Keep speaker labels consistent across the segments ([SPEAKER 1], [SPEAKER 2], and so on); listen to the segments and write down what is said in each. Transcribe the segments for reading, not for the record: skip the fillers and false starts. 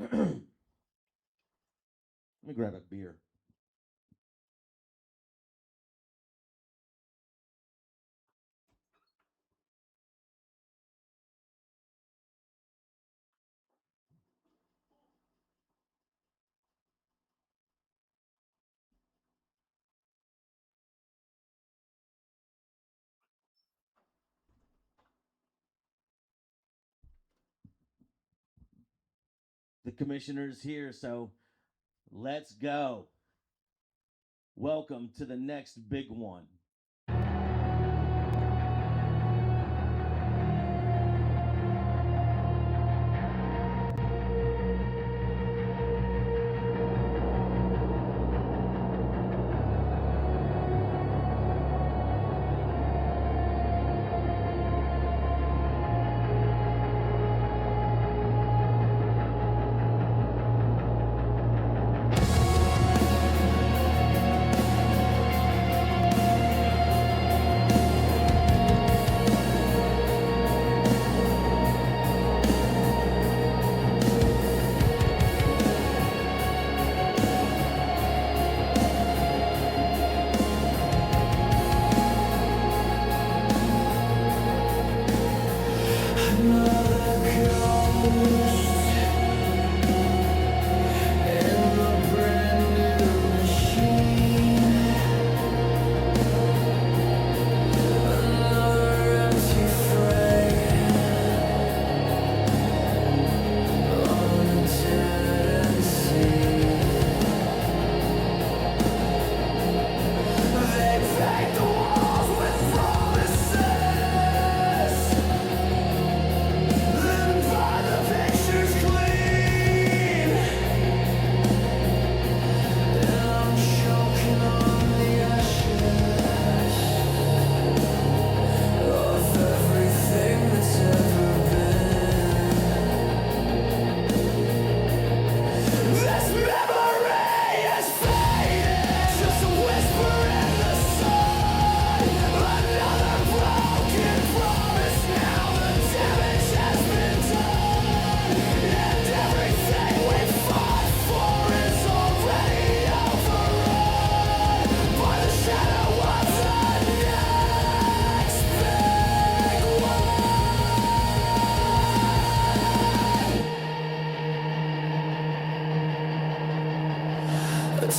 [SPEAKER 1] Let me grab a beer. The commissioner's here, so let's go. Welcome to the next big one.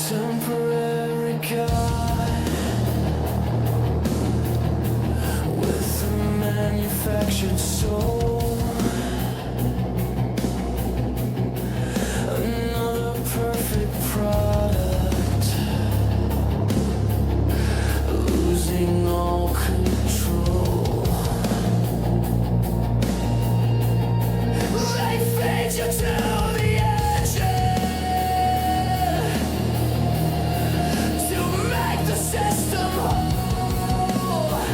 [SPEAKER 2] Temporary God with a manufactured soul, another perfect product, losing all control. They feed you to the edge. The system whole,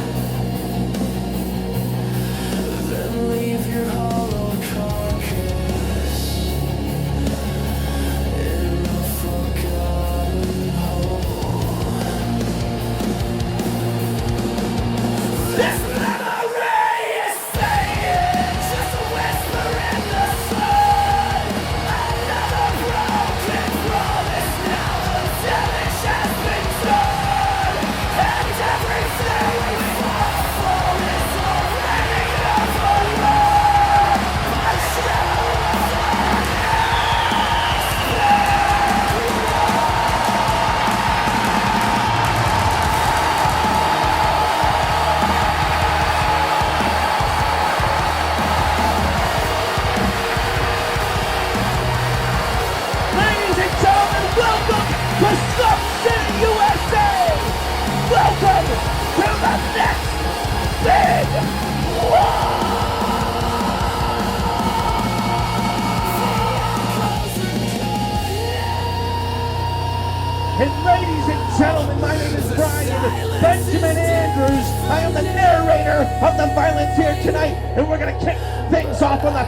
[SPEAKER 2] then leave your hollow carcass in a forgotten hole. This memory is fading, just a whisper in the sun. Another broken promise, now the damage has been done. And everything we fought for is already overrun. My shadow of the next big
[SPEAKER 3] Ladies and gentlemen, welcome to Slum City, USA! Welcome to the next big one! And ladies and gentlemen, my name is Brian Benjamin Andrews. I am the narrator of the violence here tonight, and we're going to kick things off on the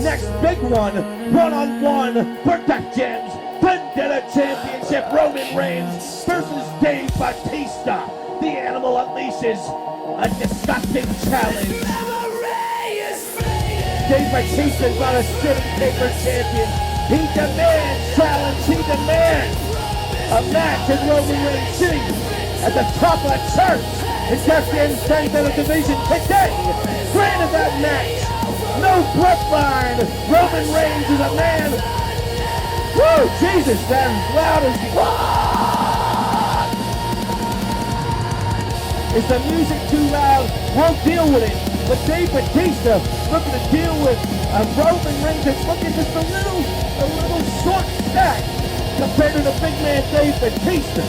[SPEAKER 3] next big one-on-one for Def Jam's Vendetta Championship. Roman Reigns versus Dave Batista. The animal unleashes a disgusting challenge.
[SPEAKER 2] memory is fading.
[SPEAKER 3] Dave Batista is not a sitting paper champion. He demands challenge. He demands a match in Roman Reigns City at the top of the church in Jeff Gannon's Transcendent Division today. Granted that match, no bloodline. Roman Reigns is a man. Woo, Jesus, that is loud as fuck. Is the music too loud? We'll deal with it. But Dave Batista looking to deal with Roman Reigns. It's looking just a little short stack compared to the big man Dave Batista.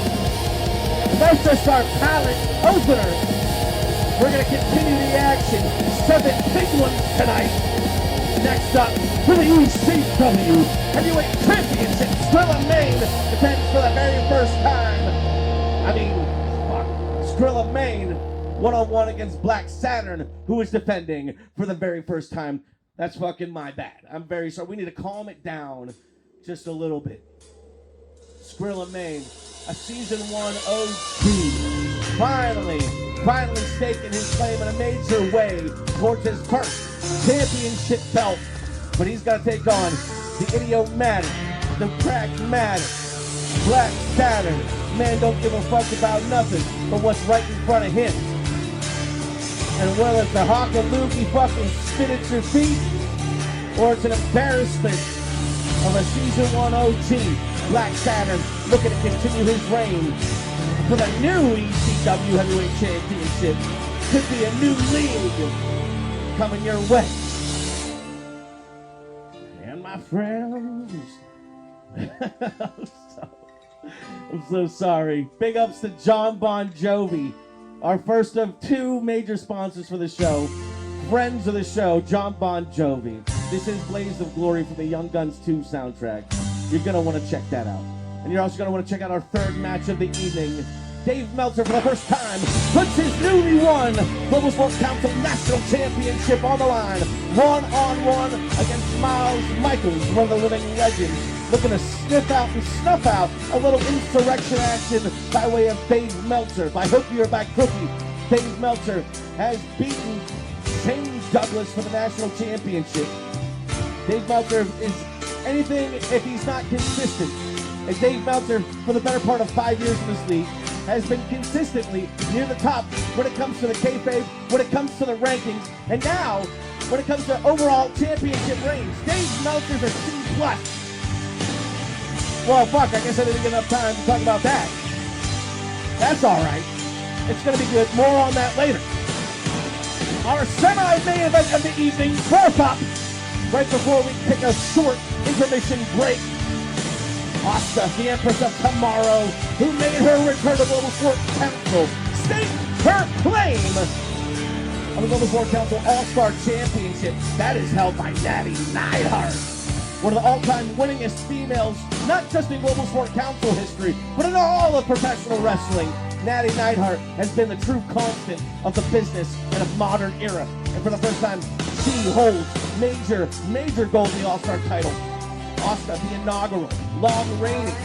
[SPEAKER 3] That's just our palate opener. We're going to continue the action. 7 big ones tonight. Next up, for the ECW Heavyweight Championship, Skrilla Maine defends for the very first time. Skrilla Maine, one-on-one against Black Saturn, who is defending for the very first time. That's fucking my bad. I'm very sorry. We need to calm it down just a little bit. Skrilla Maine, a Season 1 OG, finally staking his claim in a major way towards his first championship belt. But he's got to take on the idiomatic, the pragmatic Black Saturn. Man don't give a fuck about nothing but what's right in front of him. And whether it's a hawk and loogie fucking spit at your feet, or it's an embarrassment of a Season 1 OG, Black Saturn looking to continue his reign for the new ECW Heavyweight Championship. Could be a new league coming your way. And my friends, I'm so sorry. Big ups to John Bon Jovi, our first of 2 major sponsors for the show. Friends of the show, John Bon Jovi. This is Blaze of Glory from the Young Guns 2 soundtrack. You're going to want to check that out. And you're also going to want to check out our 3rd match of the evening. Dave Meltzer, for the first time, puts his newly won Global Sports Council National Championship on the line. 1-on-1 against Miles Michaels, one of the living legends. Looking to sniff out and snuff out a little insurrection action by way of Dave Meltzer. By hooky or by crooky, Dave Meltzer has beaten Shane Douglas for the national championship. Dave Meltzer is anything if he's not consistent. And Dave Meltzer, for the better part of 5 years in this league, has been consistently near the top when it comes to the kayfabe, when it comes to the rankings, and now when it comes to overall championship reigns. Dave Meltzer's a C+. Well, fuck, I guess I didn't get enough time to talk about that. That's all right. It's going to be good. More on that later. Our semi-main event of the evening, 4-pop. Right before we take a short intermission break, Asuka, the Empress of Tomorrow, who made her return to Global Sport Council, state her claim on the Global Sport Council All-Star Championship. That is held by Natty Neidhart, one of the all-time winningest females, not just in Global Sport Council history, but in all of professional wrestling. Natty Neidhart has been the true constant of the business in a modern era. And for the first time, she holds major gold in the All-Star title. Asuka, the inaugural, long-reigning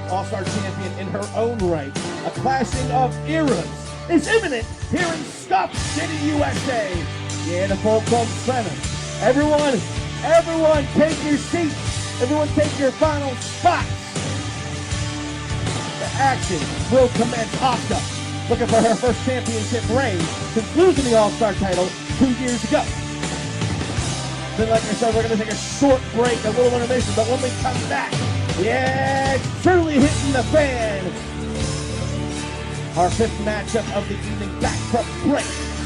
[SPEAKER 3] All-Star champion in her own right. A clashing of eras is imminent here in Scott City, USA. Yeah, the Fulcrum Center. Everyone take your seats. Everyone take your final spots. The action will commence. Asuka looking for her first championship reign since losing the All-Star title 2 years ago. Then, like I said, we're going to take a short break, a little intermission, but when we come back, yeah, it's truly hitting the fan. Our 5th matchup of the evening, back from break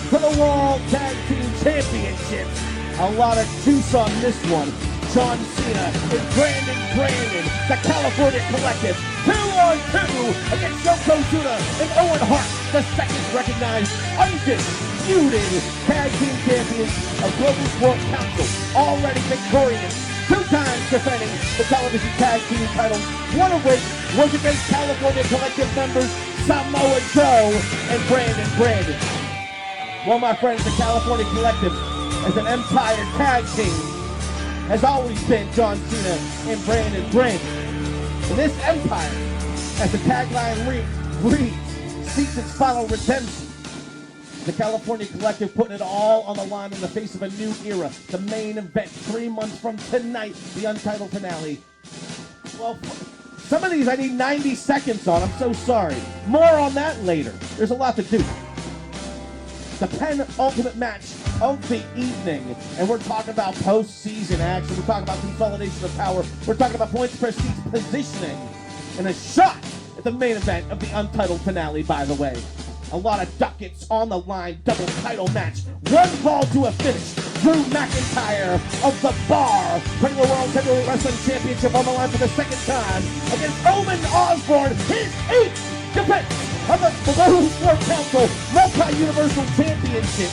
[SPEAKER 3] for the World Tag Team Championships. A lot of juice on this one. John Cena and Brandon, the California Collective, 2-on-2 against Yokozuna and Owen Hart, the second recognized undisputed tag team champions of Global Sport Council, already victorious, 2 times defending the television tag team titles, one of which was against California Collective members Samoa Joe and Brandon. Well, my friends, the California Collective as an Empire tag team has always been John Cena and Brandon. And this Empire, as the tagline reads, seeks its final redemption. The California Collective putting it all on the line in the face of a new era. The main event 3 months from tonight, the Untitled finale. Well, some of these I need 90 seconds on. I'm so sorry. More on that later. There's a lot to do. The penultimate match of the evening. And we're talking about postseason action. We're talking about consolidation of power. We're talking about points, prestige, positioning. And a shot at the main event of the Untitled finale, by the way. A lot of ducats on the line. Double title match. One fall to a finish. Drew McIntyre of The Bar, putting the World Heavyweight Wrestling Championship on the line for the second time against Owen Osborne, his 8th defense of the Global Sport Council Multi-Universal Championship.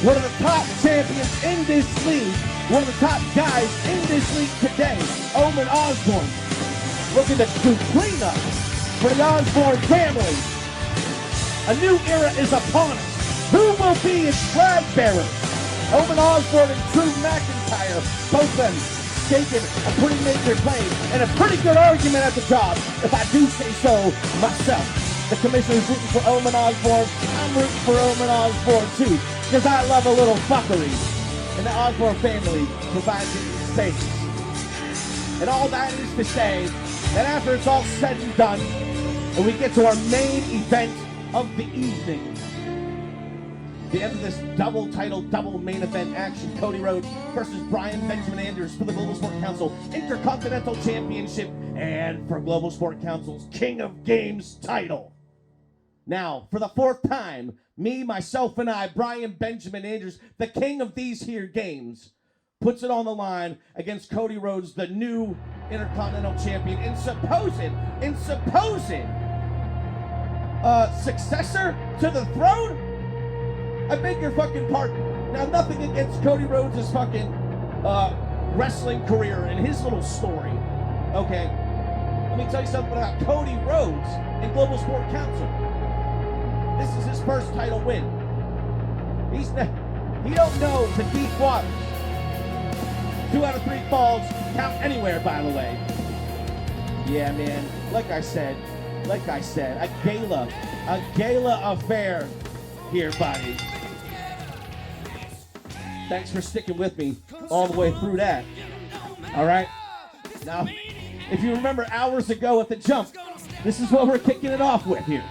[SPEAKER 3] One of the top champions in this league, one of the top guys in this league today, Owen Osborne, looking to do cleanup for the Osborne family. A new era is upon us. Who will be its flag bearers? Owen Osborne and Drew McIntyre, both of them staking a pretty major claim and a pretty good argument at the job, if I do say so myself. The commissioner's rooting for Owen Osborne. I'm rooting for Owen Osborne too, because I love a little fuckery. And the Osborne family provides it in space. And all that is to say that after it's all said and done, and we get to our main event of the evening, the end of this double title, double main event action, Cody Rhodes versus Brian Benjamin Andrews for the Global Sport Council Intercontinental Championship and for Global Sport Council's King of Games title. Now, for the 4th time, me, myself, and I, Brian Benjamin Andrews, the king of these here games, puts it on the line against Cody Rhodes, the new Intercontinental Champion, in supposed successor to the throne? I beg your fucking pardon. Now, nothing against Cody Rhodes' fucking wrestling career and his little story. Okay? Let me tell you something about Cody Rhodes and Global Sport Council. This is his first title win. He don't know the deep waters. 2 out of 3 falls count anywhere, by the way. Yeah, man. Like I said, a gala affair here, buddy. Thanks for sticking with me all the way through that. All right? Now, if you remember hours ago at the jump, this is what we're kicking it off with here.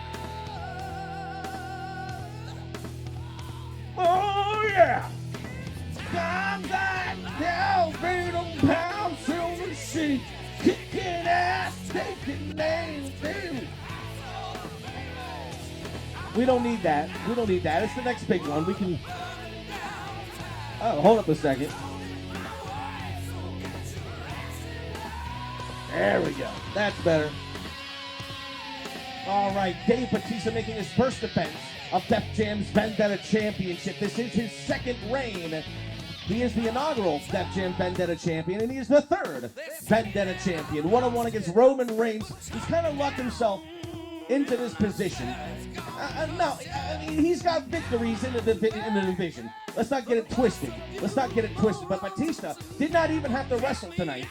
[SPEAKER 3] Oh, yeah! I'm that now, freedom pound, silver sheet, kicking ass, taking names, dude. We don't need that. It's the next big one. We can... Oh, hold up a second. There we go. That's better. All right, Dave Batista making his first defense of Def Jam's Vendetta Championship. This is his 2nd reign. He is the inaugural Def Jam Vendetta Champion, and he is the 3rd Vendetta Champion. 1-on-1 against Roman Reigns. He's kind of lucked himself into this position. No, I mean, he's got victories in the division. Let's not get it twisted. But Batista did not even have to wrestle tonight.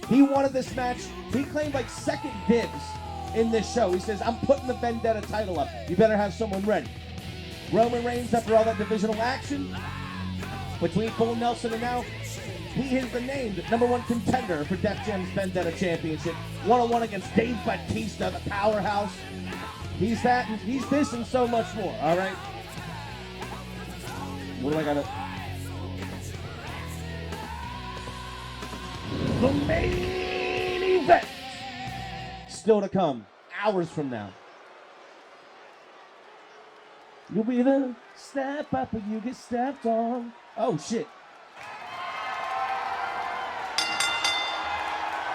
[SPEAKER 3] He wanted this match. He claimed like second dibs in this show. He says, I'm putting the Vendetta title up. You better have someone ready. Roman Reigns, after all that divisional action between Bull Nelson and now, he is the named #1 contender for Def Jam's Vendetta Championship. 1-on-1 against Dave Batista, the powerhouse. He's that, and he's this, and so much more, all right? What do I got to... The main event! Still to come, hours from now. You'll be the step up when you get stepped on. Oh, shit.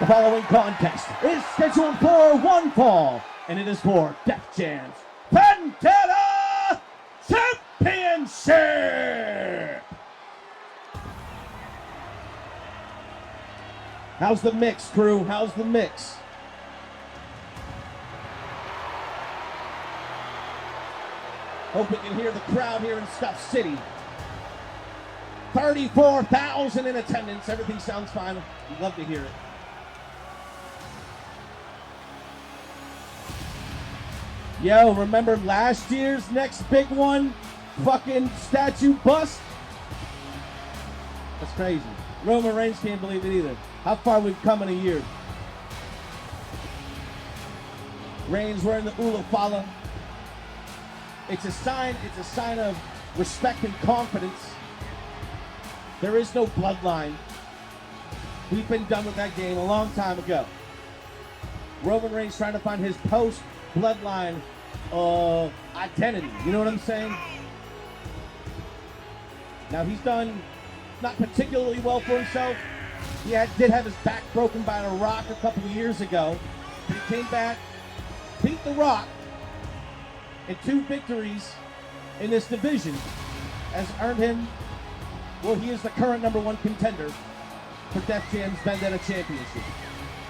[SPEAKER 3] The following contest is scheduled for 1 fall, and it is for Def Jam's Vendetta Championship! How's the mix, crew? How's the mix? Hope we can hear the crowd here in Stuff City. 34,000 in attendance. Everything sounds fine. We'd love to hear it. Yo, remember last year's next big one? Fucking statue bust? That's crazy. Roman Reigns can't believe it either. How far we've come in a year. Reigns wearing the Ulafala. It's a sign of respect and confidence. There is no bloodline. We've been done with that game a long time ago. Roman Reigns trying to find his post-bloodline identity. You know what I'm saying? Now he's done not particularly well for himself. He did have his back broken by The Rock a couple of years ago. He came back, beat The Rock, and 2 victories in this division has earned him, well, he is the current #1 contender for Def Jam's Vendetta Championship.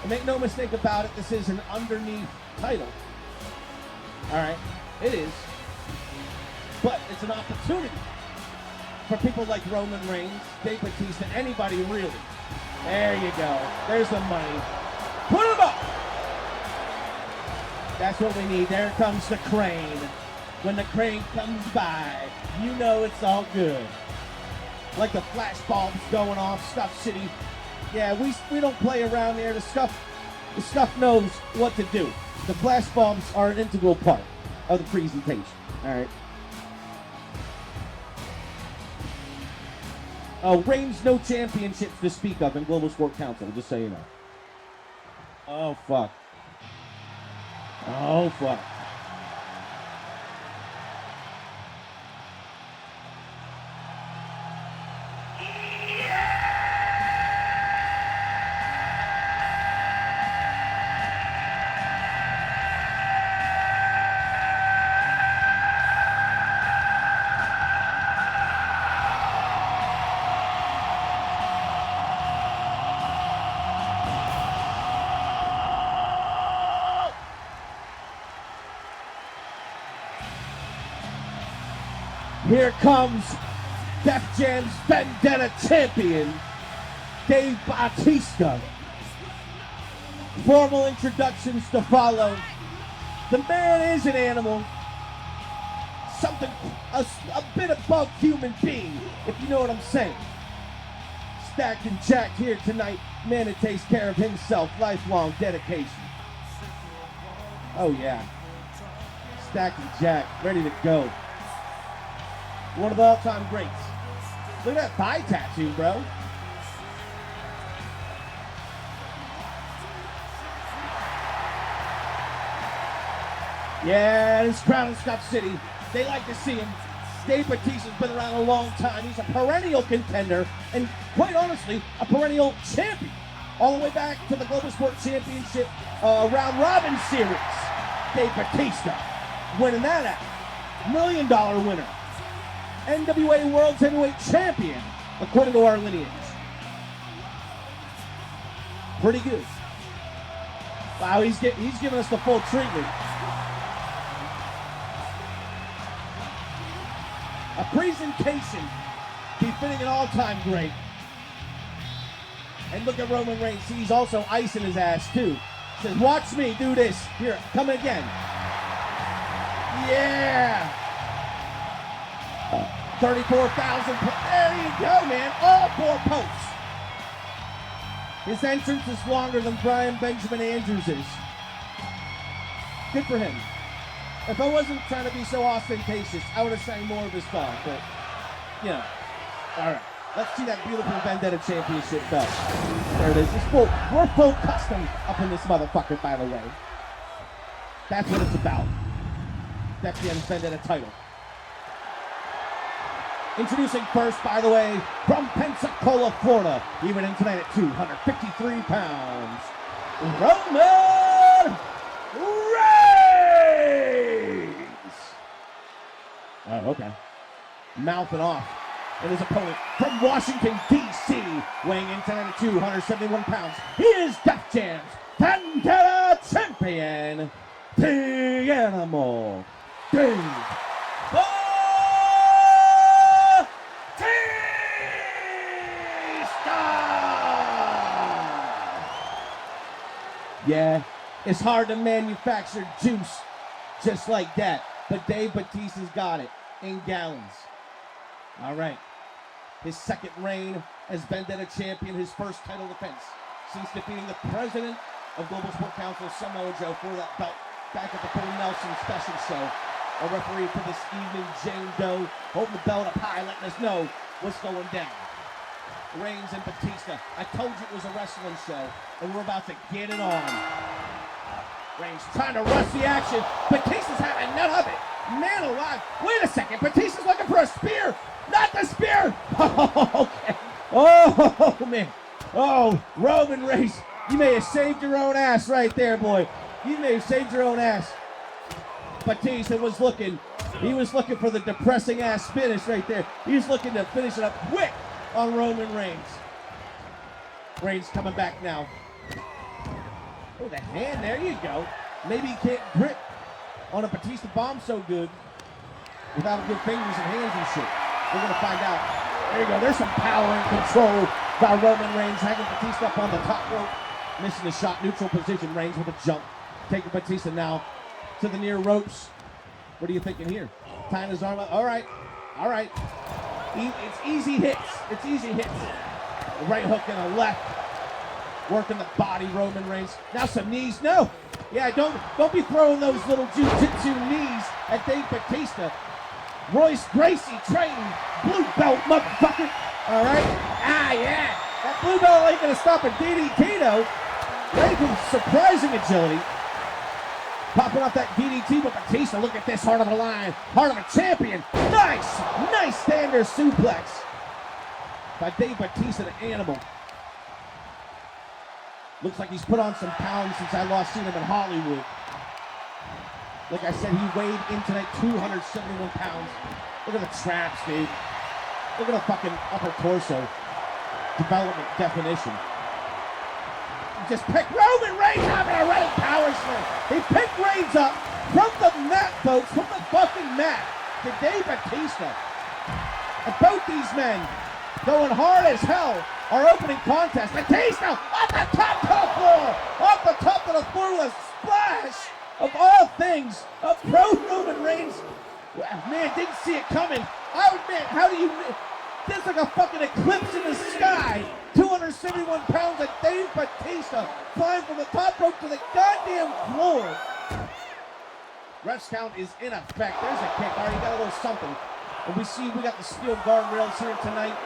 [SPEAKER 3] And make no mistake about it, this is an underneath title. All right, it is. But it's an opportunity for people like Roman Reigns, Dave Bautista, anybody really. There you go. There's the money. Put him up! That's what we need. There comes the crane. When the crane comes by, you know it's all good. Like the flash bulbs going off, Scuff City. Yeah, we don't play around there. The Scuff knows what to do. The flash bulbs are an integral part of the presentation. All right. Oh, Reigns no championships to speak of in Global Sport Council, just so you know. Oh, fuck. Oh, fuck. Here comes Def Jam's Vendetta champion, Dave Bautista. Formal introductions to follow. The man is an animal. Something, a bit above human being, if you know what I'm saying. Stacked and jacked here tonight. Man that takes care of himself. Lifelong dedication. Oh yeah. Stacked and jacked. Ready to go. One of the all-time greats. Look at that thigh tattoo, bro. Yeah, this crowd in Scuff City, they like to see him. Dave Bautista's been around a long time. He's a perennial contender and, quite honestly, a perennial champion. All the way back to the Global Sport Championship Round Robin Series. Dave Bautista winning that out. $1 million winner. NWA World Heavyweight Champion, according to our lineage. Pretty good. Wow, he's giving us the full treatment. A presentation befitting an all-time great. And look at Roman Reigns. He's also icing his ass, too. Says, watch me do this. Here, come again. Yeah! 34,000. There you go, man. All 4 posts. His entrance is longer than Brian Benjamin Andrews is. Good for him. If I wasn't trying to be so ostentatious, I would have sang more of his song, but, you know. All right. Let's see that beautiful Vendetta Championship belt. There it is. We're full custom up in this motherfucker, by the way. That's what it's about. Def Jam's Vendetta title. Introducing first, by the way, from Pensacola, Florida, even in tonight at 253 pounds, Roman Reigns! Oh, okay. Mouthing off. And his opponent from Washington, D.C., weighing in tonight at 271 pounds, he is Def Jam's Vendetta Champion, the Animal, Dave Bautista! Yeah, it's hard to manufacture juice
[SPEAKER 1] just like that. But Dave Batista's got it in gallons. All right. His second reign as Vendetta champion, his first title defense since defeating the president of Global Sport Council, Samoa Joe, for that belt back at the Phil Nelson Special Show. Our referee for this evening, Jane Doe, holding the belt up high, letting us know what's going down. Reigns and Batista. I told you it was a wrestling show, and we're about to get it on. Reigns trying to rush the action. Batista's having none of it. Man alive. Wait a second. Batista's looking for a spear. Not the spear. Oh, okay. Oh, man. Oh, Roman Reigns. You may have saved your own ass right there, boy. You may have saved your own ass. Batista was looking. He was looking for the depressing ass finish right there. He was looking to finish it up quick on Roman Reigns. Reigns coming back now. Oh, the hand, there you go. Maybe he can't grip on a Batista bomb so good without good fingers and hands and shit. We're going to find out. There you go. There's some power and control by Roman Reigns, hanging Batista up on the top rope. Missing the shot, neutral position. Reigns with a jump. Taking Batista now to the near ropes. What are you thinking here? Tying his arm up. All right. All right. It's easy hits. It's easy hits. A right hook and a left. Working the body, Roman Reigns. Now some knees. No. Yeah, don't be throwing those little jiu-jitsu knees at Dave Batista. Royce Gracie trained blue belt motherfucker. All right. Ah, yeah. That blue belt ain't going to stop a DDT, though. Reigns with surprising agility. Popping off that DDT, but Batista, look at this, heart of a lion, heart of a champion. Nice standard suplex by Dave Batista, the animal. Looks like he's put on some pounds since I last seen him in Hollywood. Like I said, he weighed in tonight 271 pounds. Look at the traps, dude. Look at the fucking upper torso. Development definition. He just picked Roman Reigns up in a red power slam. He picked Reigns up from the mat, folks, from the fucking mat to Dave Batista. And both these men going hard as hell. Our opening contest. Batista off the top of the floor. Off the top of the floor with a splash of all things of pro Roman Reigns. Man, didn't see it coming. I would admit, how do you... There's like a fucking eclipse in the sky. 271 pounds of Dave Batista flying from the top rope to the goddamn floor. Ref's count is in effect. There's a kick. Already got a little something. And we got the steel guardrails here tonight.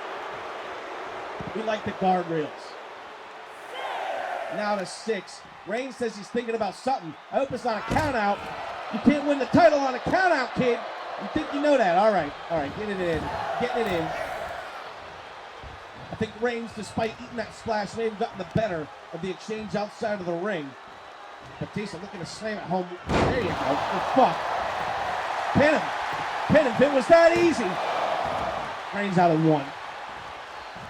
[SPEAKER 1] We like the guardrails. Now to 6. Reigns says he's thinking about something. I hope it's not a count out. You can't win the title on a count out, kid. You think you know that? All right, get it in. Getting it in. I think Reigns, despite eating that splash, may have gotten the better of the exchange outside of the ring. Batista looking to slam it home. There you go. Oh, fuck. Pin him. Pin him. If it was that easy. Reigns out of 1.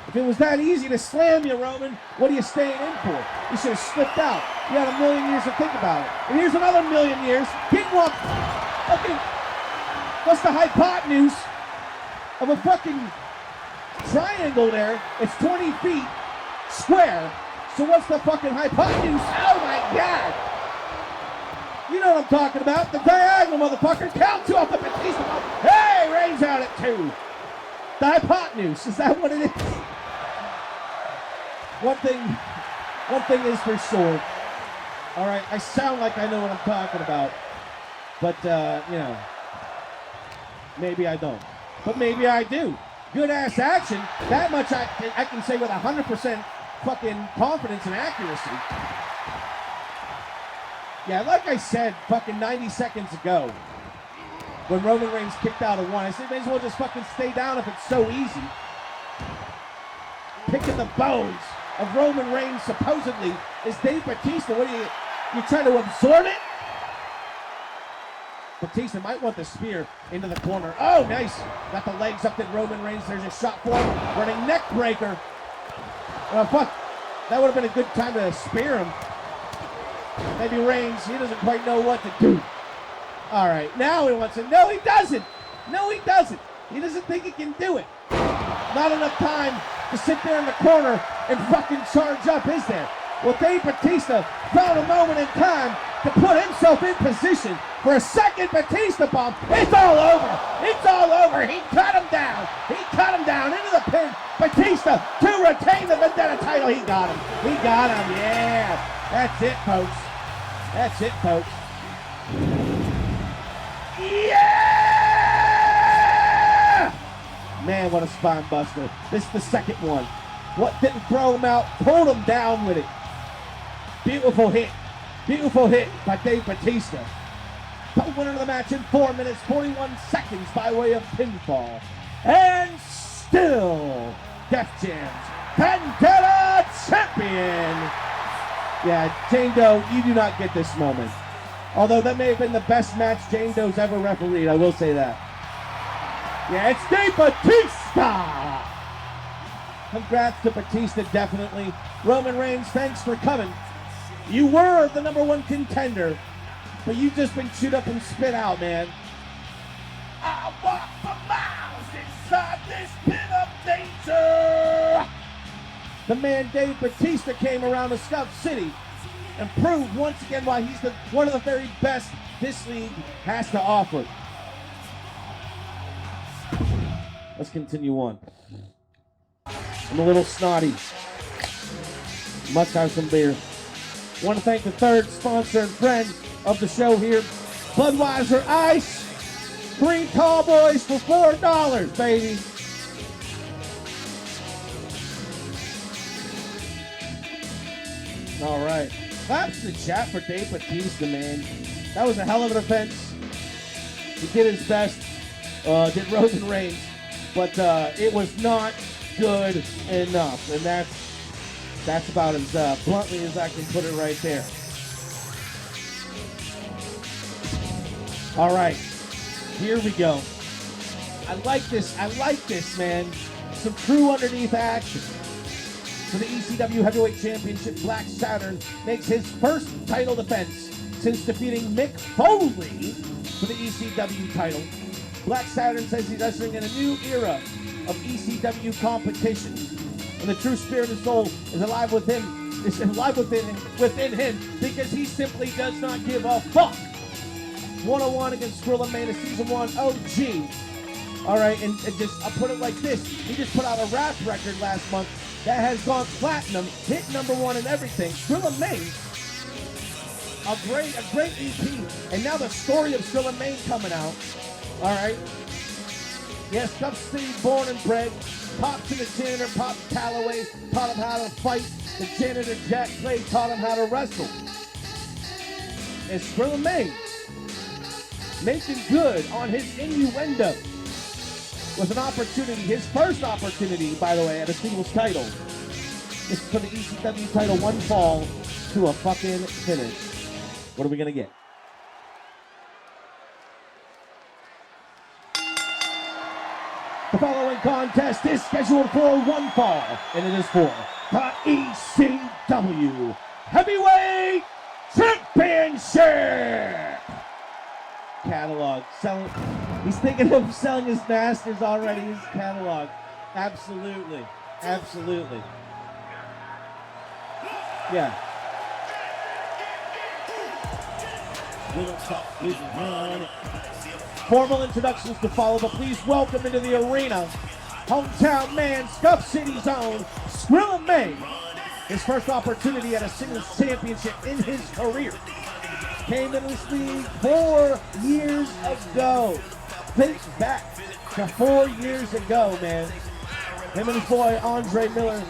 [SPEAKER 1] If it was that easy to slam you, Roman, what are you staying in for? You should have slipped out. You had a million years to think about it. And here's another million years. King Walk. Okay. What's the hypotenuse of a fucking triangle there? It's 20 feet square. So what's the fucking hypotenuse? Oh my God. You know what I'm talking about. The diagonal, motherfucker. Count 2 off the Batista. Hey, Reigns out at 2. The hypotenuse, is that what it is? One thing is for sure. All right, I sound like I know what I'm talking about, but you know, maybe I don't, but maybe I do. Good ass action. That much I can say with 100% fucking confidence and accuracy. Yeah, like I said, fucking 90 seconds ago. When Roman Reigns kicked out of 1, I said, may as well just fucking stay down if it's so easy. Picking the bones of Roman Reigns, supposedly, is Dave Batista. What are you trying to absorb it? Batista might want the spear into the corner. Oh, nice. Got the legs up to Roman Reigns. There's a shot for him. Running neck breaker. Oh, fuck. That would have been a good time to spear him. Maybe Reigns, he doesn't quite know what to do. All right, now he wants to. No, he doesn't. No, he doesn't. He doesn't think he can do it. Not enough time to sit there in the corner and fucking charge up, is there? Well, Dave Batista found a moment in time to put himself in position
[SPEAKER 3] for a second Batista bomb. It's all over. It's all over. He cut him down. He cut him down into the pin. Batista to retain the Vendetta title. He got him. He got him. Yeah. That's it, folks. That's it, folks. Yeah! Man, what a spine buster. This is the second one. What didn't throw him out, pulled him down with it. Beautiful hit. Beautiful hit by Dave Batista. The winner of the match in 4 minutes, 41 seconds by way of pinfall. And still, Def Jam's Vendetta Champion. Yeah, Jane Doe, you do not get this moment. Although that may have been the best match Jane Doe's ever refereed, I will say that. Yeah, it's Dave Batista. Congrats to Batista, definitely. Roman Reigns, thanks for coming. You were the #1 contender, but you've just been chewed up and spit out, man. I walk for miles inside this pit of danger. The man Dave Batista came around to Scuff City and proved once again why he's one of the very best this league has to offer. Let's continue on. I'm a little snotty. Must have some beer. Want to thank the third sponsor and friend of the show here, Budweiser Ice. 3 tall boys for $4, baby. All right. Claps to the chat for Dave Batista, man. That was a hell of an offense. He did his best. Did Roman Reigns. But it was not good enough. And that's about as bluntly as I can put it right there. All right. Here we go. I like this, man. Some true underneath action. For the ECW Heavyweight Championship, Black Saturn makes his first title defense since defeating Mick Foley for the ECW title. Black Saturn says he's ushering in a new era of ECW competition, and the true spirit and soul is alive within him because he simply does not give a fuck. 101 against Skrilla Main, a season 1 OG. All right, and just I'll put it like this: he just put out a rap record last month that has gone platinum, hit #1 and everything. Skrilla Main, a great EP, and now the story of Skrilla Main coming out. All right. Yes, Scuff City, born and bred. Pop to the janitor, Pop Calloway, taught him how to fight. The janitor Jack Clay taught him how to wrestle. And Skrilla Main making good on his innuendo with an opportunity, his first opportunity, by the way, at a singles title. This is for the ECW title, one fall to a fucking finish. What are we gonna get? The following contest is scheduled for one fall, and it is for the ECW Heavyweight Championship. Catalog. He's thinking of selling his masters already, his catalog. Absolutely. Absolutely. Yeah. Formal introductions to follow, but please welcome into the arena, hometown man, Scuff City's own, Skrilla Main. His first opportunity at a singles championship in his career. Came into this league 4 years ago. Think back to 4 years ago, man. Him and his boy Andre Miller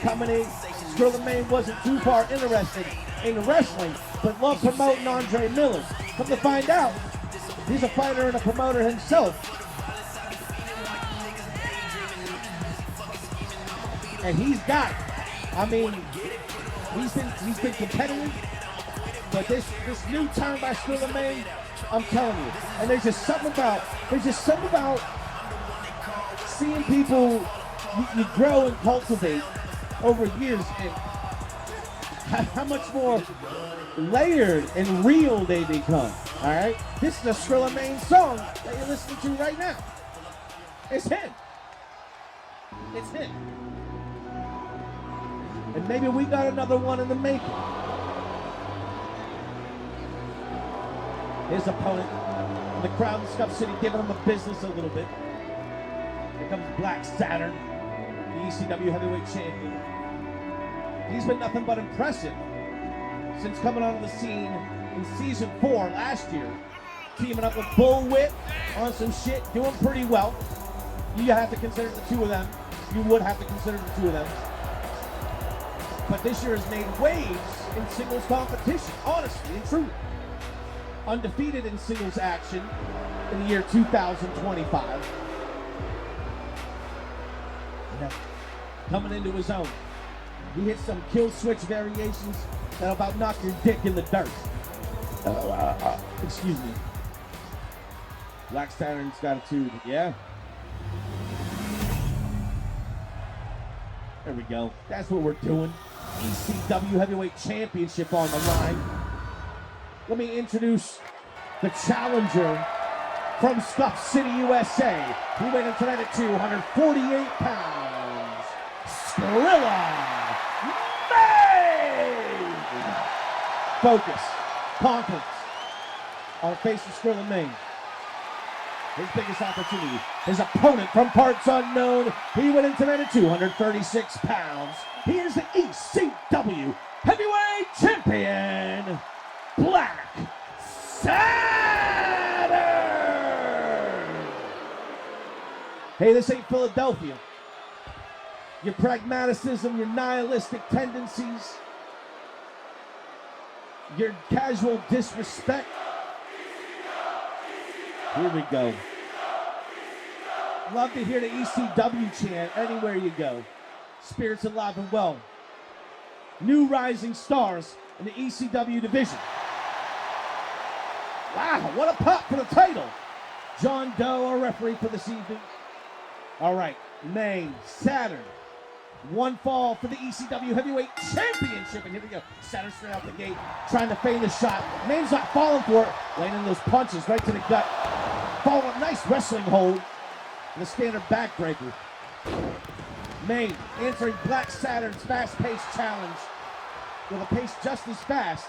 [SPEAKER 3] coming in. Skrilla Main wasn't too far interested in wrestling, but loved promoting Andre Miller. Come to find out, he's a fighter and a promoter himself. And he's got, I mean, he's been competitive, but this new turn by Skrilla Main, I'm telling you, and there's just something about seeing people you grow and cultivate over years, and how much more layered and real they become. All right, this is a Skrilla Main song that you're listening to right now. It's him. It's him. And maybe we got another one in the making.
[SPEAKER 1] his opponent. The crowd in Scuff City giving him the business a little bit. Here comes Black Saturn, the ECW Heavyweight Champion. He's been nothing but impressive since coming onto the scene in Season 4 last year. Teaming up with Bullwhip on some shit, doing pretty well. You have to consider the two of them. You would have to consider the two of them. But this year has made waves in singles competition, honestly and truly. Undefeated in singles action in the year 2025. Yeah. Coming into his own. He hits some kill switch variations that'll about knock your dick in the dirt. Excuse me. Black Saturn's attitude, yeah. There we go. That's what we're doing. ECW Heavyweight Championship on the line. Let me introduce the challenger from Scuff City, USA. He weighed in tonight at 248 pounds. Skrilla Maine! Focus, confidence on the face of Skrilla Maine. His biggest opportunity. His opponent from parts unknown. He went in tonight at 236 pounds. He is the ECW Heavyweight Champion, Black Saturn! Hey, this ain't Philadelphia. Your pragmaticism, your nihilistic tendencies, your casual disrespect. Here we go. Love to hear the ECW chant anywhere you go. Spirits alive and well. New rising stars in the ECW division. Wow, what a pop for the title. John Doe, our referee for this evening. All right, Maine, Saturn. One fall for the ECW Heavyweight Championship. And here we go. Saturn straight out the gate, trying to feign the shot. Maine's not falling for it. Laying in those punches right to the gut. Following a nice wrestling hold. And a standard backbreaker. Maine answering Black Saturn's fast-paced challenge with a pace just as fast.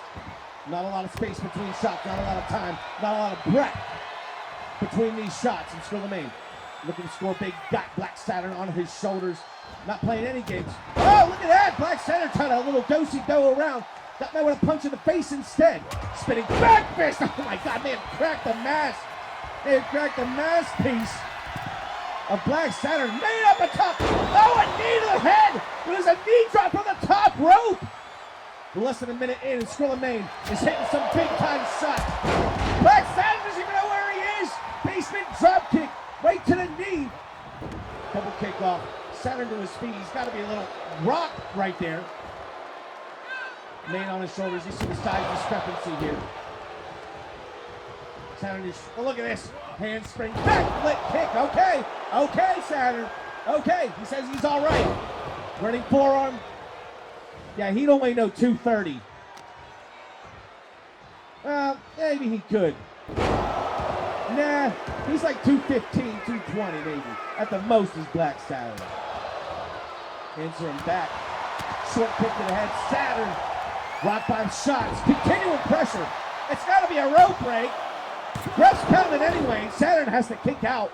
[SPEAKER 1] Not a lot of space between shots, not a lot of time, not a lot of breath between these shots. And Skrilla Maine looking to score big, got Black Saturn on his shoulders. Not playing any games. Oh, look at that! Black Saturn trying a little do-si-do around. Got man with a punch in the face instead. Spinning back fist. Oh my God, man, cracked the mask. They cracked the mask piece of Black Saturn. Maine up the top. Oh, a knee to the head. It was a knee drop from the top rope. Less than a minute in, and Skrilla Maine is hitting some big-time shots. Black Saturn doesn't even know where he is. Basement drop kick right to the knee. Double kick off. Saturn to his feet. He's got to be a little rock right there. Maine on his shoulders. You see the size discrepancy here. Saturn is, oh, look at this. Handspring, back flip kick. Okay. Okay, Saturn. Okay. He says he's all right. Running forearm. Yeah, he don't weigh no 230. Well, maybe he could. Nah, he's like 215, 220 maybe. At the most is Black Saturn. Answering back. Short kick to the head. Saturn. Rock by shots. Continuing pressure. It's got to be a rope break. Ref's counted anyway. Saturn has to kick out.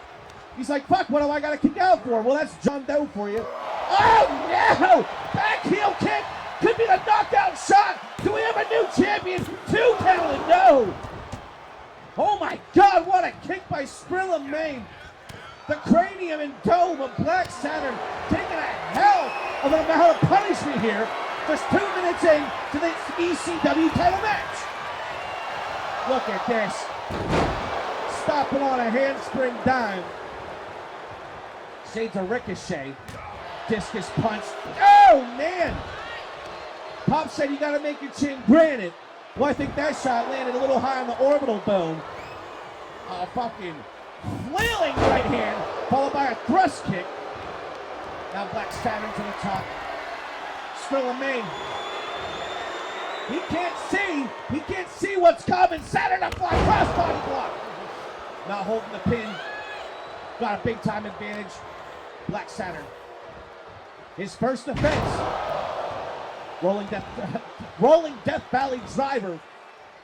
[SPEAKER 1] He's like, fuck, what do I got to kick out for? Well, that's John Doe for you. Oh, no! Back heel kick. Could be the knockout shot. Do we have a new champion? 2 count and no. Oh, my God, what a kick by Skrilla Maine. The cranium and dome of Black Saturn taking a hell of an amount of punishment here. Just 2 minutes in to this ECW title match. Look at this. Stopping on a handspring dime. Shades of Ricochet. Discus punch. Oh, man. Pop said you got to make your chin granite. Well, I think that shot landed a little high on the orbital bone. Oh, fucking flailing right hand, followed by a thrust kick. Now Black Saturn to the top. Skrilla Maine. He can't see what's coming. Saturn a fly cross body block. Not holding the pin. Got a big time advantage. Black Saturn. His first offense. Rolling Death Valley driver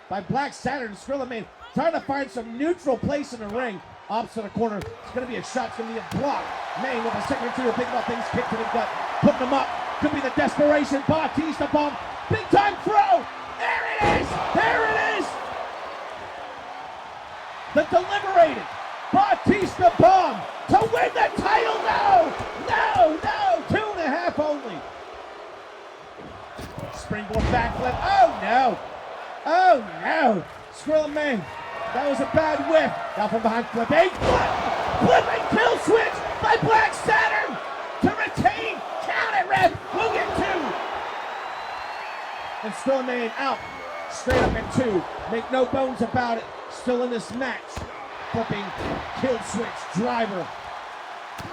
[SPEAKER 1] by Black Saturn. Skrilla Maine
[SPEAKER 3] trying to find some neutral place in the ring. Opposite the corner. It's going to be a shot. It's going to be a block. Maine with a second or two to think about things. Kick to the gut. Putting him up. Could be the desperation. Batista bomb. Big time throw. There it is. There it is. The deliberated Batista bomb to win the title. No. No. No. 2.5 only. Springboard backflip. Oh no. Oh no. Skrilla Maine. That was a bad whip. Now from behind flipping. Flipping kill switch by Black Saturn to retain. Count it, ref. We'll get 2. And Skrilla Maine out. Straight up at 2. Make no bones about it. Still in this match. Flipping kill switch driver.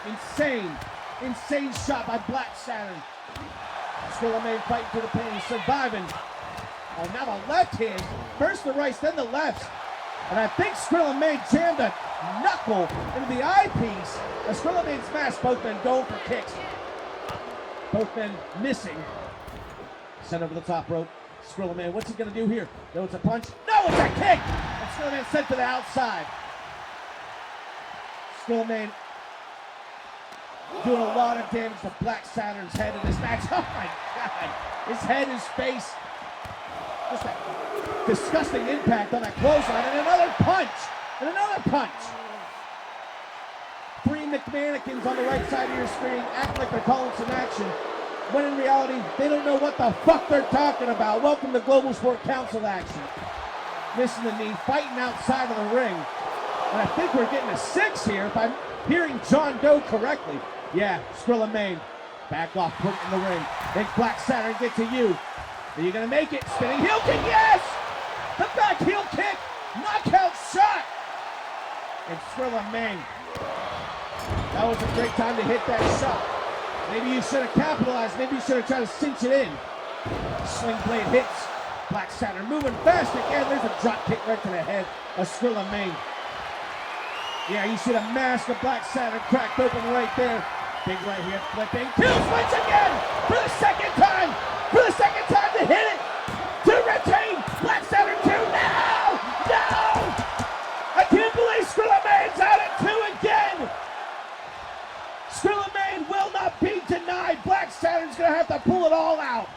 [SPEAKER 3] Insane. Insane shot by Black Saturn. Skrilla Maine fighting through the pain. Surviving. Oh, now the left hand. First the right, then the left. And I think Skrilla Maine jammed a knuckle into the eyepiece. As Skrilla Maine smashed, both men going for kicks. Both men missing. Sent over the top rope. Skrilla Maine, what's he gonna do here? No, it's a punch. No, it's a kick! And Skrilla Maine sent to the outside. Skrilla Maine doing a lot of damage to Black Saturn's head in this match. Oh my God! His head, his face. Just a disgusting impact on that clothesline, and another punch, and another punch. 3 McMannequins on the right side of your screen act like they're calling some action, when in reality, they don't know what the fuck they're talking about. Welcome to Global Sport Council action. Missing the knee, fighting outside of the ring. And I think we're getting a 6 here, if I'm hearing John Doe correctly. Yeah, Skrilla Maine, back off, put it in the ring. Make Black Saturn get to you. Are you gonna make it? Spinning heel kick, yes! The back heel kick, knockout shot! And Skrilla Maine. That was a great time to hit that shot. Maybe you should have capitalized, maybe you should have tried to cinch it in. Sling blade hits. Black Saturn moving fast again. There's a drop kick right to the head of Skrilla Maine. Yeah, you should have masked the Black Saturn cracked open right there. Big right here, flipping. Kill switch again! For the second time! For the second time to hit it! To retain! Black Saturn 2! No! No! I can't believe Skrilla Maine's out at 2 again! Skrilla Maine will not be denied. Black Saturn's gonna have to pull it all out.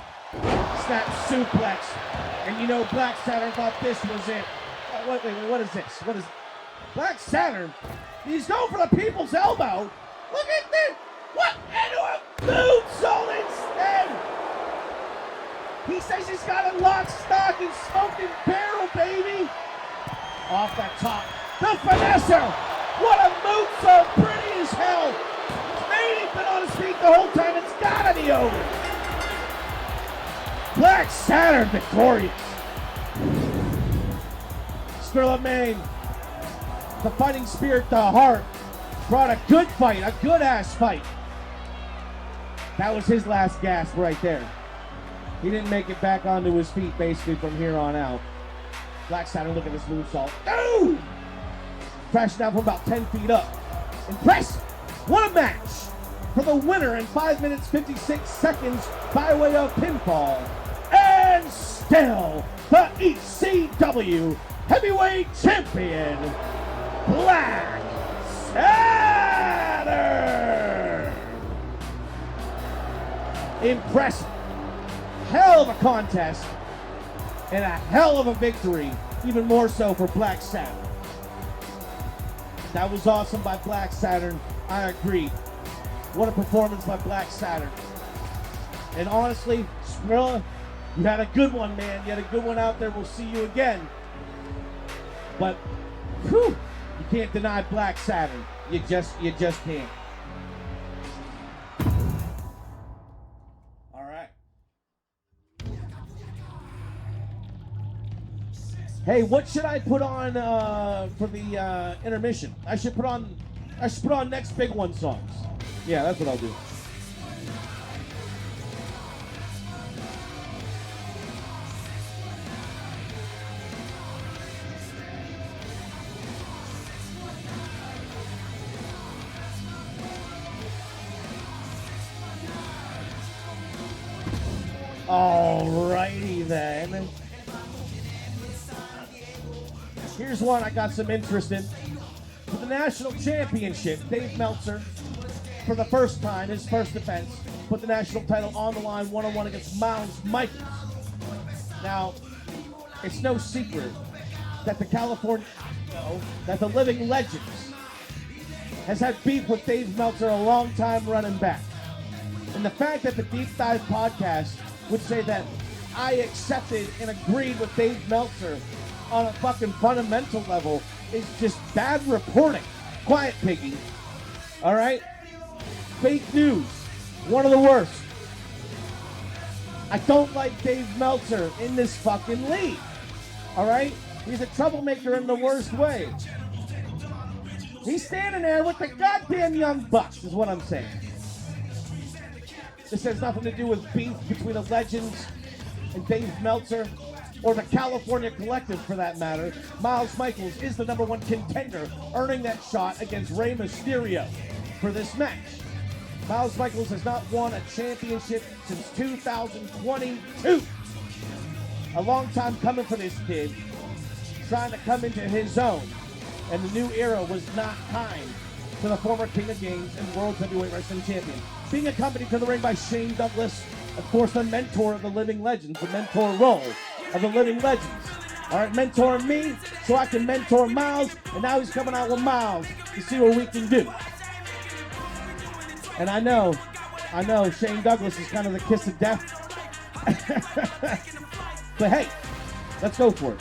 [SPEAKER 3] Snap suplex. And you know Black Saturn thought this was it. Wait, what is this? What is Black Saturn? He's going for the people's elbow. Look at this! What? Into a moonsault instead! He says he's got a lock, stock, and smoking barrel, baby! Off that top. The finesser! What a moonsault! Pretty as hell! Maine's been on his feet the whole time. It's gotta be over. Black Saturn victorious. Skrilla Maine, the fighting spirit, the heart, brought a good fight, a good ass fight. That was his last gasp right there. He didn't make it back onto his feet basically from here on out. Black Saturn, look at this moonsault. Oh! Crashed down from about 10 feet up. Impressive. What a match for the winner in 5 minutes 56 seconds by way of pinfall. And still the ECW Heavyweight Champion, Black Saturn. Impressive. Hell of a contest and a hell of a victory, even more so for Black Saturn. That was awesome by Black Saturn. I agree. What a performance by Black Saturn. And honestly, Skrilla, you had a good one, man. You had a good one out there. We'll see you again. But, whew, you can't deny Black Saturn. You just can't. All right. Hey, what should I put on for the intermission? I should put on Next Big One songs. Yeah, that's what I'll do. Alrighty then. Here's Here's one I got some interest in. For the national championship, Dave Meltzer, for the first time, his first defense, put the national title on the line one-on-one against Miles Michaels. Now, it's no secret that that the Living Legends has had beef with Dave Meltzer a long time running back. And the fact that the Deep Dive podcast would say that I accepted and agreed with Dave Meltzer on a fucking fundamental level is just bad reporting. Quiet, Piggy. All right? Fake news. One of the worst. I don't like Dave Meltzer in this fucking league. All right? He's a troublemaker in the worst way. He's standing there with the goddamn Young Bucks, is what I'm saying. This has nothing to do with beef between the Legends and Dave Meltzer, or the California Collective for that matter. Miles Michaels is the #1 contender, earning that shot against Rey Mysterio for this match. Miles Michaels has not won a championship since 2022. A long time coming for this kid, trying to come into his own. And the new era was not kind to the former King of Games and World Heavyweight Wrestling Champion. Being accompanied to the ring by Shane Douglas, of course, the mentor of the Living Legends, the mentor role of the Living Legends. All right, mentoring me so I can mentor Miles, and now he's coming out with Miles to see what we can do. And I know, Shane Douglas is kind of the kiss of death. But hey, let's go for it.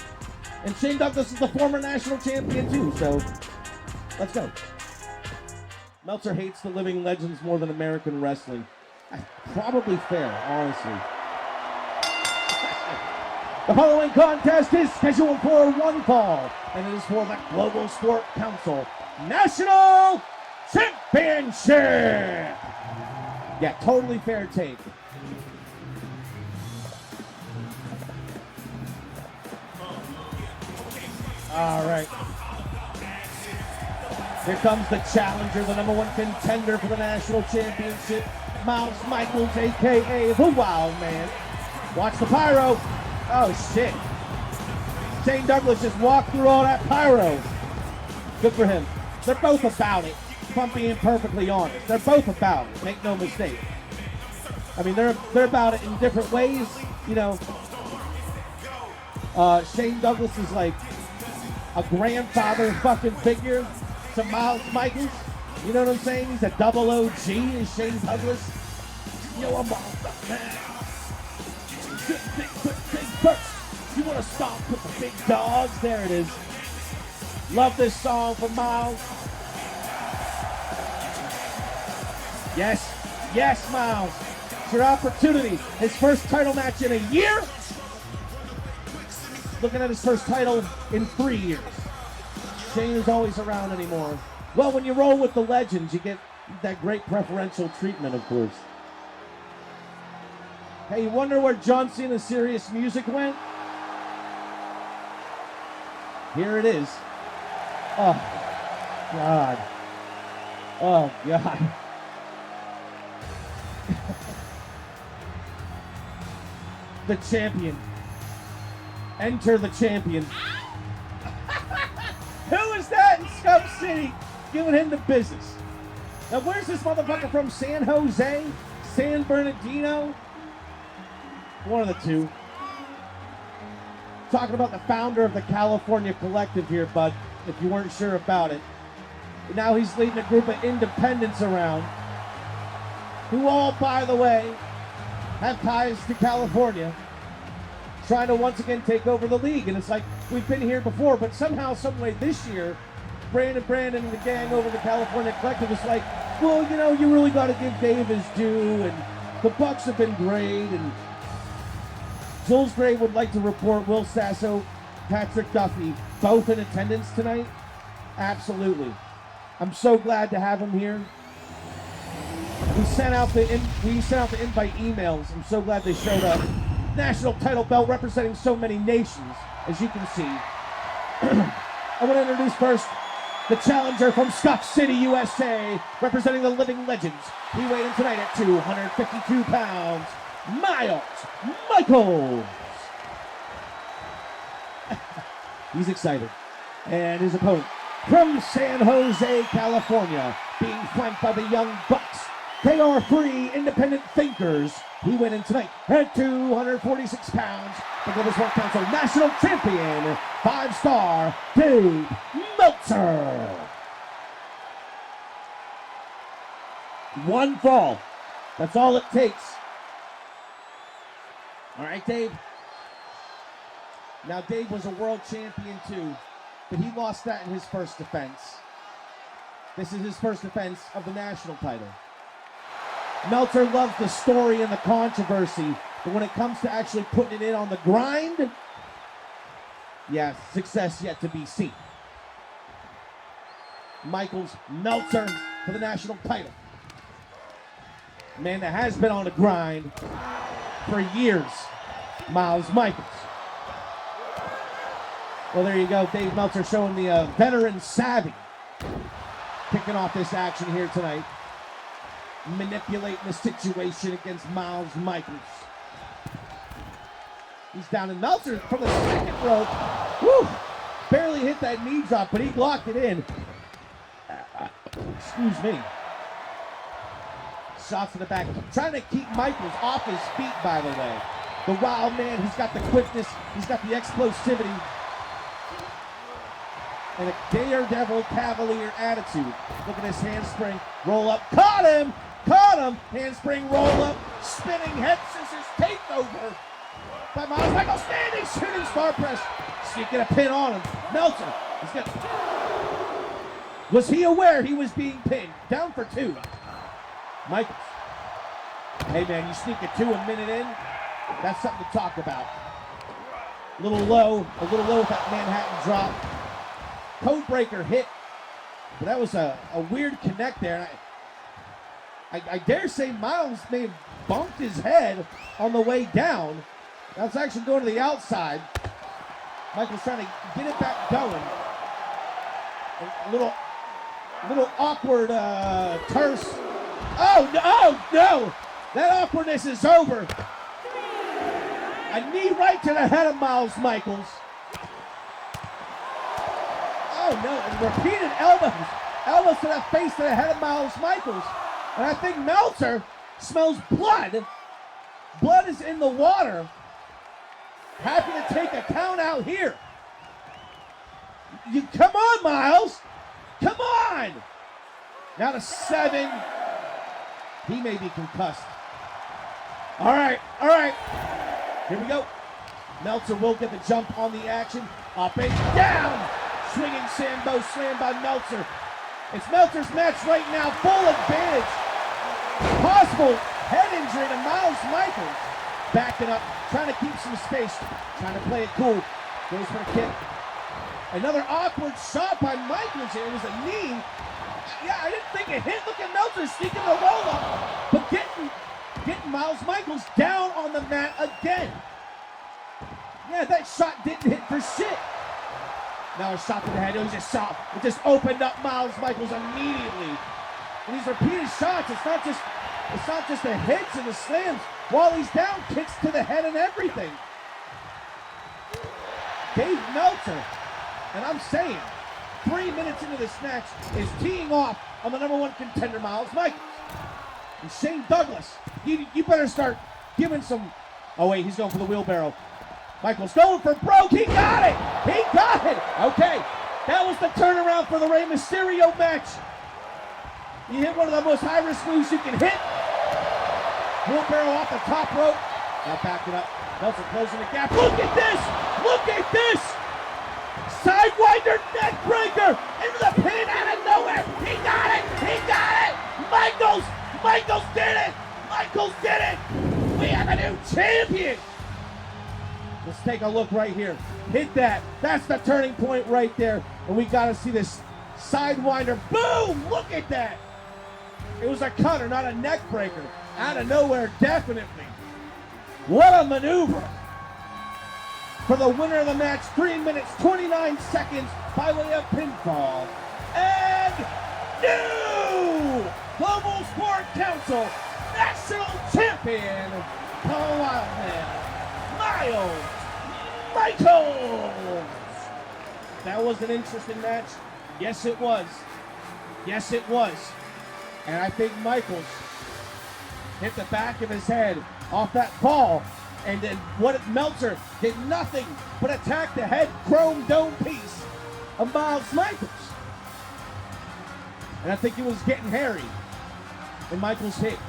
[SPEAKER 3] And Shane Douglas is the former national champion too, so let's go. Meltzer hates the Living Legends more than American wrestling. Probably fair, honestly. The following contest is scheduled for one fall, and it is for the Global Sport Council National Championship. Yeah, totally fair take. All right. Here comes the challenger, the #1 contender for the national championship, Miles Michaels, a.k.a. the Wild Man. Watch the pyro. Oh, shit. Shane Douglas just walked through all that pyro. Good for him. They're both about it, if I'm being perfectly honest. They're both about it, make no mistake. I mean, they're about it in different ways, you know. Shane Douglas is like a grandfather fucking figure to Miles Michaels. You know what I'm saying? He's a double OG, is Shane Douglas. Yo, I'm all man. Big, you want to stop with the big dogs? There it is. Love this song for Miles. Yes, Miles. It's your opportunity. His first title match in a year. Looking at his first title in 3 years. Shane is always around anymore. Well, when you roll with the Legends, you get that great preferential treatment, of course. Hey, you wonder where John Cena's Serious Music went? Here it is. Oh, God. Oh, God. The champion. Enter the champion. Who is that in Scum City giving him the business? Now, where's this motherfucker from? San Jose? San Bernardino? One of the two. Talking about the founder of the California Collective here, bud, if you weren't sure about it. And now he's leading a group of independents around who all, by the way, have ties to California, trying to once again take over the league. And it's like, we've been here before, but somehow, some way this year, Brandon and the gang over the California Collective is like, well, you know, you really got to give Dave his due, and the Bucks have been great, and Jules Gray would like to report Will Sasso, Patrick Duffy, both in attendance tonight. Absolutely. I'm so glad to have him here. We sent out the invite emails. I'm so glad they showed up. National title belt representing so many nations, as you can see. I want to introduce first the challenger from Scott City, USA, representing the Living Legends. He weighed in tonight at 252 pounds. Miles Michaels. He's excited. And his opponent from San Jose, California, being flanked by the Young Bucks. They are free, independent thinkers. He went in tonight at 246 pounds. The Global Sport Council National Champion, 5-star Dave Meltzer. One fall. That's all it takes. All right, Dave. Now, Dave was a world champion too, but he lost that in his first defense. This is his first defense of the national title. Meltzer loves the story and the controversy, but when it comes to actually putting it in on the grind, yeah, success yet to be seen. Michaels, Meltzer for the national title. Man that has been on the grind for years, Miles Michaels. Well, there you go. Dave Meltzer showing the veteran savvy. Kicking off this action here tonight. Manipulating the situation against Miles Michaels. He's down in Meltzer from the second rope. Woo! Barely hit that knee drop, but he locked it in. Excuse me. Shots to the back. Trying to keep Michaels off his feet, by the way. The wild man, he's got the quickness, he's got the explosivity, and a daredevil cavalier attitude. Look at this handspring, roll up, caught him, handspring, roll up, spinning head scissors, takeover by Miles Michaels, standing, shooting star press, sneaking a pin on him. Meltzer, was he aware he was being pinned? Down for 2. Michaels. Hey man, you sneak a 2 a minute in, that's something to talk about. A little low with that Manhattan drop. Code breaker hit, but that was a weird connect there. And I dare say Miles may have bumped his head on the way down. That's actually going to the outside. Michael's trying to get it back going. A little awkward terse. Oh no! That awkwardness is over. A knee right to the head of Miles Michaels. Oh no, and repeated elbows to the face, to the head of Miles Michaels. And I think Meltzer smells blood. Blood is in the water. Happy to take a count out here. Come on, Miles. Come on. Now to 7. He may be concussed. All right. Here we go. Meltzer will get the jump on the action. Up and down. Swinging Sambo slam by Meltzer. It's Meltzer's match right now. Full advantage. Possible head injury to Miles Michaels. Backing up, trying to keep some space. Trying to play it cool. Goes for the kick. Another awkward shot by Michaels here. It was a knee. Yeah, I didn't think it hit. Look at Meltzer sneaking the roll up. But getting Miles Michaels down on the mat again. Yeah, that shot didn't hit for shit. Now a shot to the head. It was a shot. It just opened up Miles Michaels immediately. And these repeated shots, it's not just the hits and the slams. While he's down, kicks to the head and everything. Dave Meltzer, and I'm saying, 3 minutes into this match, is teeing off on the #1 contender, Miles Michaels. And Shane Douglas, you better start giving some. Oh wait, he's going for the wheelbarrow. Michaels going for broke. He got it. Okay, that was the turnaround for the Rey Mysterio match. You hit one of the most high-risk moves you can hit. Wheelbarrow off the top rope. Now back it up. Meltzer closing the gap. Look at this. Sidewinder neck breaker into the pin out of nowhere. He got it. Michaels did it. We have a new champion. Let's take a look right here. Hit that. That's the turning point right there. And we got to see this Sidewinder. Boom! Look at that. It was a cutter, not a neck breaker. Out of nowhere, definitely. What a maneuver. For the winner of the match, 3 minutes, 29 seconds by way of pinfall. And new Global Sport Council National Champion, the Wild Man, Miles Michaels.
[SPEAKER 1] that was an interesting match. Yes, it was. Yes, it was. And I think Michaels hit the back of his head off that fall. And then Meltzer did nothing but attack the head chrome dome piece of Miles Michaels. And I think it was getting hairy. And Michaels hit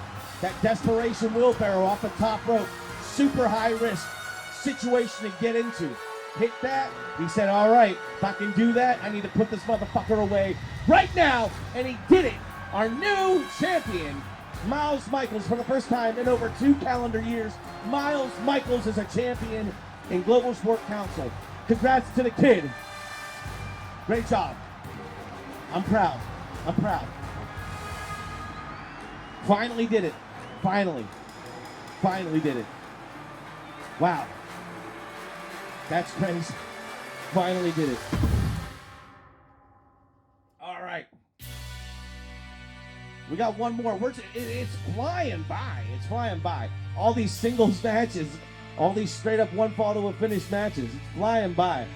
[SPEAKER 1] that desperation wheelbarrow off the top rope. Super high risk situation to get into. Hit that. He said, all right, if I can do that, I need to put this motherfucker away right now. And he did it. Our new champion, Miles Michaels, for the first time in over 2 calendar years. Miles Michaels is a champion in Global Sport Council. Congrats to the kid. Great job. I'm proud. I'm proud. Finally did it. Finally. Finally did it. Wow. That's crazy. Finally did it. All right. We got one more. It's flying by. It's flying by. All these singles matches, all these straight up one fall to a finish matches. It's flying by.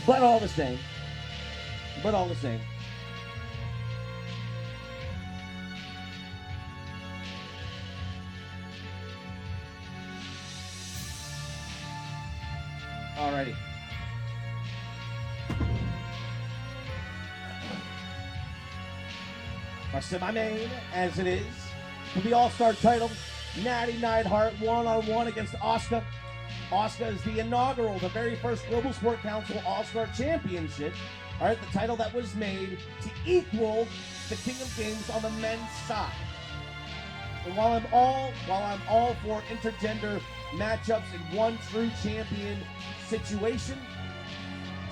[SPEAKER 1] But all the same. But all the same. Alrighty. Our semi-main, as it is, for the All-Star title, Natty Neidhart one-on-one against Asuka. Asuka is the inaugural, the very first Global Sport Council All-Star Championship. All right, the title that was made to equal the King of Games on the men's side. And while I'm all for intergender matchups and one true champion situation,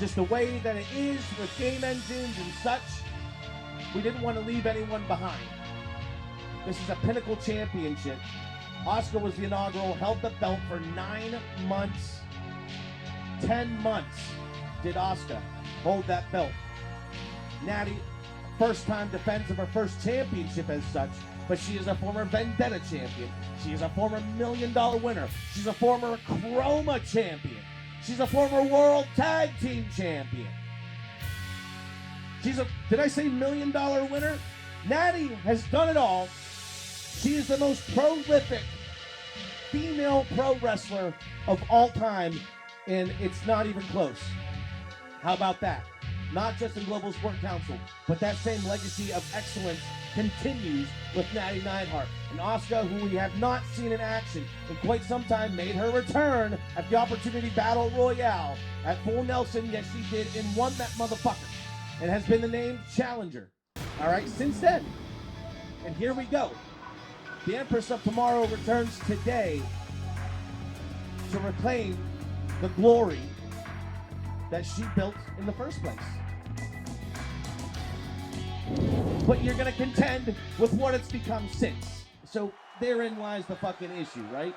[SPEAKER 1] just the way that it is with game engines and such, we didn't want to leave anyone behind. This is a Pinnacle Championship. Asuka was the inaugural, held the belt for 9 months. 10 months did Asuka hold that belt. Natty, first time defense of her first championship as such, but she is a former Vendetta champion. She is a former $1 Million winner. She's a former Chroma champion. She's a former World Tag Team champion. Did I say $1 Million winner? Natty has done it all. She is the most prolific female pro wrestler of all time, and it's not even close. How about that? Not just in Global Sport Council, but that same legacy of excellence continues with Natty Neidhart. And Asuka, who we have not seen in action in quite some time, made her return at the Opportunity Battle Royale at Full Nelson. Yes, she did, and won that motherfucker, and has been the named challenger. All right, since then. And here we go. The Empress of Tomorrow returns today to reclaim the glory that she built in the first place. But you're going to contend with what it's become since. So therein lies the fucking issue, right?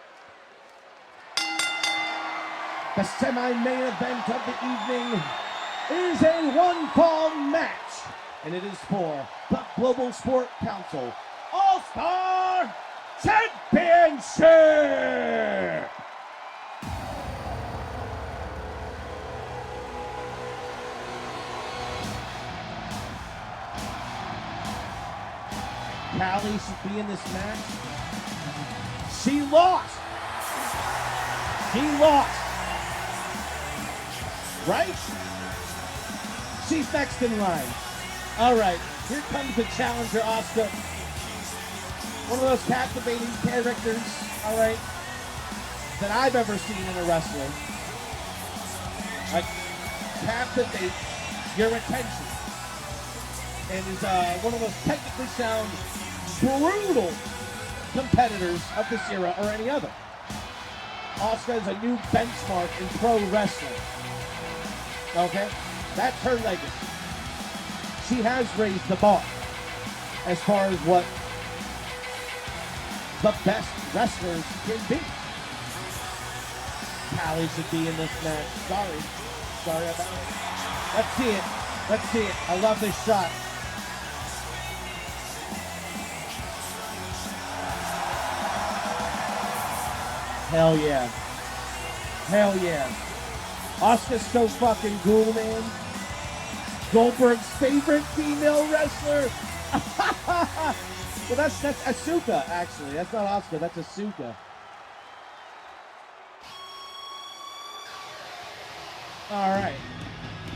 [SPEAKER 1] The semi-main event of the evening is a one-fall match. And it is for the Global Sport Council All-Star Championship! Callie should be in this match. She lost. She lost. Right? She's next in line. All right, here comes the challenger, Asuka. One of those captivating characters, all right, that I've ever seen in a wrestler. Like, captivates your attention. And is one of the most technically sound, brutal competitors of this era or any other. Asuka is a new benchmark in pro wrestling. Okay? That's her legacy. She has raised the bar as far as what the best wrestlers can be. Callie should be in this match. Sorry about it. Let's see it. Let's see it. I love this shot. Hell yeah. Hell yeah.
[SPEAKER 3] Asuka's so fucking cool, man. Goldberg's favorite female wrestler. Well, that's Asuka, actually. That's not Asuka, that's Asuka. All right.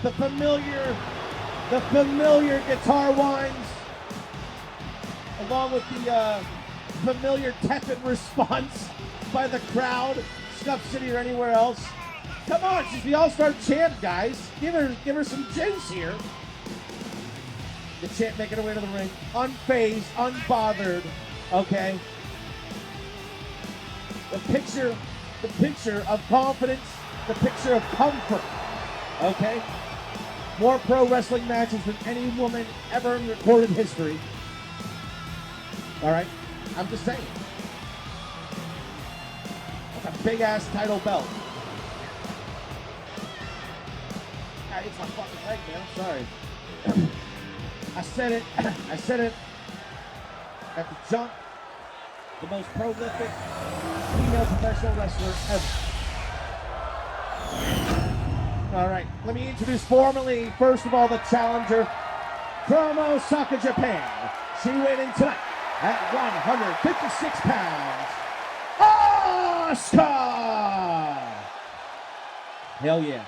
[SPEAKER 3] The familiar guitar whines, along with the familiar tepid response by the crowd, Scuff City or anywhere else. Come on, she's the All-Star champ, guys. Give her some juice here. The champ making her way to the ring, unfazed, unbothered. Okay. The picture of confidence, the picture of comfort. Okay. More pro wrestling matches than any woman ever in recorded history. All right. I'm just saying. That's a big ass title belt. It's my fucking leg, man. I'm sorry. I said it at the jump. The most prolific female professional wrestler ever. All right, let me introduce formally, first of all, the challenger from Osaka, Japan. She weighed in tonight at 156 pounds. Asuka! Hell yeah.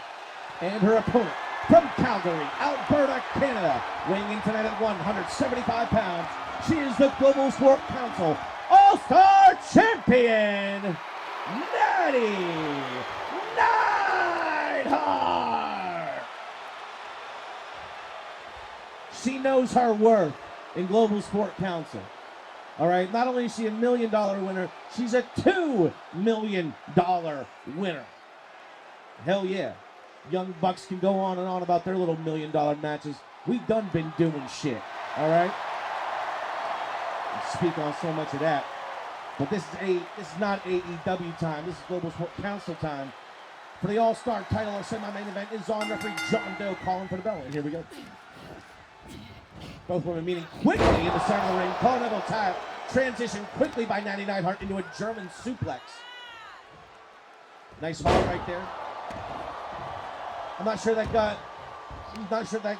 [SPEAKER 3] And her opponent from Calgary, Alberta, Canada, weighing in tonight at 175 pounds. She is the Global Sport Council All-Star Champion, Natty Neidhart. She knows her worth in Global Sport Council. All right, not only is she a $1 million winner, she's a $2 million winner. Hell yeah. Young Bucks can go on and on about their little $1 million matches. We've done been doing shit, all right? I speak on so much of that. But this is not AEW time. This is Global Sport Council time. For the All-Star title, our semi-main event is on. Referee John Doe calling for the bell. And here we go. Both women meeting quickly in the center of the ring. Continental tile transition quickly by Natty Neidhart into a German suplex. Nice hold right there. I'm not sure that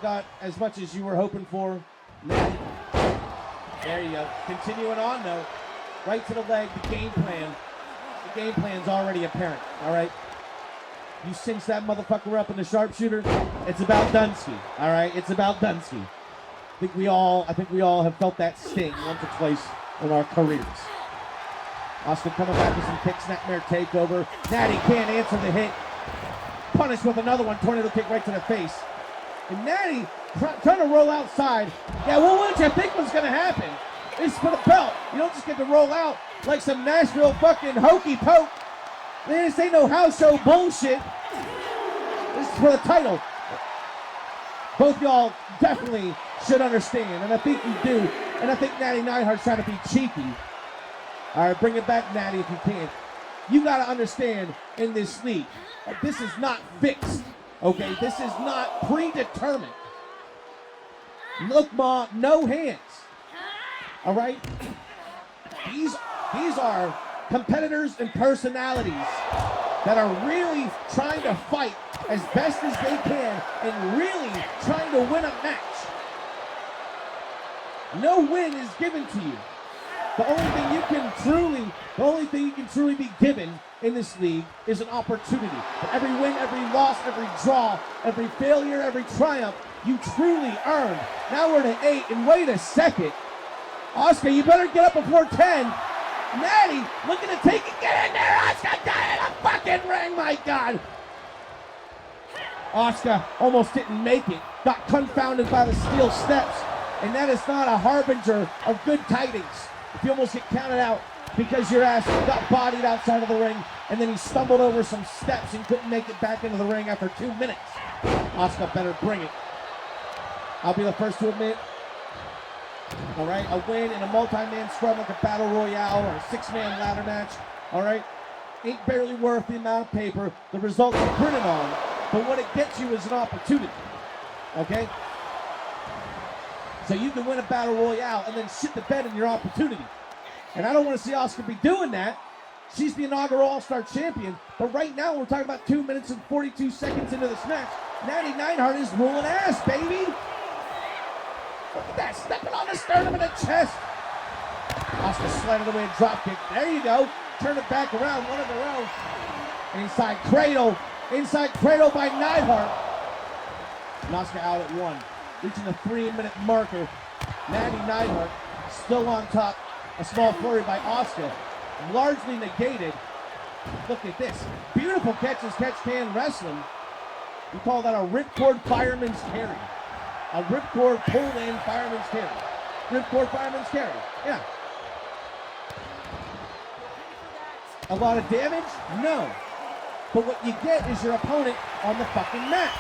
[SPEAKER 3] got as much as you were hoping for. Natty. There you go. Continuing on though. Right to the leg, the game plan. The game plan's already apparent, all right? You cinch that motherfucker up in the sharpshooter, it's about Dunsky, all right? It's about Dunsky. I think we all have felt that sting once or twice in our careers. Asuka coming back with some kick, snapmare takeover. Natty can't answer the hit. Punished with another one, tornado kick right to the face. And Natty trying to roll outside. Yeah, well, what did you think was gonna happen? This is for the belt. You don't just get to roll out like some Nashville fucking hokey poke. This ain't no house show bullshit. This is for the title. Both y'all definitely should understand, and I think you do. And I think Natty Neidhart's trying to be cheeky. All right, bring it back, Natty, if you can. You got to understand in this league, this is not fixed, okay? This is not predetermined. Look, Ma, no hands, all right? These are competitors and personalities that are really trying to fight as best as they can and really trying to win a match. No win is given to you. The only thing you can truly be given in this league is an opportunity. For every win, every loss, every draw, every failure, every triumph, you truly earned. Now we're at 8, and wait a second. Asuka, you better get up before 10. Natty looking to take it. Get in there, Asuka! Get in the fucking ring, my God! Asuka almost didn't make it. Got confounded by the steel steps. And that is not a harbinger of good tidings. If you almost get counted out because your ass got bodied outside of the ring, and then he stumbled over some steps and couldn't make it back into the ring after 2 minutes. Asuka better bring it. I'll be the first to admit, all right, a win in a multi-man scrum like a battle royale or a 6-man ladder match, all right, ain't barely worth the amount of paper the results are printed on, but what it gets you is an opportunity, okay? So you can win a battle royale and then shit the bed in your opportunity. And I don't want to see Asuka be doing that. She's the inaugural All-Star champion. But right now, we're talking about 2 minutes and 42 seconds into this match. Natty Neidhart is ruling ass, baby. Look at that, stepping on the sternum and the chest. Asuka slammed away a drop kick. There you go. Turn it back around, one of their own. Inside cradle by Neidhart. Asuka out at 1, reaching the 3-minute marker. Natty Neidhart still on top. A small flurry by Asuka, largely negated. Look at this. Beautiful catches, catch-can wrestling. We call that a ripcord fireman's carry. A ripcord pull-in fireman's carry. Ripcord fireman's carry. Yeah. A lot of damage? No. But what you get is your opponent on the fucking mat,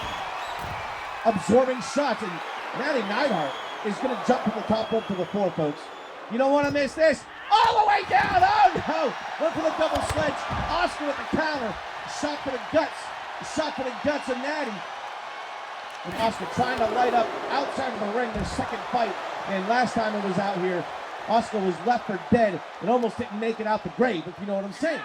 [SPEAKER 3] absorbing shots, and Natty Neidhart is going to jump from the top rope to the floor, folks. You don't want to miss this. All the way down. Oh, no. Went for the double sledge. Asuka with the counter. Shot for the guts. Shot for the guts of Natty. And Asuka trying to light up outside of the ring, their second fight. And last time it was out here, Asuka was left for dead and almost didn't make it out the grave, if you know what I'm saying.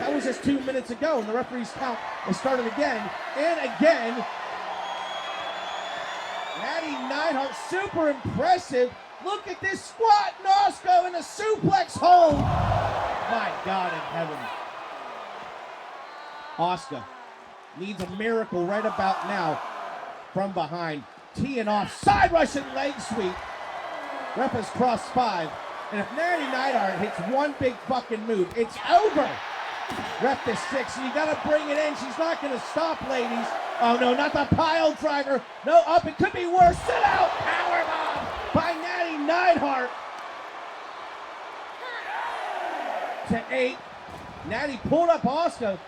[SPEAKER 3] That was just 2 minutes ago, and the referee's count has started again and again. Natty Neidhart, super impressive. Look at this squat, Asuka in a suplex hold. My God in heaven. Asuka needs a miracle right about now from behind. Teeing off, side Russian leg sweep. Ref has crossed 5. And if Natty Neidhart hits one big fucking move, it's over. Ref to 6, so you gotta bring it in. She's not gonna stop, ladies. Oh no, not the pile driver. No, up, it could be worse. Sit out, powerbomb by Natty Neidhart. To 8. Natty pulled up Asuka.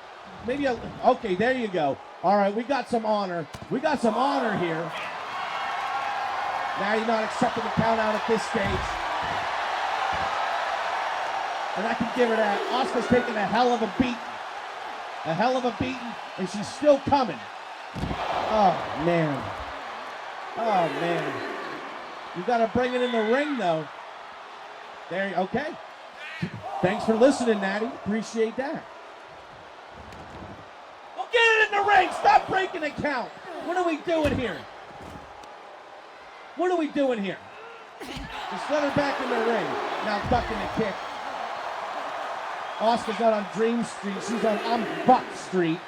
[SPEAKER 3] Maybe okay, there you go. All right, we got some honor. We got some honor here. Natty not accepting the count out at this stage. And I can give her that. Asuka's taking a hell of a beating. A hell of a beating, and she's still coming. Oh, man. Oh, man. You got to bring it in the ring, though. There, okay. Thanks for listening, Natty. Appreciate that. Well, get it in the ring. Stop breaking the count. What are we doing here? What are we doing here? Just let her back in the ring. Now ducking the kick. Asuka's not on Dream Street. She's on I'm Buck Street.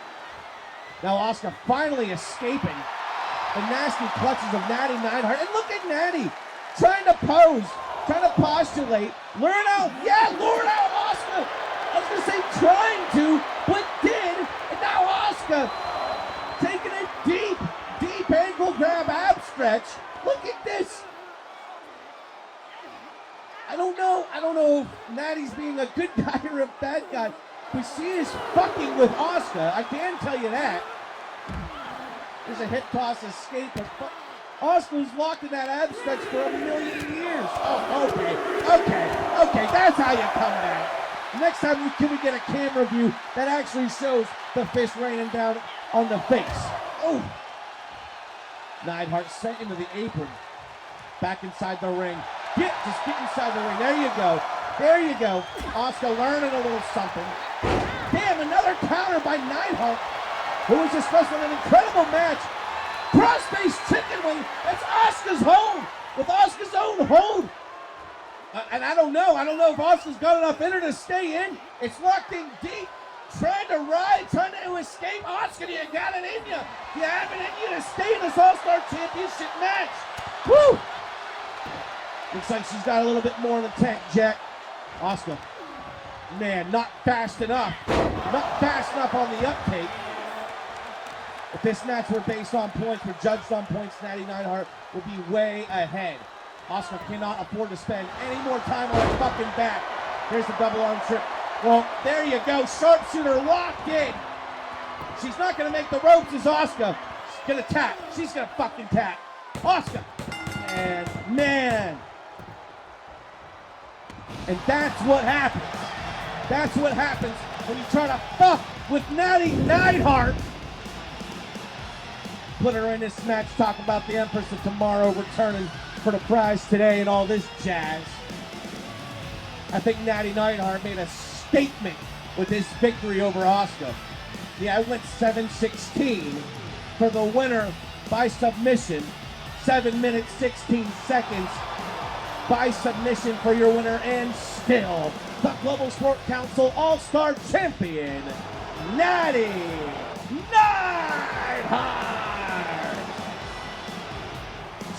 [SPEAKER 3] Now Asuka finally escaping the nasty clutches of Natty Neidhart. And look at Natty trying to pose, trying to postulate. Lure out. Yeah, lure out Asuka. I was going to say trying to, but did. And now Asuka taking it deep, deep ankle grab ab stretch. Look at this. I don't know if Natty's being a good guy or a bad guy. But she is fucking with Asuka. I can tell you that. There's a hip toss escape. Asuka's locked in that ab stretch for a million years. Oh, okay. That's how you come back. Next time can we get a camera view that actually shows the fist raining down on the face. Oh. Neidhart sent into the apron. Back inside the ring. Just get inside the ring. There you go. There you go. Asuka learning a little something. Damn, another counter by Neidhart, who was just wrestling an incredible match. Cross-face chicken wing. That's Asuka's hold. With Asuka's own hold. And I don't know if Asuka's got enough in her to stay in. It's locked in deep. Trying to ride, trying to escape. Asuka, do you got it in you? Do you have it in you to stay in this All-Star Championship match? Woo! Looks like she's got a little bit more in the tank, Jack. Asuka, man, not fast enough. Not fast enough on the uptake. If this match were based on points, were judged on points, Natty Neidhart would be way ahead. Asuka cannot afford to spend any more time on her fucking back. Here's the double arm trip. Well, there you go. Sharpshooter locked in. She's not going to make the ropes as Asuka. She's going to tap. She's going to fucking tap. Asuka. And man. And that's what happens. That's what happens when you try to fuck with Natty Neidhart. Put her in this match, talk about the Empress of Tomorrow returning for the prize today and all this jazz. I think Natty Neidhart made a
[SPEAKER 1] statement with his victory over Asuka. Yeah, I went 7-16 for the winner by submission. 7 minutes, 16 seconds by submission for your winner, and still the Global Sport Council All-Star Champion, Natty Neidhart.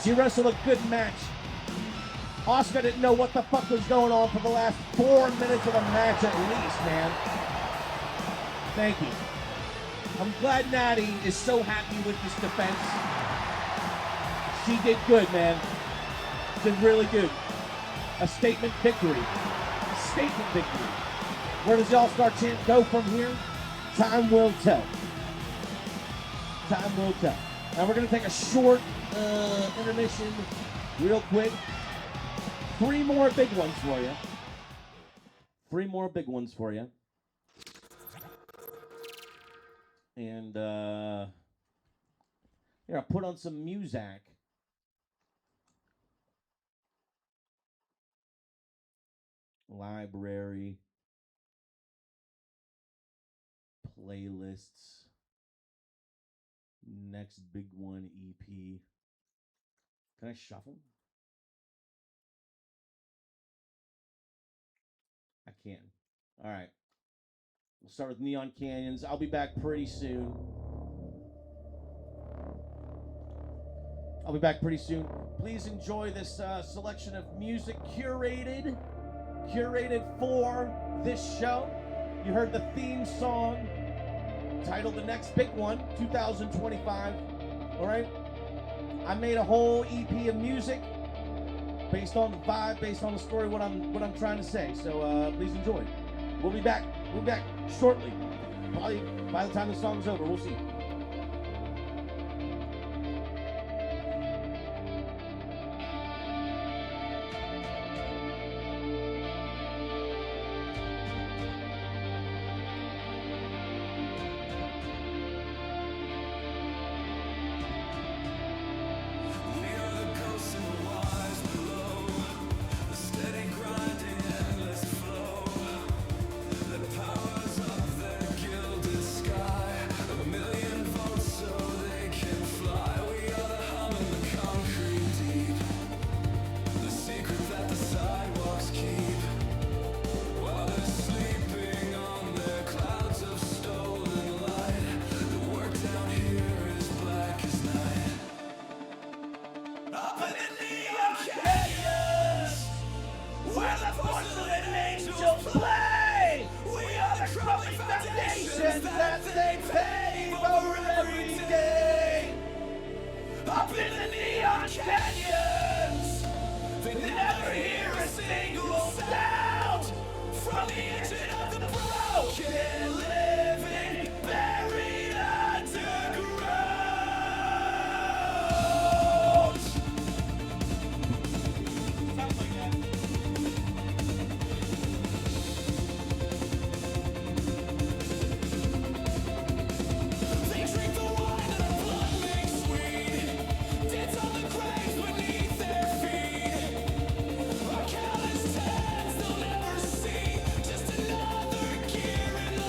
[SPEAKER 1] She wrestled a good match. Asuka didn't know what the fuck was going on for the last 4 minutes of the match at least, man. Thank you. I'm glad Natty is so happy with this defense. She did good, man. Did really good. A statement victory. Statement victory. Where does the All-Star Champ go from here? Time will tell. Time will tell. Now we're going to take a short intermission real quick. 3 more big ones for you. 3 more big ones for you. And here, I'll put on some music. Library. Playlists. Next big one EP. Can I shuffle? I can. All right. We'll start with Neon Canyons. I'll be back pretty soon. Please enjoy this selection of music curated for this show. You heard the theme song titled The Next Big One, 2025. All right. I made a whole EP of music based on the vibe, based on the story, what I'm trying to say. So please enjoy. We'll be back shortly. Probably by the time the song's over, we'll see.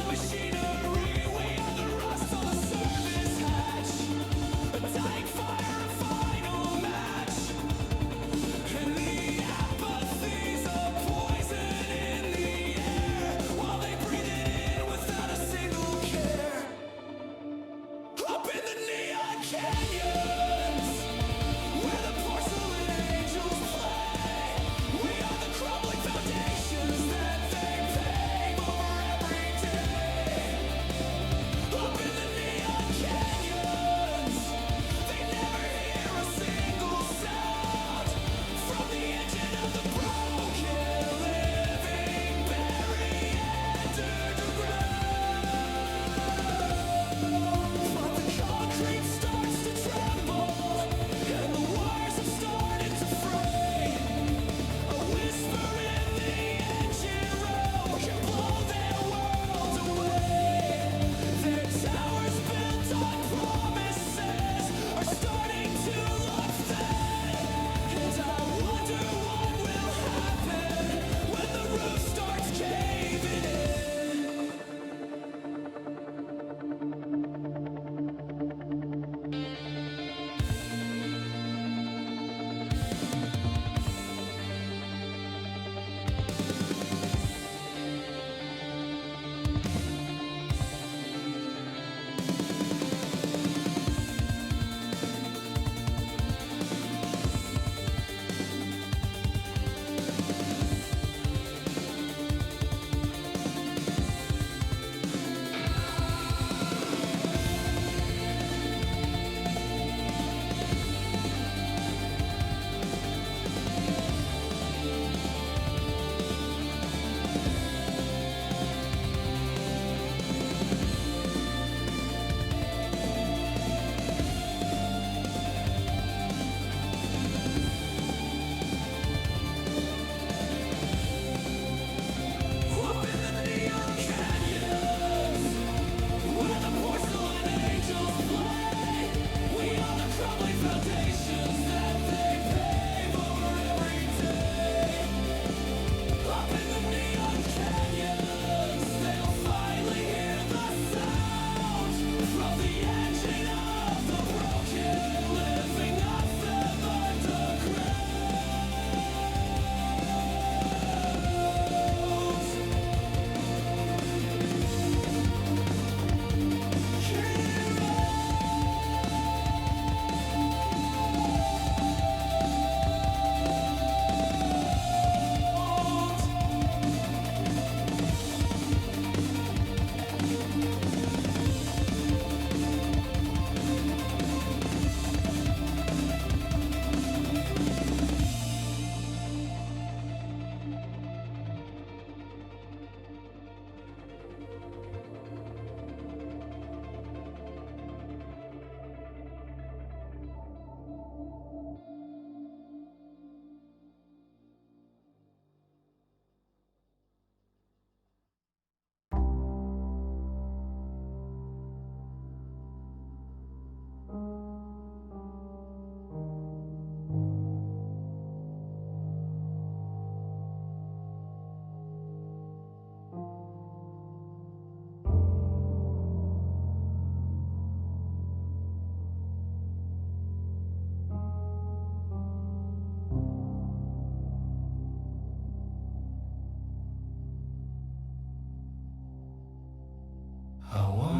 [SPEAKER 2] Machine.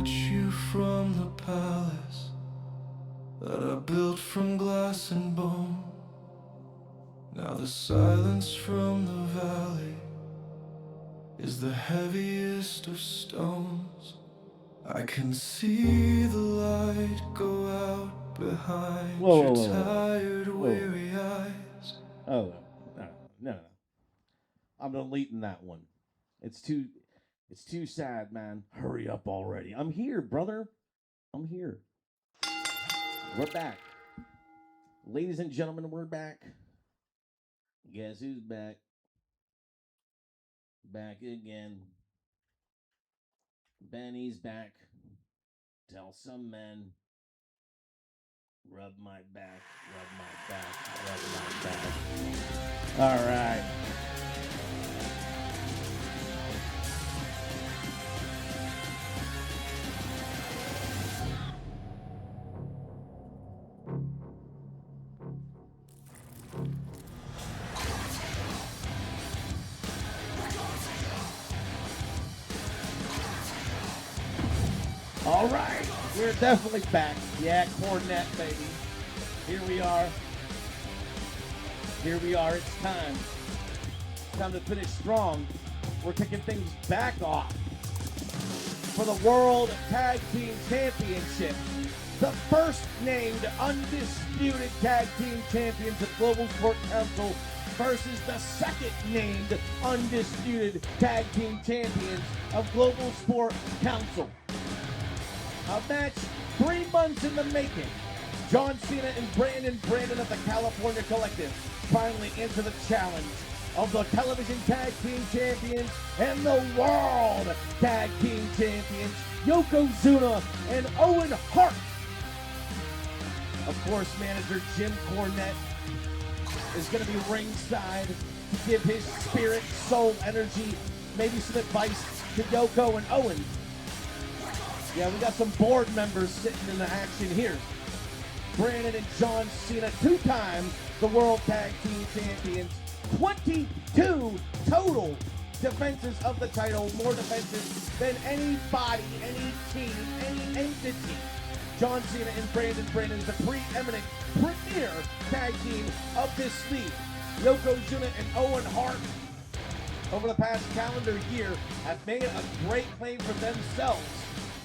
[SPEAKER 2] watch you from the palace that I built from glass and bone. Now the silence from the valley is the heaviest of stones. I can see the light go out behind your tired, weary eyes.
[SPEAKER 1] Oh, no. I'm deleting that one. It's too sad, man. Hurry up already. I'm here, brother. I'm here. We're back. Ladies and gentlemen, we're back. Guess who's back? Back again. Benny's back. Tell some men. Rub my back, rub my back, rub my back. All right. All right, we're definitely back. Yeah, Cornette, baby. Here we are. Here we are. It's time. Time to finish strong. We're kicking things back off for the World Tag Team Championship. The first named undisputed tag team champions of Global Sport Council versus the second named undisputed tag team champions of Global Sport Council. A match 3 months in the making. John Cena and Brandon of the California Collective finally enter the challenge of the television tag team champions and the world tag team champions, Yokozuna and Owen Hart. Of course, manager Jim Cornette is going to be ringside to give his spirit, soul, energy, maybe some advice to Yoko and Owen. Yeah, we got some board members sitting in the action here. Brandon and John Cena, 2 times the World Tag Team Champions. 22 total defenses of the title. More defenses than anybody, any team, any entity. John Cena and Brandon's the preeminent premier tag team of this league. Yokozuna and Owen Hart, over the past calendar year, have made a great claim for themselves.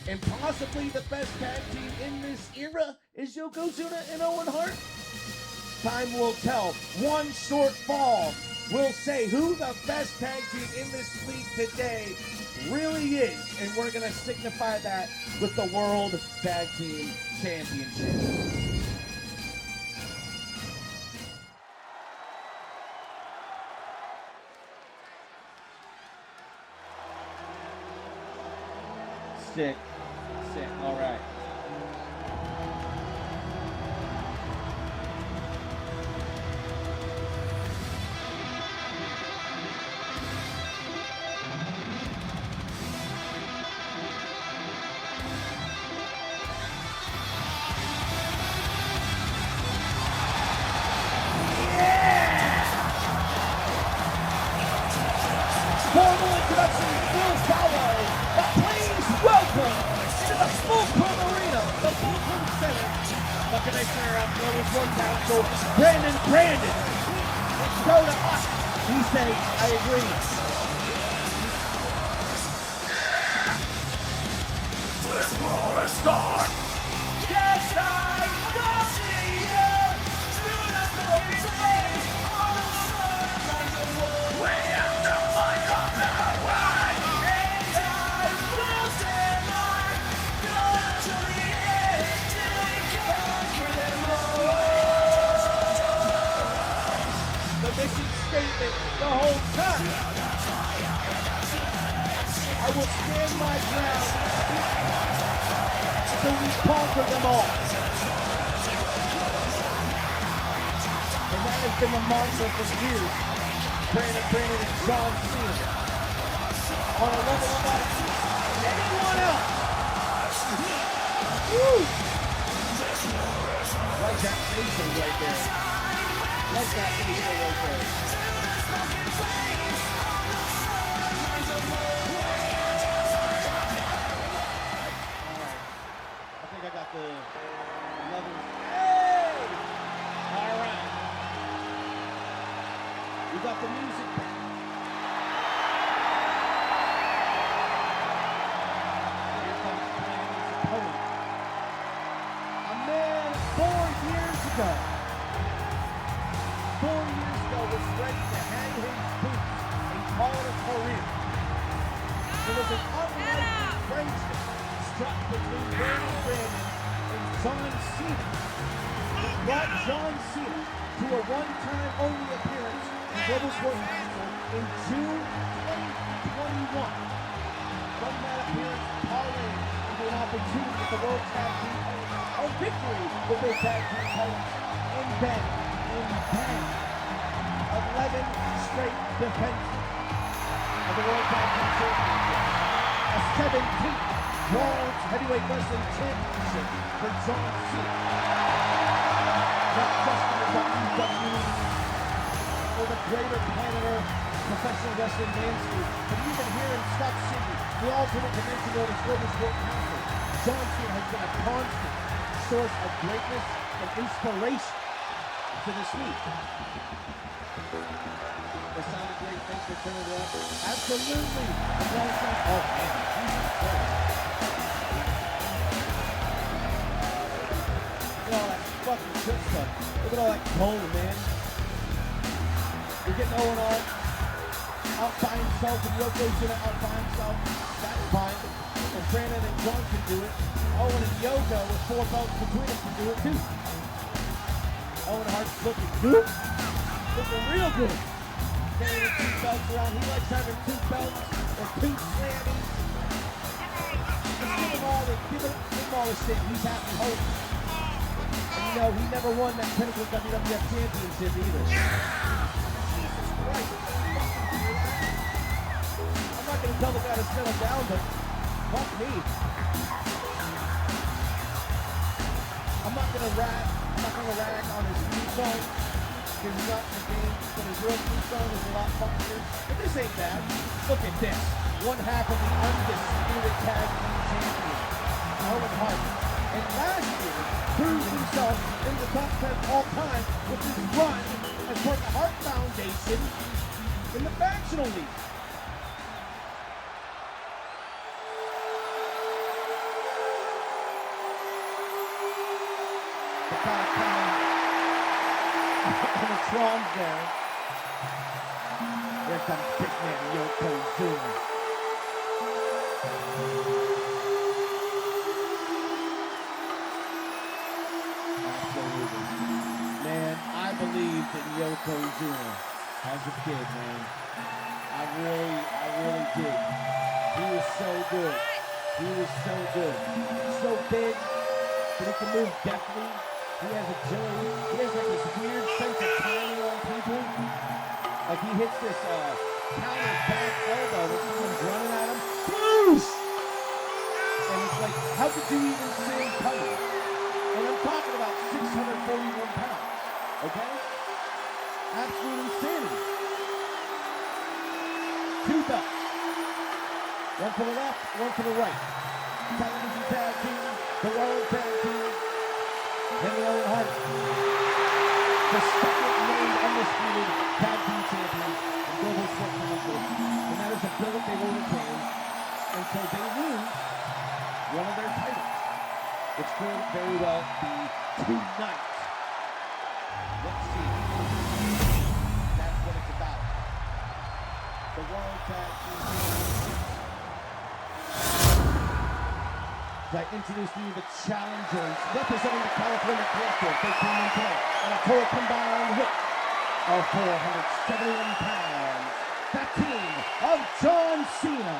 [SPEAKER 1] And possibly the best tag team in this era is Yokozuna and Owen Hart. Time will tell. One short fall will say who the best tag team in this league today really is. And we're going to signify that with the World Tag Team Championship. Sick. All right. Formal introduction will follow, but please welcome into the Fulcrum Arena, the Fulcrum Center, the commissioner of Global Sport Council, Brandon. Let's go to us. He says, I agree. Let's roll and start. Yes, I love you. We have to find a better way. And I will stand on to the end till we conquer them all. The mission statement the whole time. I will stand my ground until we conquer them all. And that has been the mantra for years. Brandon and John Cena on a level above anyone else. Woo! Like that facial right there. Like that facial right there. check out the lovely. Hey! All right. We got the music back. Here comes Brandon's opponent. A man 4 years ago. 4 years ago was ready to hang his boots and call it a career. There was an unlikely friendship struck between Brandon and John Cena. It brought John Cena to a one-time only appearance in Global Sports Council in June 2021. From that appearance, parlayed into an opportunity at the World Tag Team titles, a victory with their tag team titles, and then 11 straight defenses of the World Tag Team Championship. A 17th World Heavyweight Wrestling Championship for John Cena. Not just in the WWE or the greater Canada professional wrestling landscape, but even here in Scott City, the alternate dimension known as Global Sport Council, John Cena has been a constant source of greatness and inspiration to this week. That sounded great. Thanks for turning it up. Absolutely. Oh, man. Jesus Christ. Look at all that fucking good stuff. Look at all that cold, man. You're getting Owen on out by himself, and Yokozuna out by himself. That's fine. And Brandon and John can do it. Owen and Yoko with 4 belts between them can do it too. Owen Hart's looking good. Looking real good. Carrying 2 belts around. He likes having 2 belts or 2 slammies. Just give him all the shit. He's happy holding. And you know, he never won that Pinnacle WWF Championship either. Jesus Christ. I'm not going to tell the guy to settle down, but fuck me. I'm not going to rag on his theme song. Because he's not in the game, but his real theme song is a lot funkier. But this ain't bad. Look at this. One half of the undisputed tag team champion, Owen Hart. And last year, proved himself in the top 10 all time with his run as part of the Hart Foundation in the Factional League. The kind of the Trons there. Here comes big man Yokozuna. Absolutely. Man, I believed in Yokozuna as a kid, man. I really did. He was so good. He was so good. So big, but he can move deftly. He has agility. He has like this weird sense of timing on people. Like he hits this counter back elbow when someone's running at him. Boosh! And it's like, how could you even see him coming? And I'm talking about 641 pounds. Okay? Absolute insanity. 2 belts. One for the left, one for the right. Television tag team, the World Tag Team. Henry Owen Hart, the second named undisputed tag team champion in Global Sport Council, and that is a billet they will retain until they lose one of their titles, which could very well be tonight. Let's see. That's what it's about. The World Tag Team Championship. I introduce to you the challengers representing the California Collective. They came in tonight on a total combined weight of 471 pounds. The team of John Cena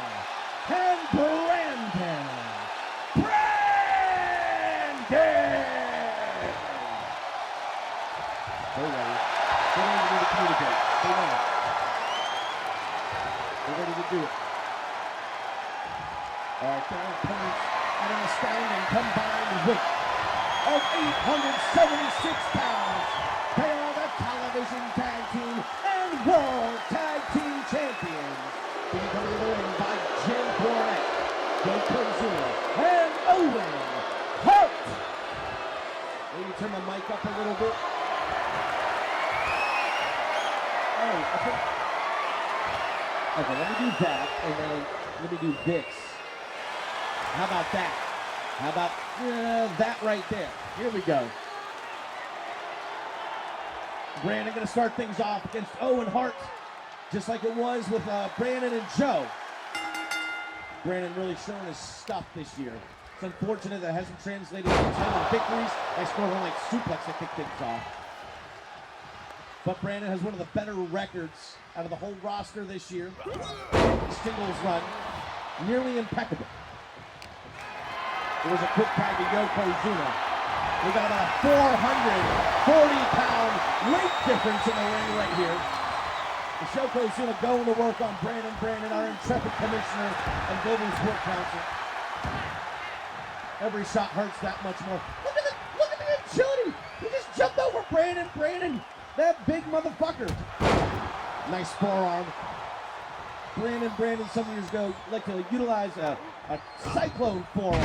[SPEAKER 1] and Brandon. They're ready. They're ready to communicate. They know it. They're ready to do it. All right, their opponents at an astounding combined weight of 876 pounds. They are the television tag team and world tag team champions. Being coming to the ring by Jim Cornette, Yokozuna, and Owen Hart. turn the mic up a little bit? Oh, I think... Okay, let me do that, and then let me do this. How about that? How about that right there? Here we go. Brandon going to start things off against Owen Hart, just like it was with Brandon and Joe. Brandon really showing his stuff this year. It's unfortunate that it hasn't translated into title victories. I scored on like suplex to kick things off. But Brandon has one of the better records out of the whole roster this year. Singles run, nearly impeccable. It was a quick tag to Yokozuna. We got about a 440-pound weight difference in the ring right here. It's Yokozuna going to work on Brandon. Brandon, our intrepid commissioner and Global Sport Council. Every shot hurts that much more. Look at the agility. He just jumped over Brandon. Brandon, that big motherfucker. Nice forearm. Brandon, some years ago, like to utilize a cyclone forearm,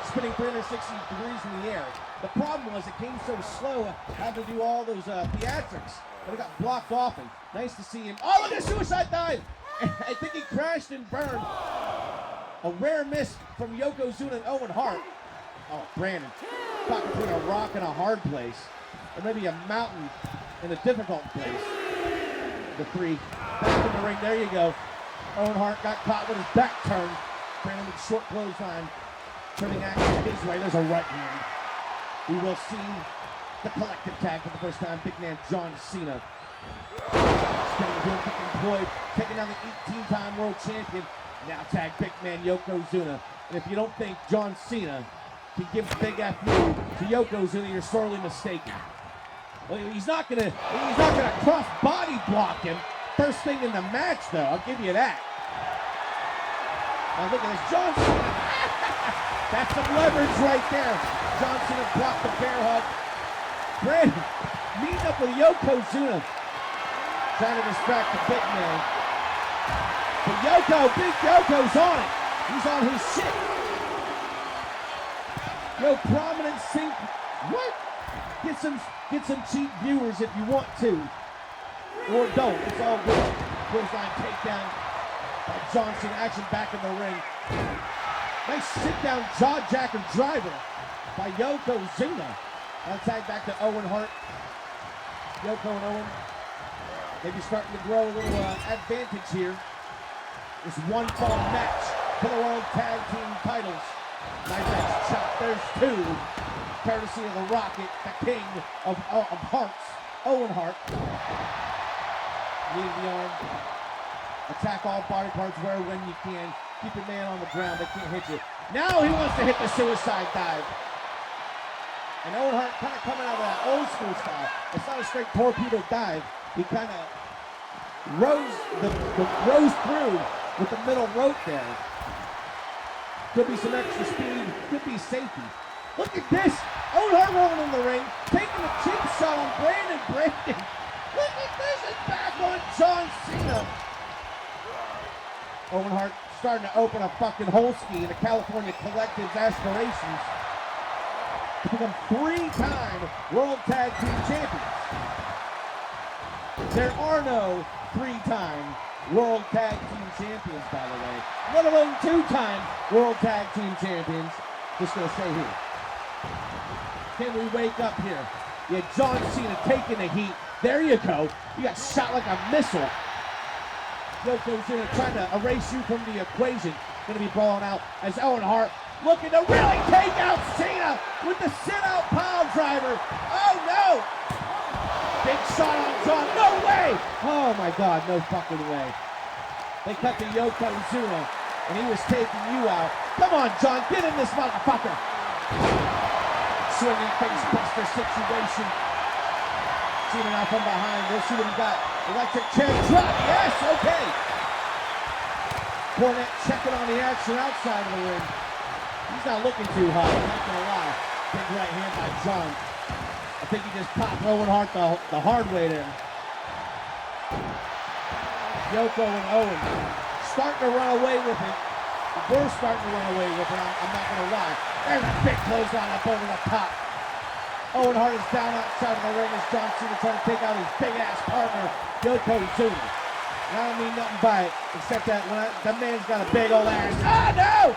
[SPEAKER 1] spinning 360 degrees in the air. The problem was it came so slow, had to do all those theatrics, but it got blocked off. And nice to see him. Oh, look at a suicide dive! I think he crashed and burned. A rare miss from Yokozuna and Owen Hart. Oh, Brandon, caught between a rock and a hard place, or maybe a mountain in a difficult place. The three back in the ring. There you go. Owen Hart got caught with his back turned. Brandon with short clothesline, turning action his way. There's a right hand. We will see the collective tag for the first time. Big man John Cena. Spinning heel kick employed, taking down the 18-time world champion. Now tag big man Yokozuna. And if you don't think John Cena can give big F you to Yokozuna, you're sorely mistaken. Well, he's not gonna cross body block him first thing in the match, though. I'll give you that. Now look at this, John Cena. That's some leverage right there. John Cena blocked the bear hug. Brandon meeting up with Yokozuna, trying to distract the big man. But Big Yoko's on it. He's on his shit. Yo, prominent sync. What? Get some cheap viewers if you want to. Or don't. It's all good. Clothesline takedown by Johnson. Action back in the ring. Nice sit-down jaw-jacker driver by Yokozuna. Tag back to Owen Hart. Yoko and Owen maybe starting to grow a little advantage here. This one-fall match for the World Tag Team titles. Nice ass chop. There's two. Courtesy of the Rocket, the king of Hearts, Owen Hart. Lead the arm. Attack all body parts where when you can. Keep your man on the ground. They can't hit you. Now he wants to hit the suicide dive. And Owen Hart kind of coming out of that old school style. It's not a straight torpedo dive. He kind of rose through with the middle rope there. Could be some extra speed. Could be safety. Look at this. Owen Hart rolling in the ring, taking a cheap shot on Brandon. Look at this. It's back on John Cena. Owen Hart starting to open a fucking holski in the California Collective's aspirations to become 3-time World Tag Team Champions. There are no 3-time World Tag Team Champions, by the way, let alone 2-time World Tag Team Champions. Just gonna say here. Can we wake up here? Yeah, John Cena taking the heat. There you go. You got shot like a missile. Yokozuna trying to erase you from the equation. Gonna be brawling out as Owen Hart looking to really take out Cena with the sit-out pile driver. Oh no! Big shot on John. No way! Oh my God, no fucking way. They cut to Yokozuna and he was taking you out. Come on, John, get in this motherfucker. Swinging face buster situation. Cena now from behind. We'll see what he got. Electric chair drop. Yes, okay. Cornette checking on the action outside of the ring. He's not looking too hot, I'm not gonna lie. Big right hand by John. I think he just popped Owen Hart the hard way there. Yoko and Owen starting to run away with it. We're starting to run away with it, I'm not gonna lie. There's a big clothesline up over the top.
[SPEAKER 3] Owen Hart is down outside of the ring as John Cena trying to take out his big-ass partner, Yokozuna. And I don't mean nothing by it, except that when the man's got a big old ass. Oh, no!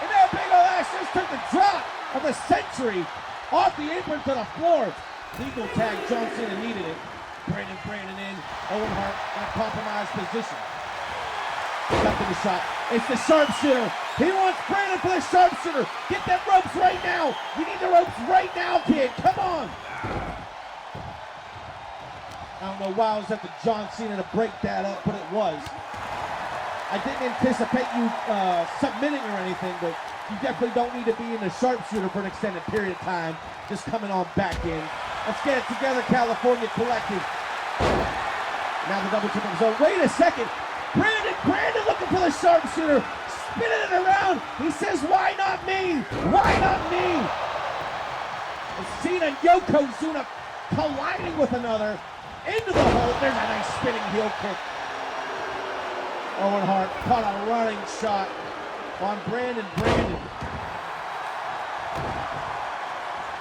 [SPEAKER 3] And that big old ass just took the drop of the century off the apron to the floor. Legal tag, John Cena needed it. Brandon in. Owen Hart in a compromised position. Up to the shot. It's the sharpshooter. He wants Brandon for the sharpshooter. Get them ropes right now. You need the ropes right now, kid. Come on. I don't know why I was up to John Cena to break that up, but it was. I didn't anticipate you submitting or anything, but you definitely don't need to be in the sharpshooter for an extended period of time. Just coming on back in. Let's get it together, California Collective. Now the double triple zone. Wait a second. Brandon looking for the sharpshooter. Spinning it around. He says, why not me? Why not me? And Cena and Yokozuna colliding with another. Into the hole. There's a nice spinning heel kick. Owen Hart caught a running shot on Brandon.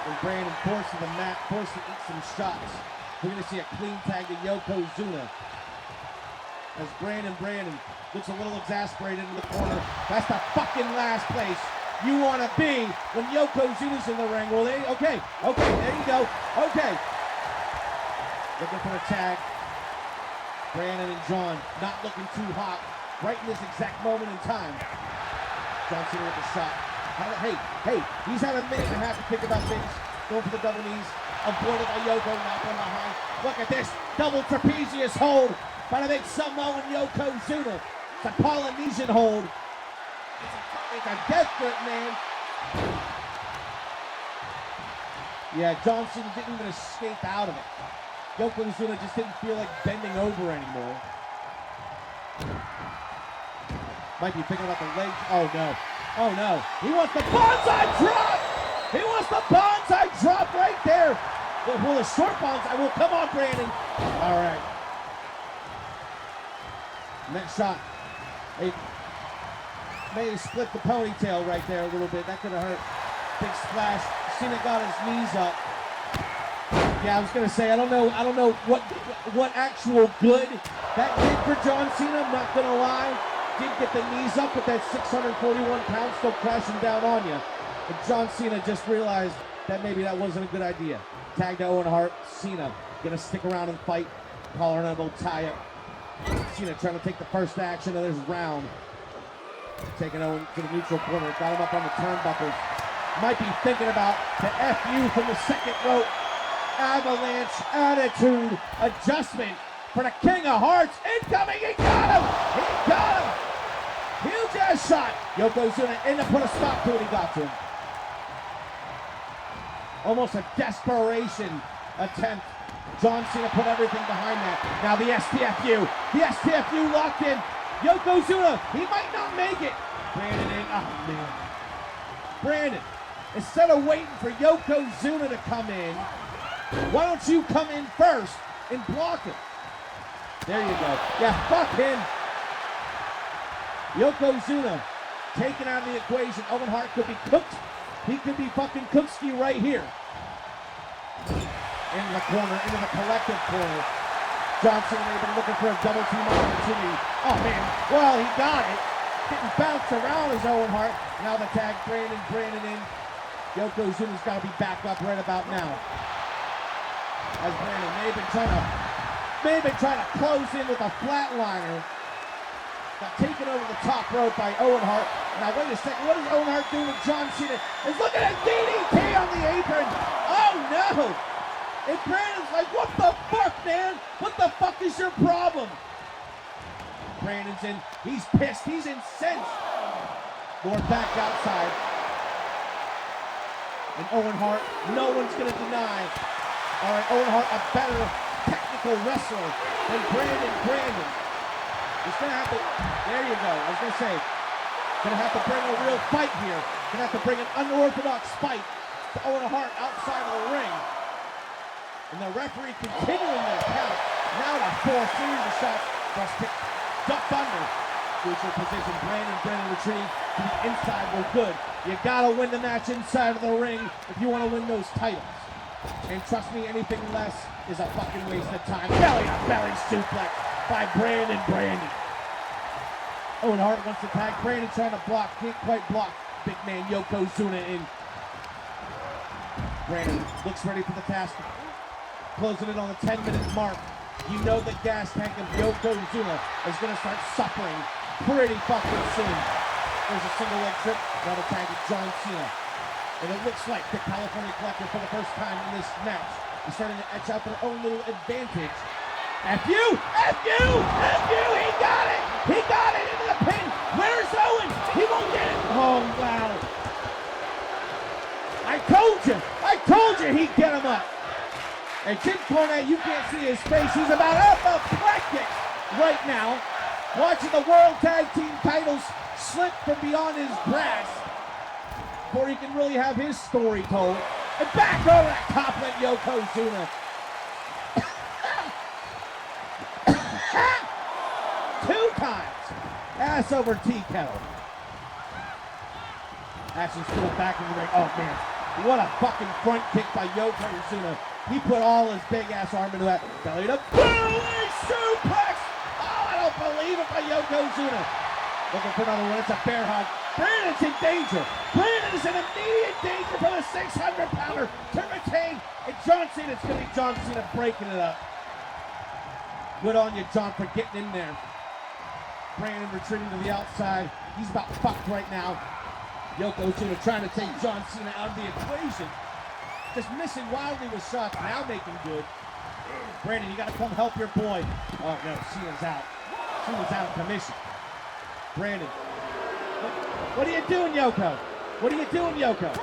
[SPEAKER 3] And Brandon forced to the mat, forced to eat some shots. We're going to see a clean tag to Yokozuna. As Brandon looks a little exasperated in the corner. That's the fucking last place you want to be when Yokozuna's in the ring. Well, okay, there you go. Okay. Looking for a tag. Brandon and John not looking too hot right in this exact moment in time. John Cena with the shot. Hey, he's had a minute and a half to think about things. Going for the double knees. Avoided by Yoko, now from behind. Look at this. Double trapezius hold by the big Samoan Yokozuna. It's a Polynesian hold. It's a death grip, man. Yeah, John Cena didn't even escape out of it. Yokozuna just didn't feel like bending over anymore. Might be thinking about the legs. Oh no. He wants the bonsai drop! He wants the bonsai drop right there! Well, the short bonsai will come on, Brandon. All right. Next shot. May split the ponytail right there a little bit. That could have hurt. Big splash. Cena got his knees up. Yeah, I was gonna say I don't know what actual good that did for John Cena. I'm not gonna lie. Did get the knees up with that 641 pounds still crashing down on you. But John Cena just realized that maybe that wasn't a good idea. Tag to Owen Hart. Cena gonna stick around and fight. Collar and elbow tie up. Cena trying to take the first action of this round. Taking Owen to the neutral corner. Got him up on the turnbuckles. Might be thinking about the FU from the second rope. Avalanche attitude adjustment for the King of Hearts. Incoming. He got him. Huge ass shot. Yokozuna in to put a stop to it. He got to him. Almost a desperation attempt. John Cena put everything behind that. Now the STFU. The STFU locked in. Yokozuna, he might not make it. Brandon in. Oh, man. Brandon, instead of waiting for Yokozuna to come in, why don't you come in first and block him? There you go. Yeah, fuck him. Yokozuna taken out of the equation. Owen Hart could be cooked. He could be fucking Cookski right here. In the corner, into the collective corner. Johnson may have been looking for a double team opportunity. Oh man, well he got it. Getting bounced around is Owen Hart. Now the tag, Brandon in. Yokozuna's got to be back up right about now. As Brandon may have been trying to close in with a flatliner. Got taken over the top rope by Owen Hart. Now wait a second, what is Owen Hart doing with John Cena? He's looking at DDT on the apron. Oh no! And Brandon's like, what the fuck, man? What the fuck is your problem? Brandon's in, he's pissed, he's incensed. More back outside. And Owen Hart, no one's gonna deny. All right, Owen Hart, a better technical wrestler than Brandon. He's gonna have to, there you go, I was gonna say, gonna have to bring a real fight here. Gonna have to bring an unorthodox fight to Owen Hart outside of the ring. And the referee continuing their count. Now to force series of shots. Just kick, ducked under. Neutral position, Brandon retreat to the inside. We're good. You gotta win the match inside of the ring if you want to win those titles.
[SPEAKER 1] And trust me, anything less is a fucking waste of time. Belly to belly suplex by Brandon Brandy. Owen Hart wants to tag. Brandon trying to block, can't quite block. Big man Yokozuna in. Brandon looks ready for the task. Closing in on the 10-minute mark. You know the gas tank of Yokozuna is going to start suffering pretty fucking soon. There's a single leg trip, another tag with John Cena. And it looks like the California Collector for the first time in this match is starting to etch out their own little advantage. F.U. F.U. F.U. He got it! He got it into the pin! Where's Owen? He won't get it! Oh, wow. I told you he'd get him up. And Jim Cornette, you can't see his face. He's about apoplectic right now, watching the World Tag Team titles slip from beyond his grasp before he can really have his story told. And back over that top went Yokozuna. 2 times. Ass over tea kettle. Action's still back in the ring. Oh, man. What a fucking front kick by Yokozuna. He put all his big ass arm into that belly to belly suplex. Oh, I don't believe it by Yokozuna. Looking for another one. It's a bear hug. Brandon's in danger. Brandon's in immediate danger for the 600-pounder to retain. And John Cena, it's going to be John Cena breaking it up. Good on you, John, for getting in there. Brandon retreating to the outside. He's about fucked right now. Yokozuna trying to take John Cena out of the equation. Just missing wildly with shots, now making good. Brandon, you gotta come help your boy. Oh no, Cena's out. Cena's out of commission. Brandon, what are you doing, Yoko? What are you doing, Yoko?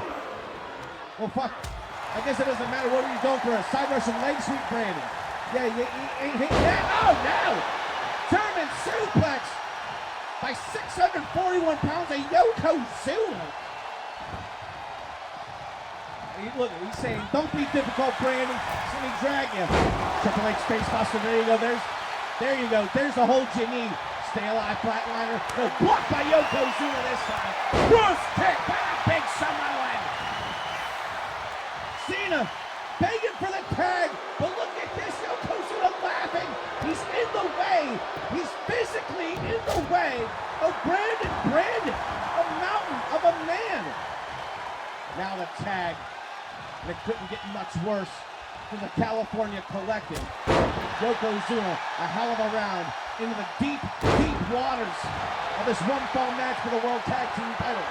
[SPEAKER 1] Well, fuck. I guess it doesn't matter. What are you going for? A side Russian leg sweep, Brandon? Yeah, you ain't hit that. Oh no! German suplex by 641 pounds of Yokozuna. Look, he's saying, don't be difficult, Brandon. Let me drag you. Triple H face buster. There you go. There you go. There's the hold you need. Stay alive, flatliner. No, blocked by Yokozuna this time. Cross kick by the big Samoan. Cena begging for the tag, but look at this. Yokozuna laughing. He's in the way. He's physically in the way of Brandon, a mountain of a man. Now the tag. And it couldn't get much worse from the California Collective. Yokozuna, a hell of a round into the deep, deep waters of this one-fall match for the World Tag Team titles.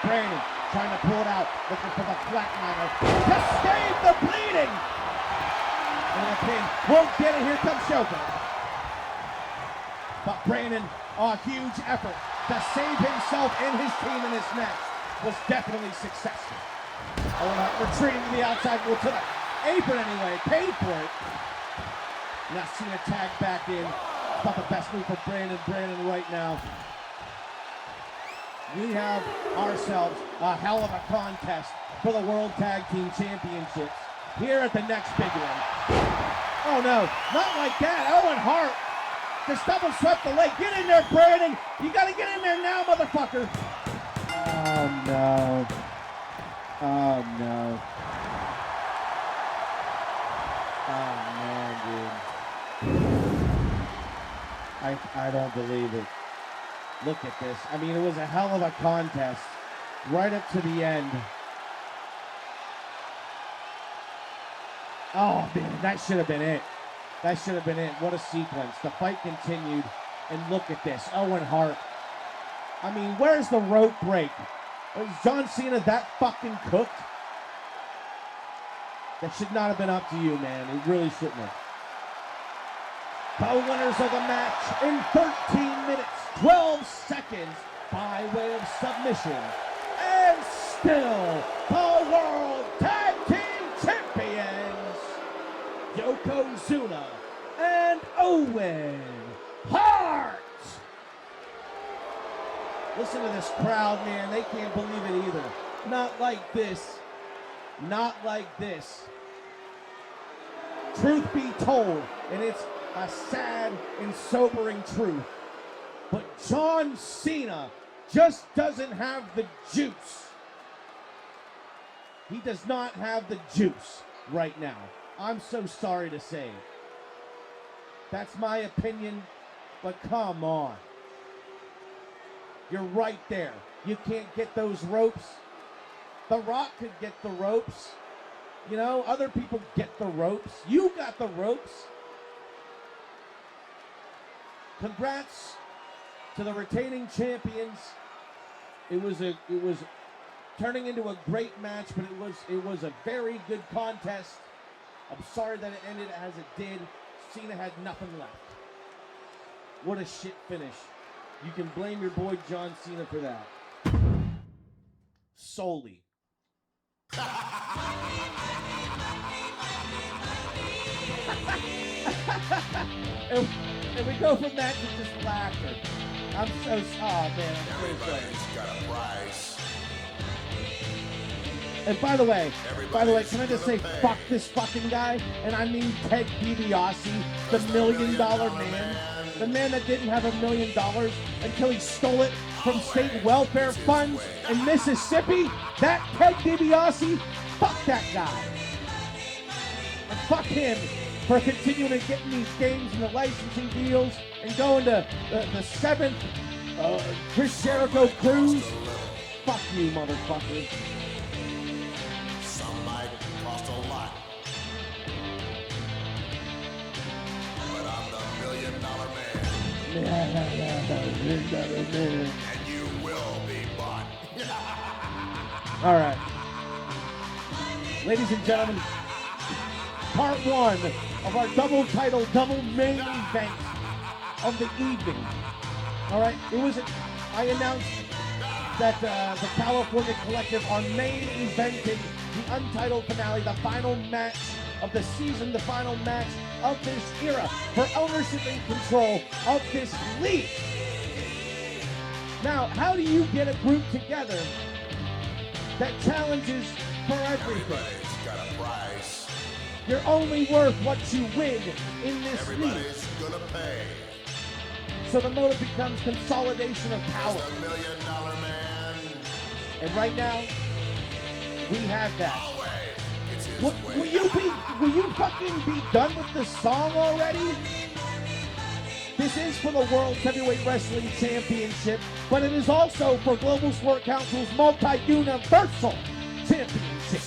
[SPEAKER 1] Brandon trying to pull it out, looking for the flatliner to save the bleeding. And the pin won't get it. Here comes Shoko. But Brandon, a huge effort to save himself and his team in this match, was definitely successful. Owen Hart retreating to the outside, well, to the apron anyway, paid for it. Now Cena tagged back in. About the best move for Brandon right now. We have ourselves a hell of a contest for the World Tag Team Championships here at the next big one. Oh no, not like that. Owen Hart just double swept the leg. Get in there, Brandon. You gotta get in there now, motherfucker. Oh no. Oh no. Oh man, dude. I don't believe it. Look at this. I mean, it was a hell of a contest right up to the end. Oh man, that should have been it. That should have been it. What a sequence. The fight continued, and look at this. Owen Hart. I mean, where's the rope break? Is John Cena that fucking cooked? That should not have been up to you, man. It really shouldn't have. The winners of the match in 13 minutes, 12 seconds by way of submission. And still, the World Tag Team Champions, Yokozuna and Owen Hart. Listen to this crowd, man. They can't believe it either. Not like this. Not like this. Truth be told, and it's a sad and sobering truth, but John Cena just doesn't have the juice. He does not have the juice. right now. I'm so sorry to say. That's my opinion, but come on. You're right there. You can't get those ropes. The Rock could get the ropes. You know, other people get the ropes. You got the ropes. Congrats to the retaining champions. It was turning into a great match, but it was a very good contest. I'm sorry that it ended as it did. Cena had nothing left. What a shit finish. You can blame your boy John Cena for that. Solely. and we go from that to just laughter. I'm so man, I'm so sorry.
[SPEAKER 4] Got a price.
[SPEAKER 1] And by the way, can I just say fuck this fucking guy? And I mean Ted DiBiase, the $1 million man. The man that didn't have $1 million until he stole it from state welfare funds in Mississippi. That Ted DiBiase, fuck that guy. And fuck him for continuing to get in these games and the licensing deals and going to the 7th Chris Jericho cruise. Fuck you, motherfucker.
[SPEAKER 4] Some might cost a lot. But I'm the $1 million man. And you will be bought.
[SPEAKER 1] All right. Ladies and gentlemen, part 1 of our double title, double main event of the evening. All right, I announced that the California Collective are main eventing the Untitled finale, the final match of the season, the final match of this era for ownership and control of this league. Now, how do you get a group together that challenges for everything?
[SPEAKER 4] Everybody's got a price.
[SPEAKER 1] You're only worth what you win in this league.
[SPEAKER 4] Everybody's gonna pay.
[SPEAKER 1] So the motive becomes consolidation of power.
[SPEAKER 4] The $1 million man.
[SPEAKER 1] And right now, we have that.
[SPEAKER 4] Always. It's his
[SPEAKER 1] Will
[SPEAKER 4] way.
[SPEAKER 1] you fucking be done with the song already? This is for the World Heavyweight Wrestling Championship, but it is also for Global Sport Council's Multi-Universal Championship.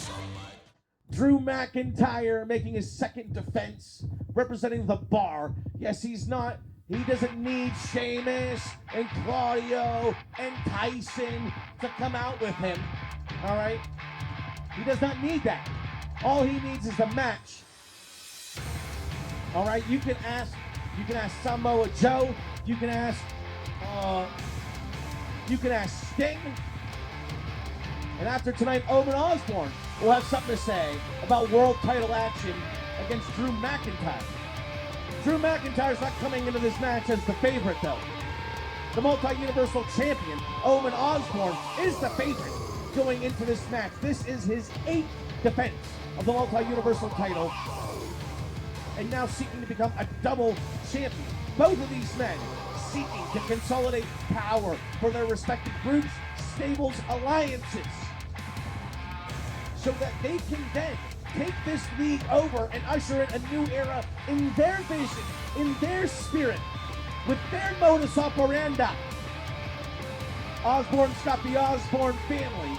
[SPEAKER 1] Drew McIntyre making his second defense, representing the Bar. Yes, he doesn't need Sheamus and Claudio and Tyson to come out with him. All right? He does not need that. All he needs is a match. All right? You can ask Samoa Joe. You can ask Sting. And after tonight, Owen Osborne will have something to say about world title action against Drew McIntyre. Drew McIntyre's not coming into this match as the favorite, though. The multi-universal champion, Owen Osborne, is the favorite going into this match. This is his 8th defense of the multi-universal title, and now seeking to become a double champion. Both of these men seeking to consolidate power for their respective groups, stables, alliances, so that they can then take this league over and usher in a new era in their vision, in their spirit, with their modus operandi. Osborne's got the Osborne family,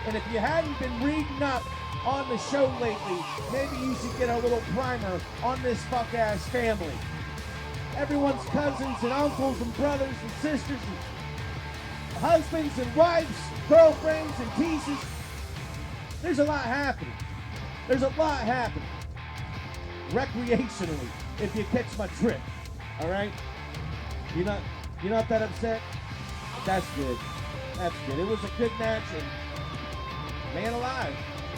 [SPEAKER 1] and if you hadn't been reading up on the show lately, maybe you should get a little primer on this fuck-ass family. Everyone's cousins and uncles and brothers and sisters and husbands and wives, girlfriends and teases. There's a lot happening. There's a lot happening. Recreationally, if you catch my drift. All right? You're not that upset? That's good. That's good. It was a good match, and man alive,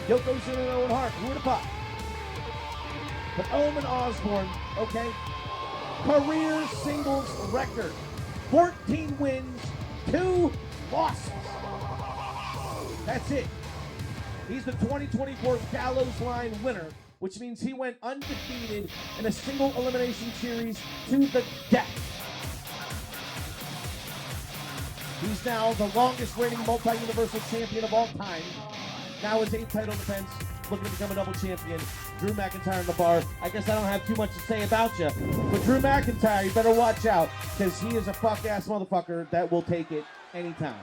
[SPEAKER 1] Yokozuna and Owen Hart, who would have thought? But Owen Osborne, okay, career singles record, 14 wins, 2 losses. That's it. He's the 2024 Gallows Line winner, which means he went undefeated in a single elimination series to the death. He's now the longest reigning multi-universal champion of all time. Now his 8th title defense
[SPEAKER 3] looking to become a double champion. Drew McIntyre in the bar. I guess I don't have too much to say about you, but Drew McIntyre, you better watch out, because he is a fuck-ass motherfucker that will take it anytime.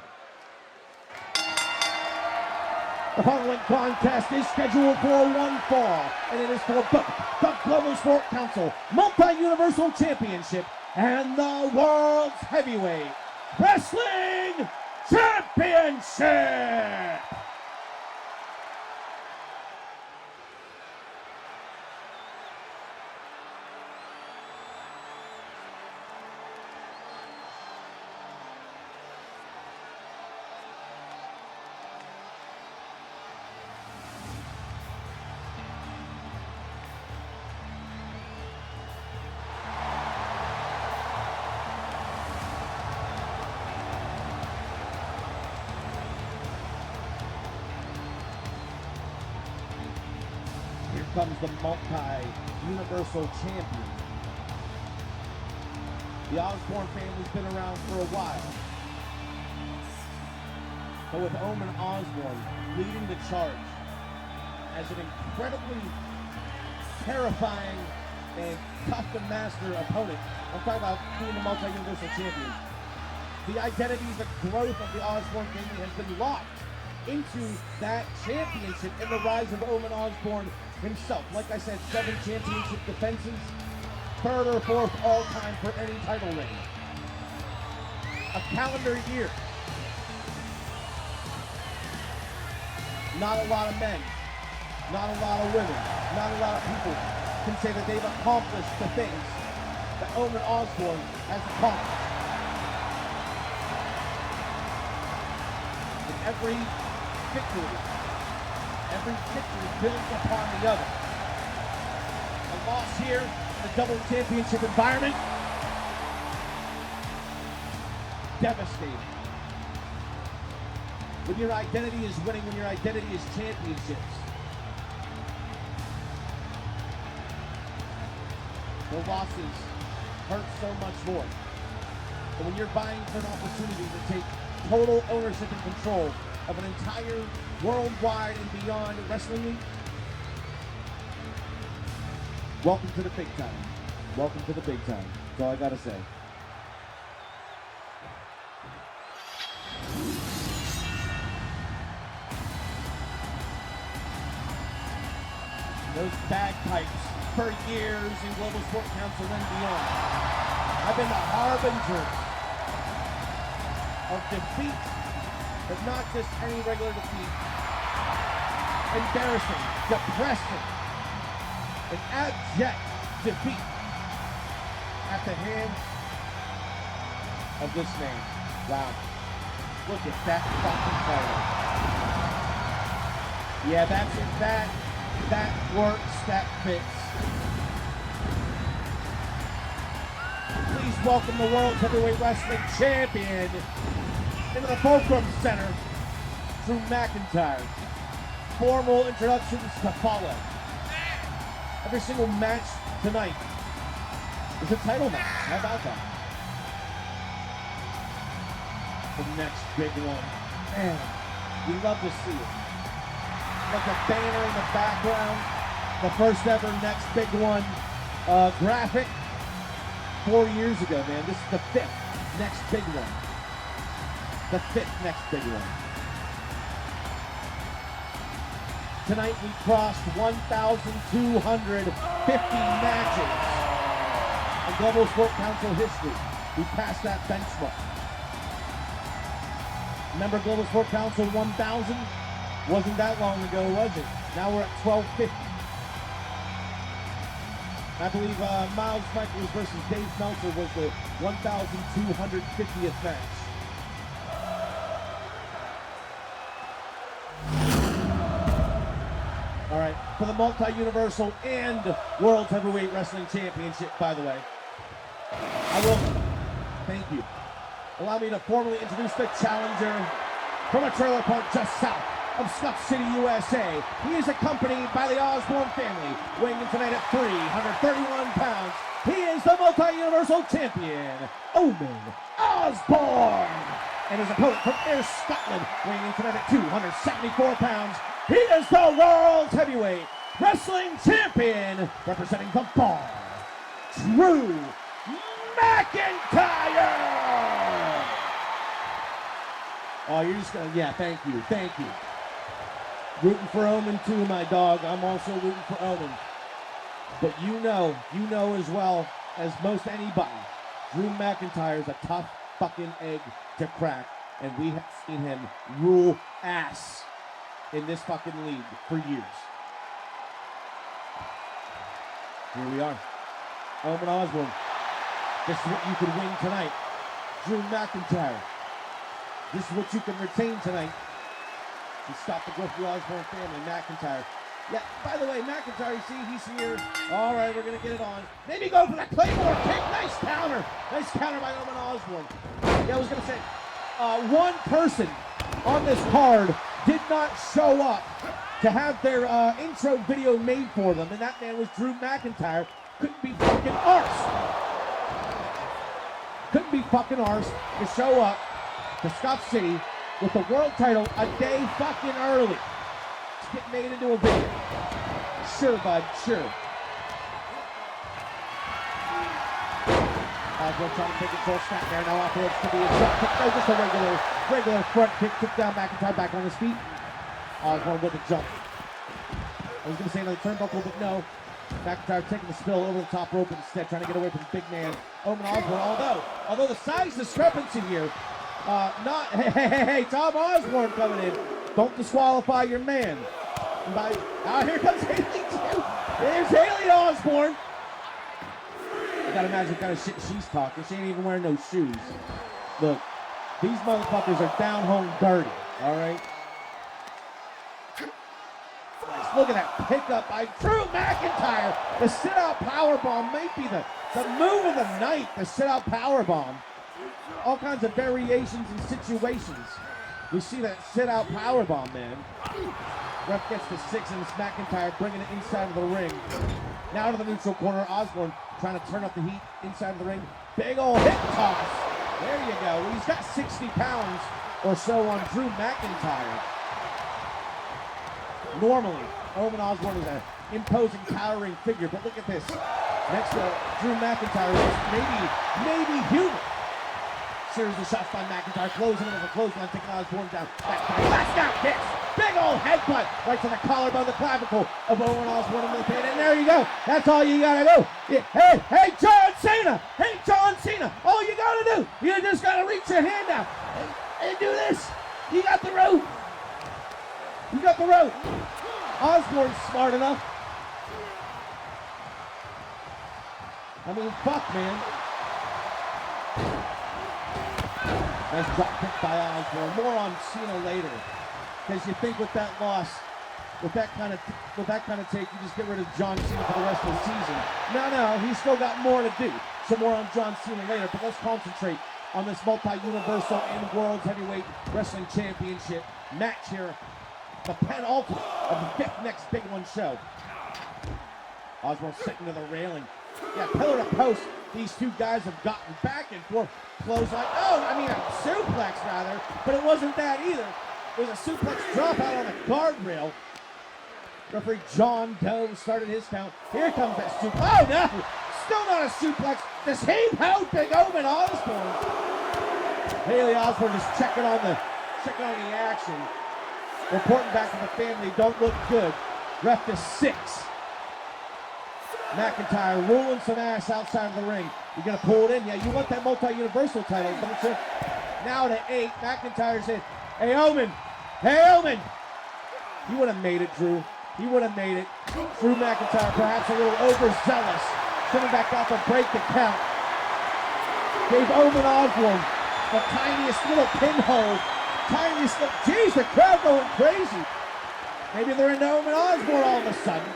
[SPEAKER 3] The following contest is scheduled for one fall, and it is for both the Global Sport Council Multi-Universal Championship and the World's Heavyweight Wrestling Championship! Comes the multi-universal champion. The Osborne family's been around for a while. But with Omen Osborne leading the charge as an incredibly terrifying and tough to master opponent, I'm talking about being the multi-universal champion. The identity, the growth of the Osborne family has been locked into that championship in the rise of Omen Osborne himself. Like I said, 7 championship defenses, 3rd or 4th all-time for any title reign. A calendar year. Not a lot of men, not a lot of women, not a lot of people can say that they've accomplished the things that Omen Osborne has accomplished. In every victory builds upon the other. A loss here in the double championship environment, devastating. When your identity is winning, when your identity is championships, the losses hurt so much more. But when you're vying for an opportunity to take total ownership and control of an entire worldwide and beyond wrestling league, welcome to the big time. Welcome to the big time. That's all I gotta say. Those bagpipes for years in Global Sport Council and beyond have been the harbingers of defeat, but not just any regular defeat. Embarrassing, depressing, and abject defeat at the hands of this man. Wow. Look at that fucking fighter. Yeah, that's it. That works, that fits. Please welcome the World Heavyweight Wrestling Champion into the Fulcrum Center, Drew McIntyre. Formal introductions to follow. Every single match tonight is a title match. How about that? The next big one. Man, we love to see it. Like a banner in the background. The first ever next big one graphic 4 years ago, man. This is the 5th next big one. The 5th next big one. Tonight we crossed 1,250 matches in Global Sport Council history. We passed that benchmark. Remember Global Sport Council 1,000? Wasn't that long ago, was it? Now we're at 1,250. I believe Miles Michaels versus Dave Meltzer was the 1,250th match. All right, for the Multi-Universal and World Heavyweight Wrestling Championship, by the way, I will, thank you. Allow me to formally introduce the challenger from a trailer park just south of Snuff City, USA. He is accompanied by the Osborne family, weighing in tonight at 331 pounds. He is the Multi-Universal Champion, Omen Osborne. And his opponent from Ayr, Scotland, weighing in tonight at 274 pounds, He is the World Heavyweight Wrestling Champion, representing the Bar, Drew McIntyre! Oh, you're just gonna, yeah, thank you. Rooting for Omen too, my dog. I'm also rooting for Omen. But you know as well as most anybody, Drew McIntyre is a tough fucking egg to crack. And we have seen him rule ass in this fucking league for years. Here we are. Omen Osborne. This is what you can win tonight. Drew McIntyre. This is what you can retain tonight. To stop the growth of the Osborne family, McIntyre. Yeah, by the way, McIntyre, you see, he's here. All right, we're going to get it on. Maybe go for the Claymore kick. Nice counter. Nice counter by Omen Osborne. Yeah, I was going to say, one person on this card did not show up to have their intro video made for them, and that man was Drew McIntyre. Couldn't be fucking arse to show up to Scott City with the world title a day fucking early. To get made into a video. Sure, bud, sure. Osborne trying to take control, snap there, now operates to be a drop kick. No, just a regular front kick. Kick down McIntyre, back on his feet. Osborne with a jump. I was going to say another turnbuckle, but no. McIntyre taking the spill over the top rope instead, trying to get away from the big man, Omen Osborne. Although the size discrepancy here, hey, Tom Osborne coming in. Don't disqualify your man. Here comes Haley too. There's Haley Osborne. You gotta imagine what kind of shit she's talking. She ain't even wearing no shoes. Look, these motherfuckers are down home dirty, all right? Nice. Look at that pickup by Drew McIntyre. The sit-out powerbomb might be the move of the night, the sit-out powerbomb. All kinds of variations and situations. We see that sit-out powerbomb, man. Ref gets the 6 and it's McIntyre bringing it inside of the ring. Now to the neutral corner, Osborne trying to turn up the heat inside of the ring. Big ol' hip toss. There you go. He's got 60 pounds or so on Drew McIntyre. Normally, Omen Osborne is an imposing, towering figure, but look at this. Next to Drew McIntyre is maybe human. Series of shots by McIntyre, closing into the clothesline, taking Osborne down. Last down kicks. Big old headbutt right to the collarbone, the clavicle of Owen Osborne in the pin. And there you go. That's all you gotta do. Hey, John Cena. Hey, John Cena. All you gotta do, you just gotta reach your hand out and do this. You got the rope. Osborne's smart enough. I mean, fuck, man. Nice drop kick by Osborne. More on Cena later. Because you think with that loss, with that kind of take, you just get rid of John Cena for the rest of the season. No, he's still got more to do. So more on John Cena later. But let's concentrate on this multi-universal and World Heavyweight Wrestling Championship match here. The penultimate of the fifth next big one show. Osborne sitting to the railing. Yeah, pillar to post. These two guys have gotten back and forth. Clothesline. A suplex rather, but it wasn't that either. It was a suplex drop out on the guardrail. Referee John Doe started his count. Here comes that suplex. Oh no! Still not a suplex. The same how big Omen Osborne. Haley Osborne just checking on the action. Reporting back to the family, don't look good. Ref to 6. McIntyre rolling some ass outside of the ring. You're going to pull it in. Yeah, you want that multi-universal title, don't you? Now to 8. McIntyre's in. Hey, Omen. You would have made it, Drew. You would have made it. Drew McIntyre perhaps a little overzealous. Coming back off a break the count. Gave Omen Osborne the tiniest little pinhole. Jeez, the crowd going crazy. Maybe they're into Omen Osborne all of a sudden.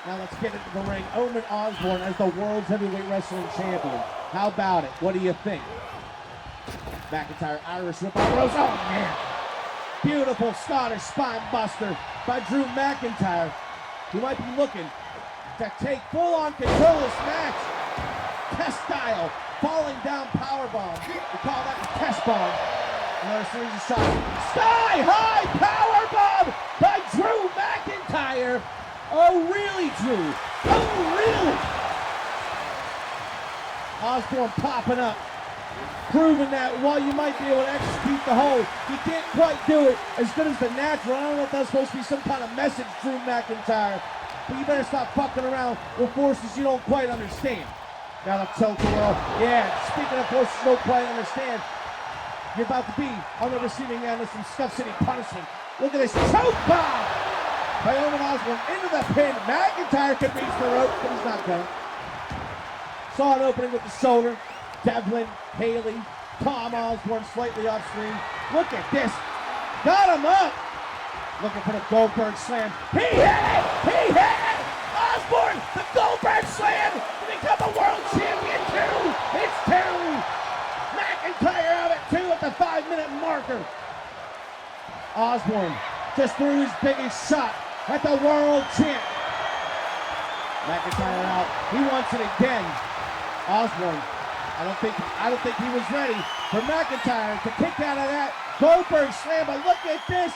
[SPEAKER 3] Now let's get into the ring. Omen Osborne as the World's Heavyweight Wrestling Champion. How about it? What do you think? McIntyre, Irish whip on Rose. Oh, man. Beautiful Scottish spine buster by Drew McIntyre. He might be looking to take full-on control of this match. Test style. Falling down powerbomb. We call that the test bomb. Another series of shots. Sky high powerbomb by Drew
[SPEAKER 1] McIntyre. Oh, really, Drew? Oh, really? Osborne popping up, proving that while you might be able to execute the hold, you can't quite do it as good as the natural. I don't know if that's supposed to be some kind of message, Drew McIntyre, but you better stop fucking around with forces you don't quite understand. Now the tilt-a-whirl. Yeah, speaking of forces you don't quite understand, you're about to be on the receiving end of some Scuff City punishment. Look at this choke bomb by Owen Osborne into the pin. McIntyre could reach the rope, but he's not going. Saw an opening with the shoulder. Devlin, Haley, Tom Osborne slightly off screen. Look at this. Got him up. Looking for the Goldberg slam. He hit it! He hit it! Osborne, the Goldberg slam to become a world champion too. It's two. McIntyre out at 2 at the 5-minute marker. Osborne just threw his biggest shot at the world champ. McIntyre out. He wants it again. Osborne, I don't think he was ready for McIntyre to kick out of that Goldberg slam, but look at this.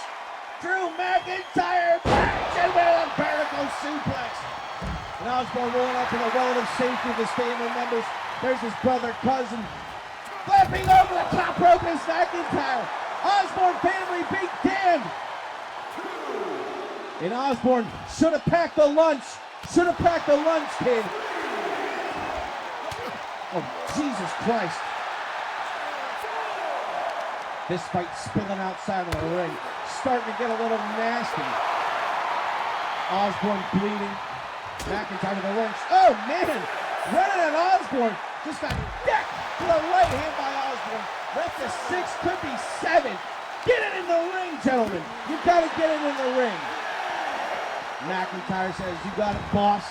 [SPEAKER 1] Drew McIntyre punching with a vertical suplex. And Osborne rolling up to the relative safety of his family members. There's his brother, cousin. Flipping over the top rope is McIntyre. Osborne family be damned. And Osborne should have packed the lunch. Should have packed the lunch, kid. Oh, Jesus Christ. This fight spilling outside of the ring. Starting to get a little nasty. Osborne bleeding. McIntyre to the lynch. Oh, man. Running at Osborne. Just got decked to the right hand by Osborne. Left to 6, could be 7. Get it in the ring, gentlemen. You got to get it in the ring. McIntyre says, you got it, boss.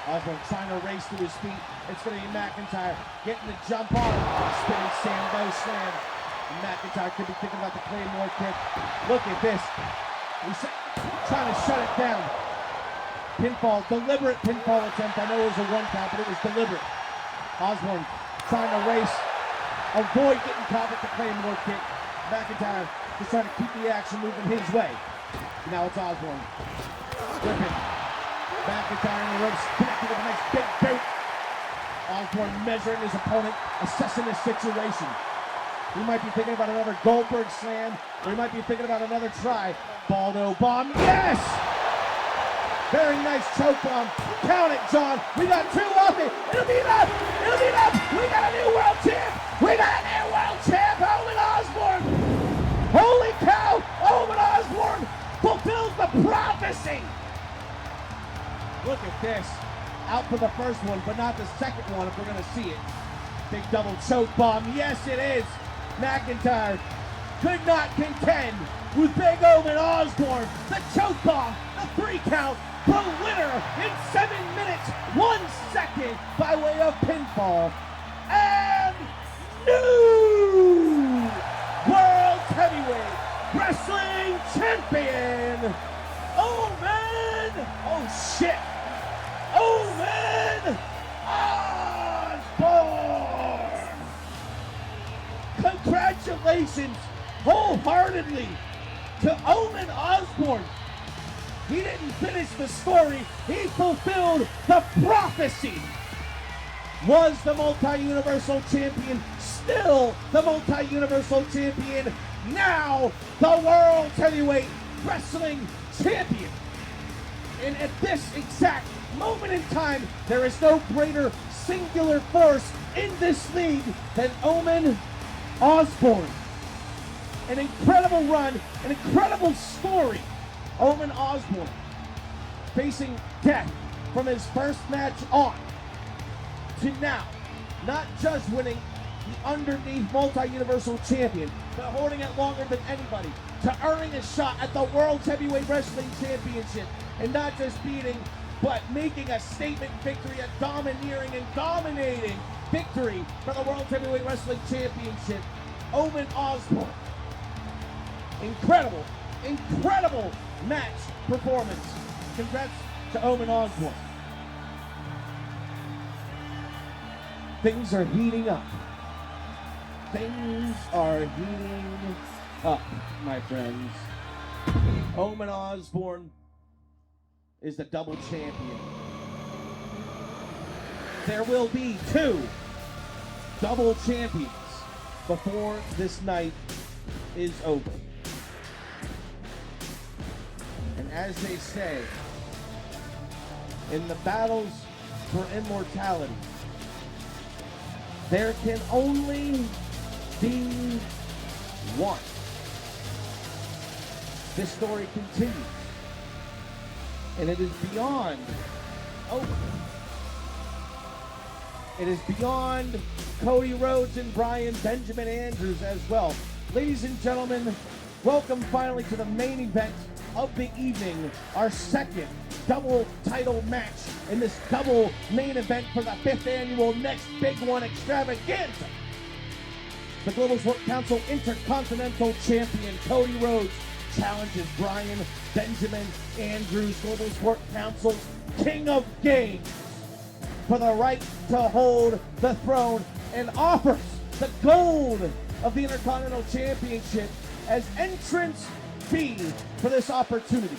[SPEAKER 1] Osborne trying to race to his feet. It's going to be McIntyre getting the jump on. Spinning Sambo slam. And McIntyre could be thinking about the Claymore kick. Look at this. He's trying to shut it down. Pinfall, deliberate pinfall attempt. I know it was a 1 count, but it was deliberate. Osborne trying to race. Avoid getting caught with the Claymore kick. McIntyre just trying to keep the action moving his way. Now it's Osborne. Griffin. McIntyre in the ropes, connected with a nice big boot. Osborne measuring his opponent, assessing his situation. He might be thinking about another Goldberg slam, or he might be thinking about another try. Baldo bomb, yes! Very nice choke bomb. Count it, John. We got 2 off it. It'll be enough. It'll be enough. We got a new world champ. We got a new world champ, Owen Osborne. Holy cow, Owen Osborne fulfills the prophecy. Look at this. Out for the first one, but not the second one if we're going to see it. Big double choke bomb. Yes, it is. McIntyre could not contend with Big Owen Osborne. The choke bomb, the 3 count, the winner in 7 minutes, 1 second by way of pinfall. And new World Heavyweight Wrestling Champion, Owen. Oh, shit. Owen Osborne! Congratulations wholeheartedly to Owen Osborne. He didn't finish the story, he fulfilled the prophecy. Was the multi-universal champion, still the multi-universal champion, now the World Heavyweight Wrestling Champion. And at this exact moment in time, there is no greater singular force in this league than Owen Osborne. An incredible run, an incredible story. Owen Osborne facing death from his first match on to now, not just winning the underneath multi-universal champion, but holding it longer than anybody, to earning a shot at the World Heavyweight Wrestling Championship, and not just beating, but making a statement victory, a domineering and dominating victory for the World Heavyweight Wrestling Championship. Owen Osborne. Incredible, incredible match performance. Congrats to Owen Osborne. Things are heating up. Things are heating up, my friends. Omen Osborne is the double champion. There will be 2 double champions before this night is over. And as they say, in the battles for immortality, there can only be one. This story continues, and it is beyond over. It is beyond Cody Rhodes and Brian Benjamin Andrews as well. Ladies and gentlemen, welcome finally to the main event of the evening, our second double title match in this double main event for the 5th annual Next Big One extravaganza. The Global Sport Council Intercontinental Champion Cody Rhodes challenges Brian Benjamin Andrews, Global Sport Council's King of Games, for the right to hold the throne, and offers the gold of the Intercontinental Championship as entrance fee for this opportunity.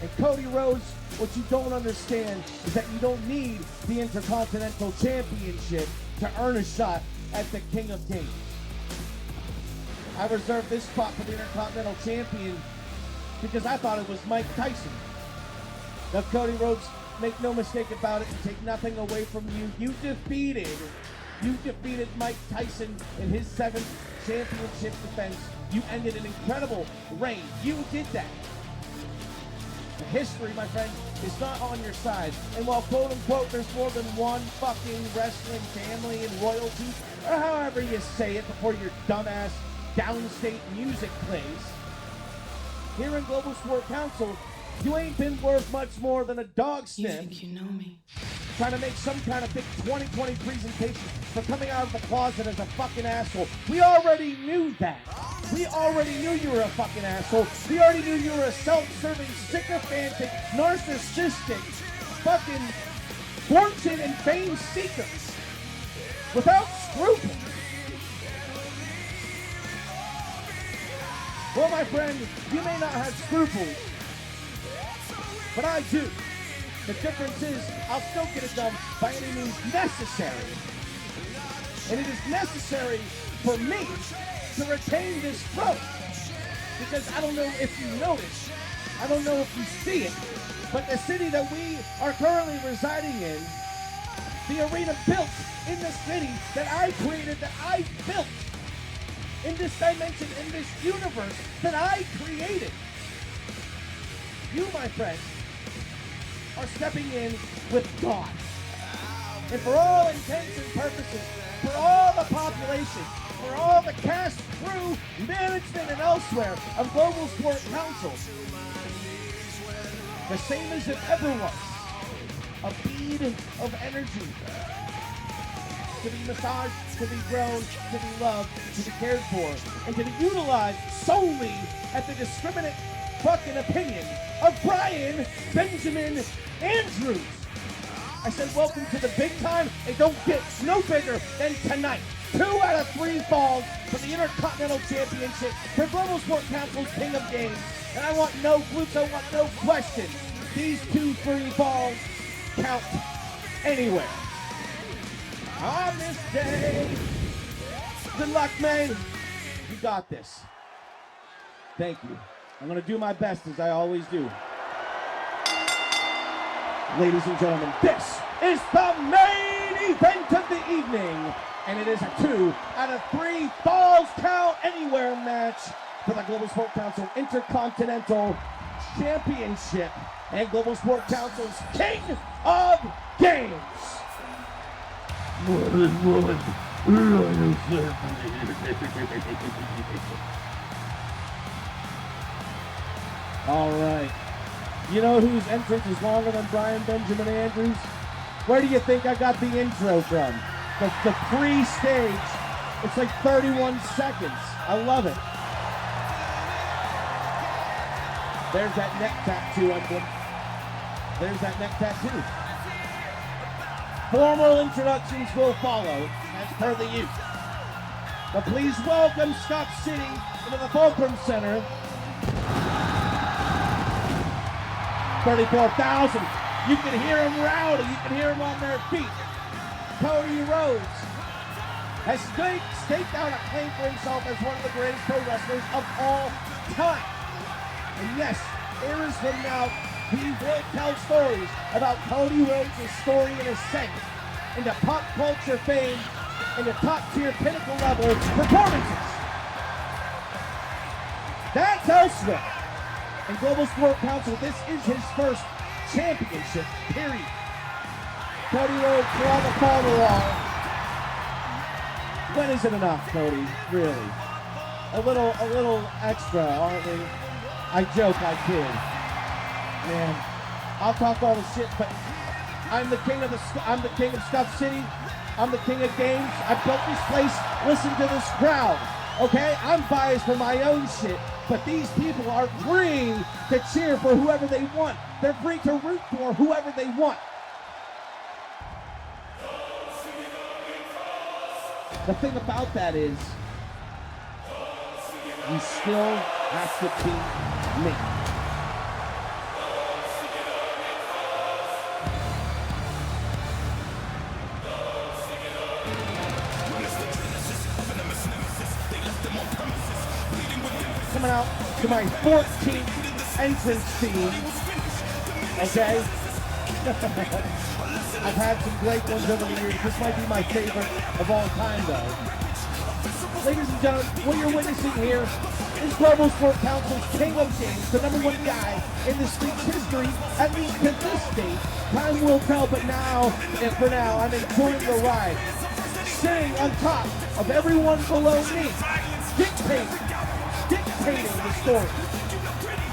[SPEAKER 1] And Cody Rhodes, what you don't understand is that you don't need the Intercontinental Championship to earn a shot at the King of Games. I reserved this spot for the Intercontinental Champion because I thought it was Mike Tyson. Now, Cody Rhodes, make no mistake about it, and take nothing away from you. You defeated Mike Tyson in his 7th championship defense. You ended an incredible reign. You did that. The history, my friend, is not on your side. And while quote unquote there's more than one fucking wrestling family and royalty, or however you say it before your dumbass downstate music plays, here in Global Sport Council, you ain't been worth much more than a dog sniff.
[SPEAKER 5] You think you know me?
[SPEAKER 1] Trying to make some kind of big 2020 presentation for coming out of the closet as a fucking asshole. We already knew that. We already knew you were a fucking asshole. We already knew you were a self-serving, sycophantic, narcissistic, fucking fortune and fame seeker without scruples. Well, my friend, you may not have scruples, but I do. The difference is, I'll still get it done by any means necessary. And it is necessary for me to retain this throne. Because I don't know if you notice, I don't know if you see it, but the city that we are currently residing in, the arena built in the city that I created, that I built, in this dimension, in this universe that I created. You, my friend, are stepping in with God. And for all intents and purposes, for all the population, for all the cast, crew, management, and elsewhere of Global Sport Council, the same as it ever was, a bead of energy to be massaged, to be grown, to be loved, to be cared for, and to be utilized solely at the discriminate fucking opinion of Brian Benjamin Andrews. I said, welcome to the big time. It don't get no bigger than tonight. 2 out of 3 falls for the Intercontinental Championship for Global Sport Council's King of Games. And I want no glutes, I want no question. These 2-3 falls count anywhere. On this day, good luck, man. You got this. Thank you. I'm going to do my best, as I always do. Ladies and gentlemen, this is the main event of the evening, and it is a 2 out of 3 falls count anywhere match for the Global Sport Council Intercontinental Championship and Global Sport Council's King of Games. All right. You know whose entrance is longer than Brian Benjamin Andrews? Where do you think I got the intro from? The pre-stage. It's like 31 seconds. I love it. There's that neck tattoo emblem. There's that neck tattoo. Formal introductions will follow, as per the use. But please welcome Scott City into the Fulcrum Center,
[SPEAKER 3] 34,000. You can hear them rowdy. You can hear them on their feet. Cody Rhodes has staked out a claim for himself as one of the greatest pro wrestlers of all time. And yes, eras from now, he will tell stories about Cody Rhodes' story and ascent into pop culture fame, into top-tier pinnacle level performances. That's elsewhere. In Global Sport Council, this is his first championship, period. Cody Rhodes will have a fall to wall. When is it enough, Cody? Really? A little extra, aren't we? I joke, I kid. Man, I'll talk all the shit, but I'm the king of Stuff City. I'm the king of games. I built this place. Listen to this crowd. Okay? I'm biased for my own shit, but these people are free to cheer for whoever they want. They're free to root for whoever they want. The thing about that is, you still have to beat me. Coming out to my 14th entrance theme, okay? I've had some great ones over the years. This might be my favorite of all time, though. Ladies and gentlemen, what you're witnessing here is Global Sport Council's King of Games, the #1 guy in this league's history, at least to this date. Time will tell, but now, and for now, I'm enjoying the ride. Sitting on top of everyone below me, dictating the story.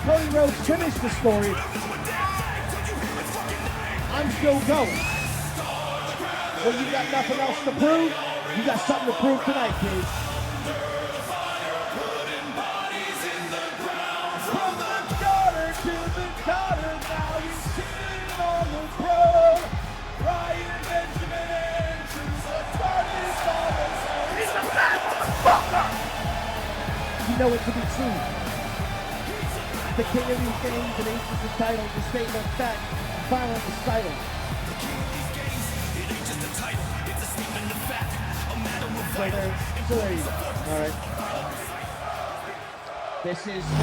[SPEAKER 3] Cody Rhodes finished the story. I'm still going. Well, you got nothing else to prove? You got something to prove tonight, kids. From the daughter to the daughter, now you sitting on the throne. Ryan Benjamin Andrews, the darkest on the zone. He's a bad motherfucker! You know it to be true. The king of these games and aces the title, the statement fact, violent recital. So there you go. All right. This is the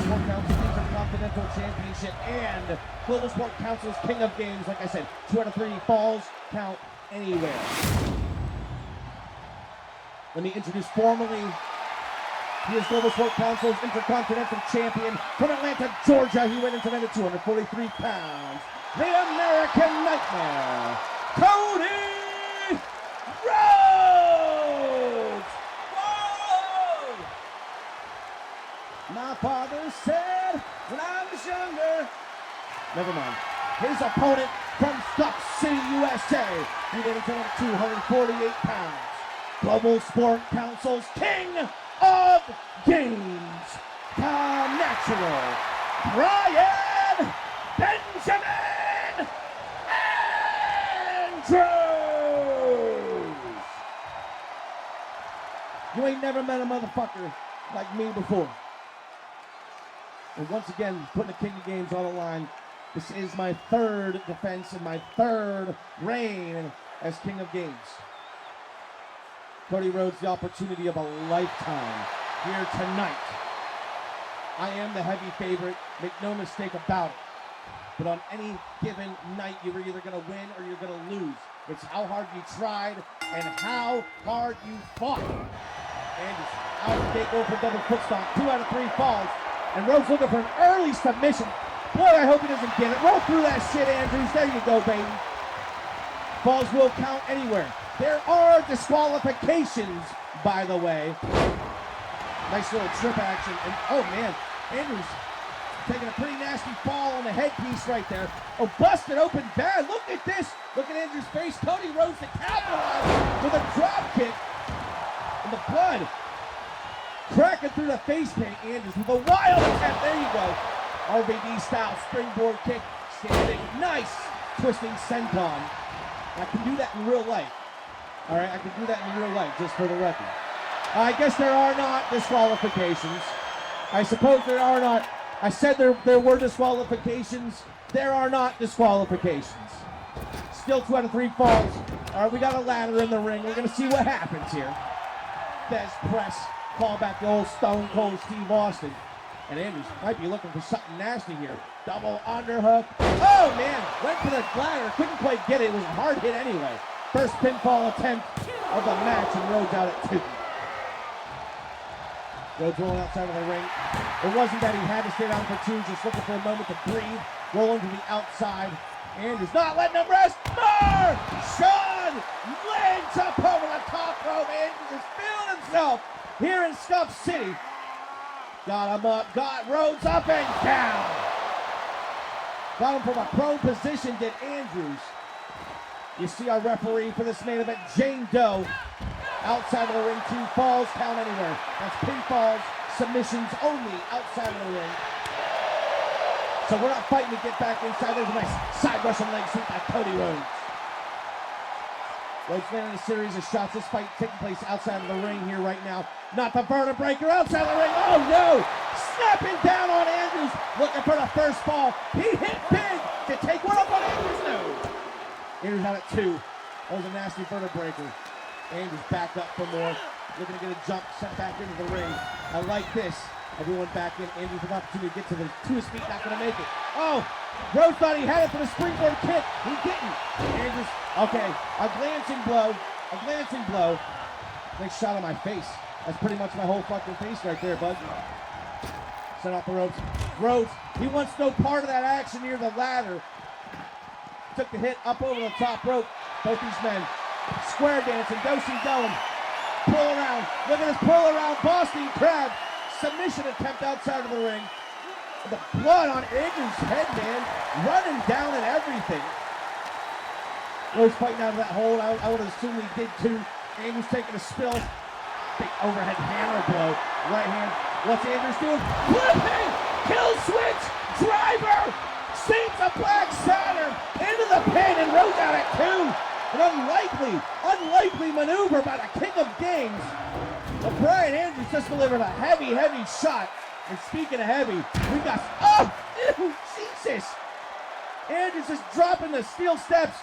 [SPEAKER 3] Global Sport Council Intercontinental Championship and Global Sport Council's King of Games. Like I said, 2 out of 3 falls count anywhere. Let me introduce formally. He is Global Sport Council's Intercontinental Champion from Atlanta, Georgia. He went into men at 243 pounds. The American Nightmare, Cody Rhodes! Whoa! My father said when I was younger. Never mind. His opponent from Stuff City, USA. He went into men at 248 pounds. Global Sport Council's King of Games, the natural, Ryan Benjamin Andrews! You ain't never met a motherfucker like me before. And once again, putting the King of Games on the line. This is my 3rd defense and my 3rd reign as King of Games. Cody Rhodes, the opportunity of a lifetime here tonight. I am the heavy favorite, make no mistake about it. But on any given night, you're either going to win or you're going to lose. It's how hard you tried and how hard you fought. Andrews out of the gate, go for double foot stomp. 2 out of 3 falls. And Rhodes looking for an early submission. Boy, I hope he doesn't get it. Roll through that shit, Andrews. There you go, baby. Falls will count anywhere. There are disqualifications, by the way. Nice little trip action. And oh man, Andrews taking a pretty nasty fall on the headpiece right there. Oh, busted open bad. Look at this. Look at Andrews' face. Cody Rhodes to capitalize with a drop kick. And the blood cracking through the face paint. Andrews with a wild attempt. There you go. RVD style springboard kick. Standing. Nice twisting senton. I can do that in real life. All right, I can do that in real life, just for the record. I guess there are not disqualifications. I suppose there are not
[SPEAKER 1] I said there were disqualifications. There are not disqualifications. Still 2 out of 3 falls. All right, we got a ladder in the ring. We're going to see what happens here. Des press. Call back the old Stone Cold Steve Austin. And Andrews might be looking for something nasty here. Double underhook. Oh, man. Went for the ladder. Couldn't quite get it. It was a hard hit anyway. First pinfall attempt of the match, and Rhodes out at 2. Rhodes rolling outside of the ring. It wasn't that he had to stay down for 2, just looking for a moment to breathe. Rolling to the outside. Andrews not letting him rest. More! Shawn lands up over the top rope. Andrews is feeling himself here in Scuff City. Got him up, got Rhodes up and down. Got him from a prone position, did Andrews. You see our referee for this main event, Jane Doe. Outside of the ring, 2 falls, count anywhere. That's pinfalls, submissions only outside of the ring. So we're not fighting to get back inside. There's a nice side Russian leg sweep by Cody Rhodes. Rhodes landing a series of shots. This fight taking place outside of the ring here right now. Not the vertebraker outside of the ring. Oh no! Snapping down on Andrews. Looking for the first fall. He hit big to take one up on Andrews. No. Andrews out at 2. That was a nasty vertebraker. Andrews back up for more. Looking to get a jump, set back into the ring. I like this. Everyone back in. Andrews with an opportunity to get to his feet. Not going to make it. Oh! Rhodes thought he had it for the springboard kick. He didn't. Andrews, okay. A glancing blow. A glancing blow. Nice shot on my face. That's pretty much my whole fucking face right there, bud. Set off the ropes. Rhodes, he wants no part of that action near the ladder. Took the hit up over the top rope. Both these men square dancing, do-si-doing. Pull around. Look at this pull around. Boston Crab. Submission attempt outside of the ring. The blood on Andrews' head, man. Running down and everything. Rhodes fighting out of that hold. I would assume he did too. Andrews taking a spill. Big overhead hammer blow. Right hand. What's Andrews doing? Flipping! Kill switch! Driver! Sinks a Black Saturn into the pin and Rhodes out at 2. An unlikely maneuver by the King of Games. But Brian Andrews just delivered a heavy shot. And speaking of heavy, we got, oh, ew, Jesus. Andrews is dropping the steel steps.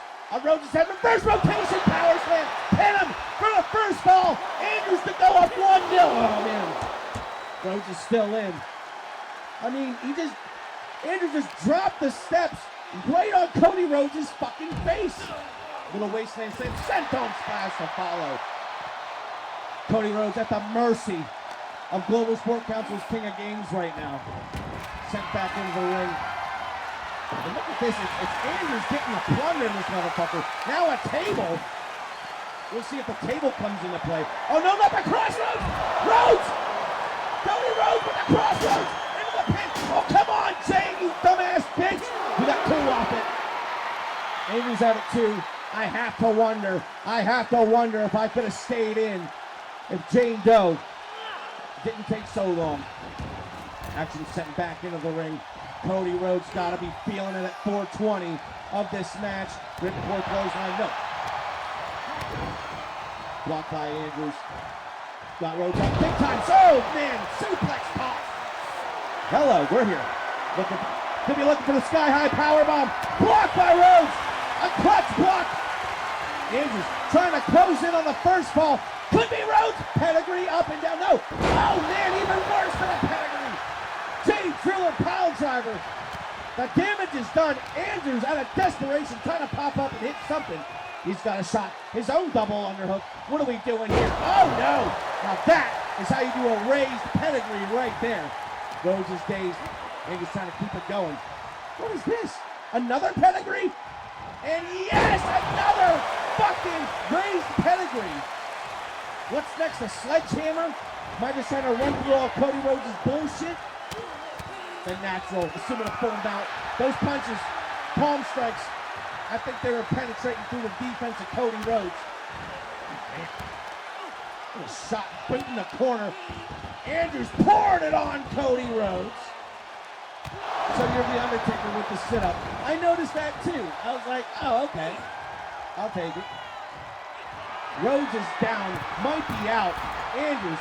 [SPEAKER 1] Rhodes is having reverse rotation, power slam, pin him for the first fall. Andrews to go up 1-0. Oh, man. Rhodes is still in. I mean, Andrews just dropped the steps right on Cody Rhodes' fucking face. Little wasteland senton splash to follow. Cody Rhodes at the mercy of Global Sport Council's King of Games right now. Sent back into the ring. And look at this, it's Andrews getting the plunder in this motherfucker. Now a table. We'll see if the table comes into play. Oh no, not the crossroads! Rhodes! Cody Rhodes with the crossroads! Into the pin! Oh come on, Jane, you dumbass bitch! We got 2 off it. Andrews out at 2. I have to wonder if I could have stayed in if Jane Doe didn't take so long. Action sent back into the ring. Cody Rhodes got to be feeling it at 420 of this match. Ripcord clothesline, no. Blocked by Andrews. Got Rhodes up big time. Oh man, suplex toss. Hello, we're here. Could be looking for the sky high power bomb. Blocked by Rhodes. A clutch block. Andrews trying to close in on the first fall. Could be Rhodes. Pedigree up and down. No. Oh man, even worse than a pedigree. Jay Driller pile driver. The damage is done. Andrews out of desperation trying to pop up and hit something. He's got a shot. His own double underhook. What are we doing here? Oh no. Now that is how you do a raised pedigree right there. Rhodes is dazed. Andrews trying to keep it going. What is this? Another pedigree? And yes, another fucking raised pedigree. What's next, a sledgehammer? Am I just trying to run through all Cody Rhodes' bullshit? The natural, assuming a full mount. Those punches, palm strikes, I think they were penetrating through the defense of Cody Rhodes. What a shot, right in the corner. Andrews poured it on Cody Rhodes. So you're the Undertaker with the sit-up. I noticed that too. I was like, oh, okay. I'll take it. Rhodes is down, might be out. Andrews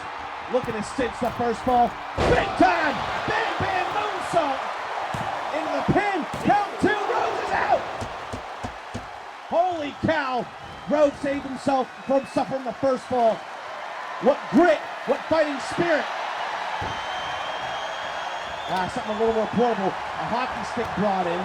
[SPEAKER 1] looking to cinch the first fall. Big time! Bang, bang, moonsault!
[SPEAKER 3] how Rhodes saved himself from suffering the first fall. What grit, what fighting spirit. Something a little more portable. A hockey stick brought in.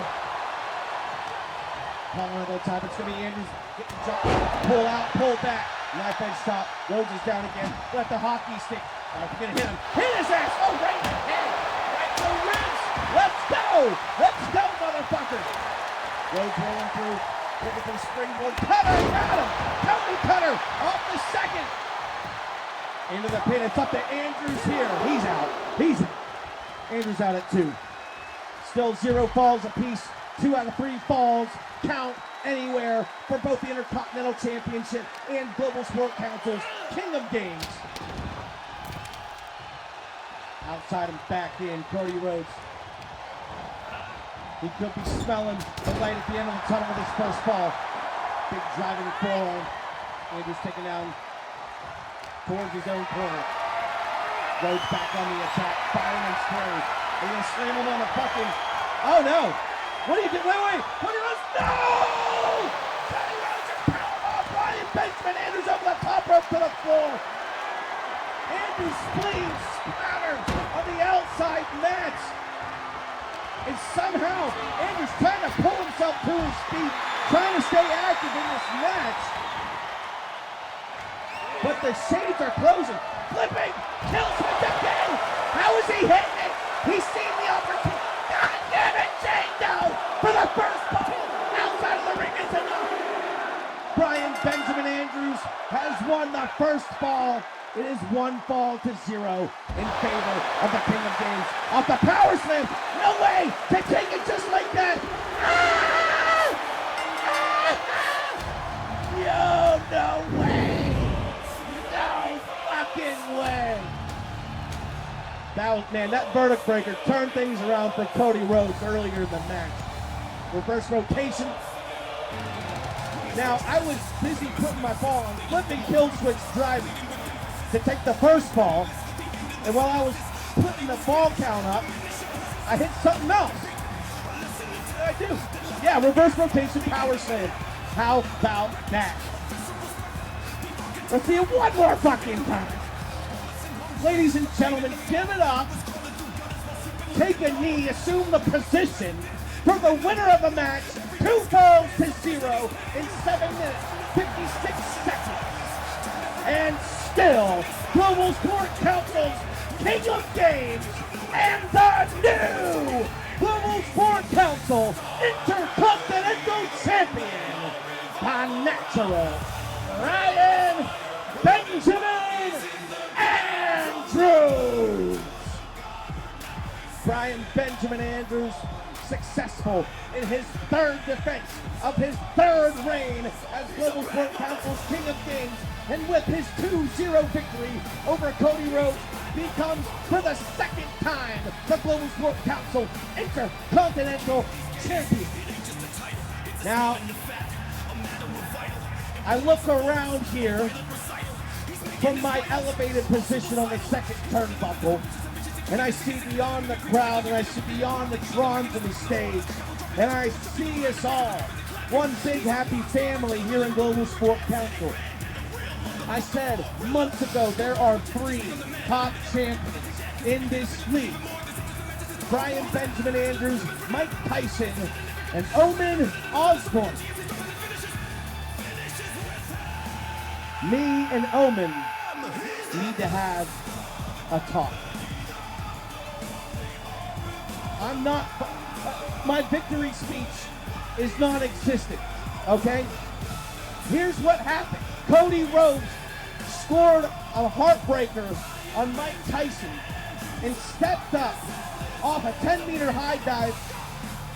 [SPEAKER 3] Calling it time. It's going to be Andrews getting jumped. Pull out, pull back. Knife edge stop. Rhodes is down again. Let the hockey stick. We're going to hit him. Hit his ass. Oh, right in the head. Right in the ribs. Let's go. Let's go, motherfucker. Rhodes rolling through. Looking for the springboard. Cutter. Got him. Tony Cutter off the second. Into the pin. It's up to Andrews here. He's out. He's out. Andrews out at 2. Still 0 falls apiece. 2 out of 3 falls count anywhere for both the Intercontinental Championship and Global Sport Council's King of Games. Outside and back in, Cody Rhodes. He could be smelling the light at the end of the tunnel with his first fall. Big driving forearm. Andrews taken down towards his own corner. Rhodes back on the attack, firing and spraying. They're gonna slam him on the fucking. Oh no! What are you doing? Wait! Cody Rhodes, no! Cody Rhodes and powerbomb Brian Benjamin. Andrews over the top rope to the floor. Andrews' spleen spatters on the outside mats. And somehow Andrews trying to pull himself to his feet, trying to stay active in this match. But the shades are closing. Flipping, kills with the pin. How is he hitting it? He's seen the opportunity. God damn it, Jado! For the first ball outside of the ring is enough. Brian Benjamin Andrews has won the first fall. It is 1 fall to 0 in favor of the King of Games. Off the power slam. No way to take it just like that. Yo, no way. Way. That verdict breaker turned things around for Cody Rhodes earlier in the match. Reverse rotation. Now, I was busy putting my ball on, flipping kill switch driving to take the first fall. And while I was putting the ball count up, I hit something else. What did I do? Yeah, reverse rotation power slam. How about that? Let's see it one more fucking time. Ladies and gentlemen, give it up. Take a knee, assume the position for the winner of the match. 2 falls to 0 in 7 minutes, 56 seconds. And still, Global Sport Council's King of Games and the new Global Sport Council Intercontinental Champion, the natural Brian Benjamin Andrews. Brian Benjamin Andrews successful in his 3rd defense of his 3rd reign as Global Sport Council's King of Games, and with his 2-0 victory over Cody Rhodes, becomes for the 2nd time the Global Sport Council Intercontinental Champion. Now, I look around here from my elevated position on the 2nd turnbuckle, and I see beyond the crowd, and I see beyond the drawn to the stage, and I see us all, one big happy family here in Global Sport Council. I said months ago there are 3 top champions in this league. Brian Benjamin Andrews, Mike Tyson, and Omen Osborne. Me and Omen need to have a talk. My victory speech is non-existent, okay? Here's what happened. Cody Rhodes scored a heartbreaker on Mike Tyson and stepped up off a 10-meter high dive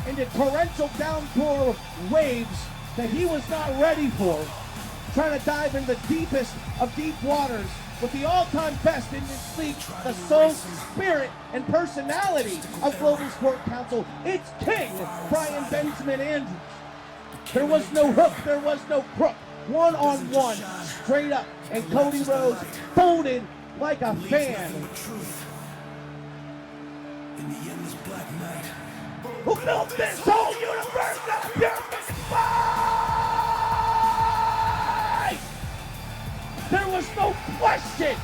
[SPEAKER 3] into torrential downpour waves that he was not ready for, trying to dive in the deepest of deep waters with the all-time best in this league, the soul, spirit, and personality of Global Sport Council. It's King Brian Benjamin Andrews. There was no hook, there was no crook. One-on-one, straight up, and Cody Rhodes folded like a fan. Who built this whole universe of pure question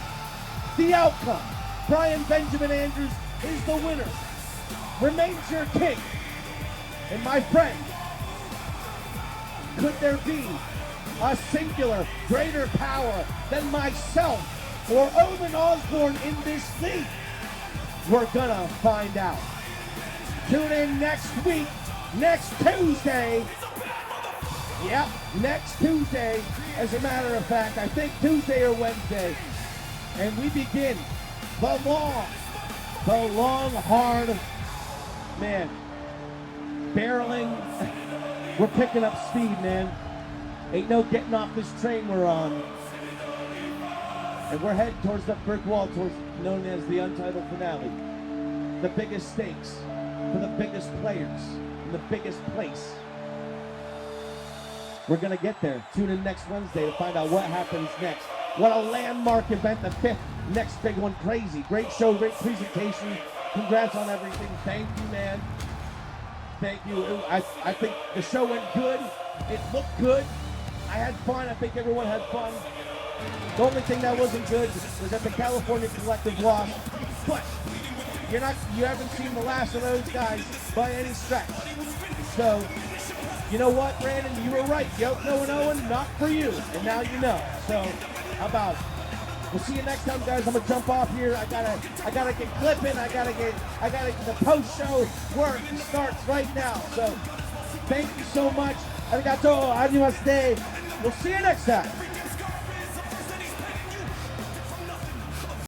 [SPEAKER 3] the outcome. Brian Benjamin Andrews is the winner. Remains your king. And my friend, could there be a singular greater power than myself or Owen Osborne in this league? We're gonna find out. Tune in next week, next Tuesday. Yep, next Tuesday. As a matter of fact, I think Tuesday or Wednesday. And we begin the long, hard, man, barreling. We're picking up speed, man. Ain't no getting off this train we're on. And we're heading towards the brick wall, known as the Untitled Finale. The biggest stakes for the biggest players in the biggest place. We're gonna get there. Tune in next Wednesday to find out what happens next. What a landmark event, the 5th, next big one, crazy. Great show, great presentation. Congrats on everything. Thank you, man. Thank you. I think the show went good. It looked good. I had fun. I think everyone had fun. The only thing that wasn't good was that the California Collective lost. But you haven't seen the last of those guys by any stretch. So, you know what, Brandon? You were right. Yoke, no and Owen, not for you. And now you know. So, how about it? We'll see you next time, guys. I'm gonna jump off here. I gotta get clipping. I gotta get the post-show work starts right now. So, thank you so much. Arigato, adimaste. We'll see you next time.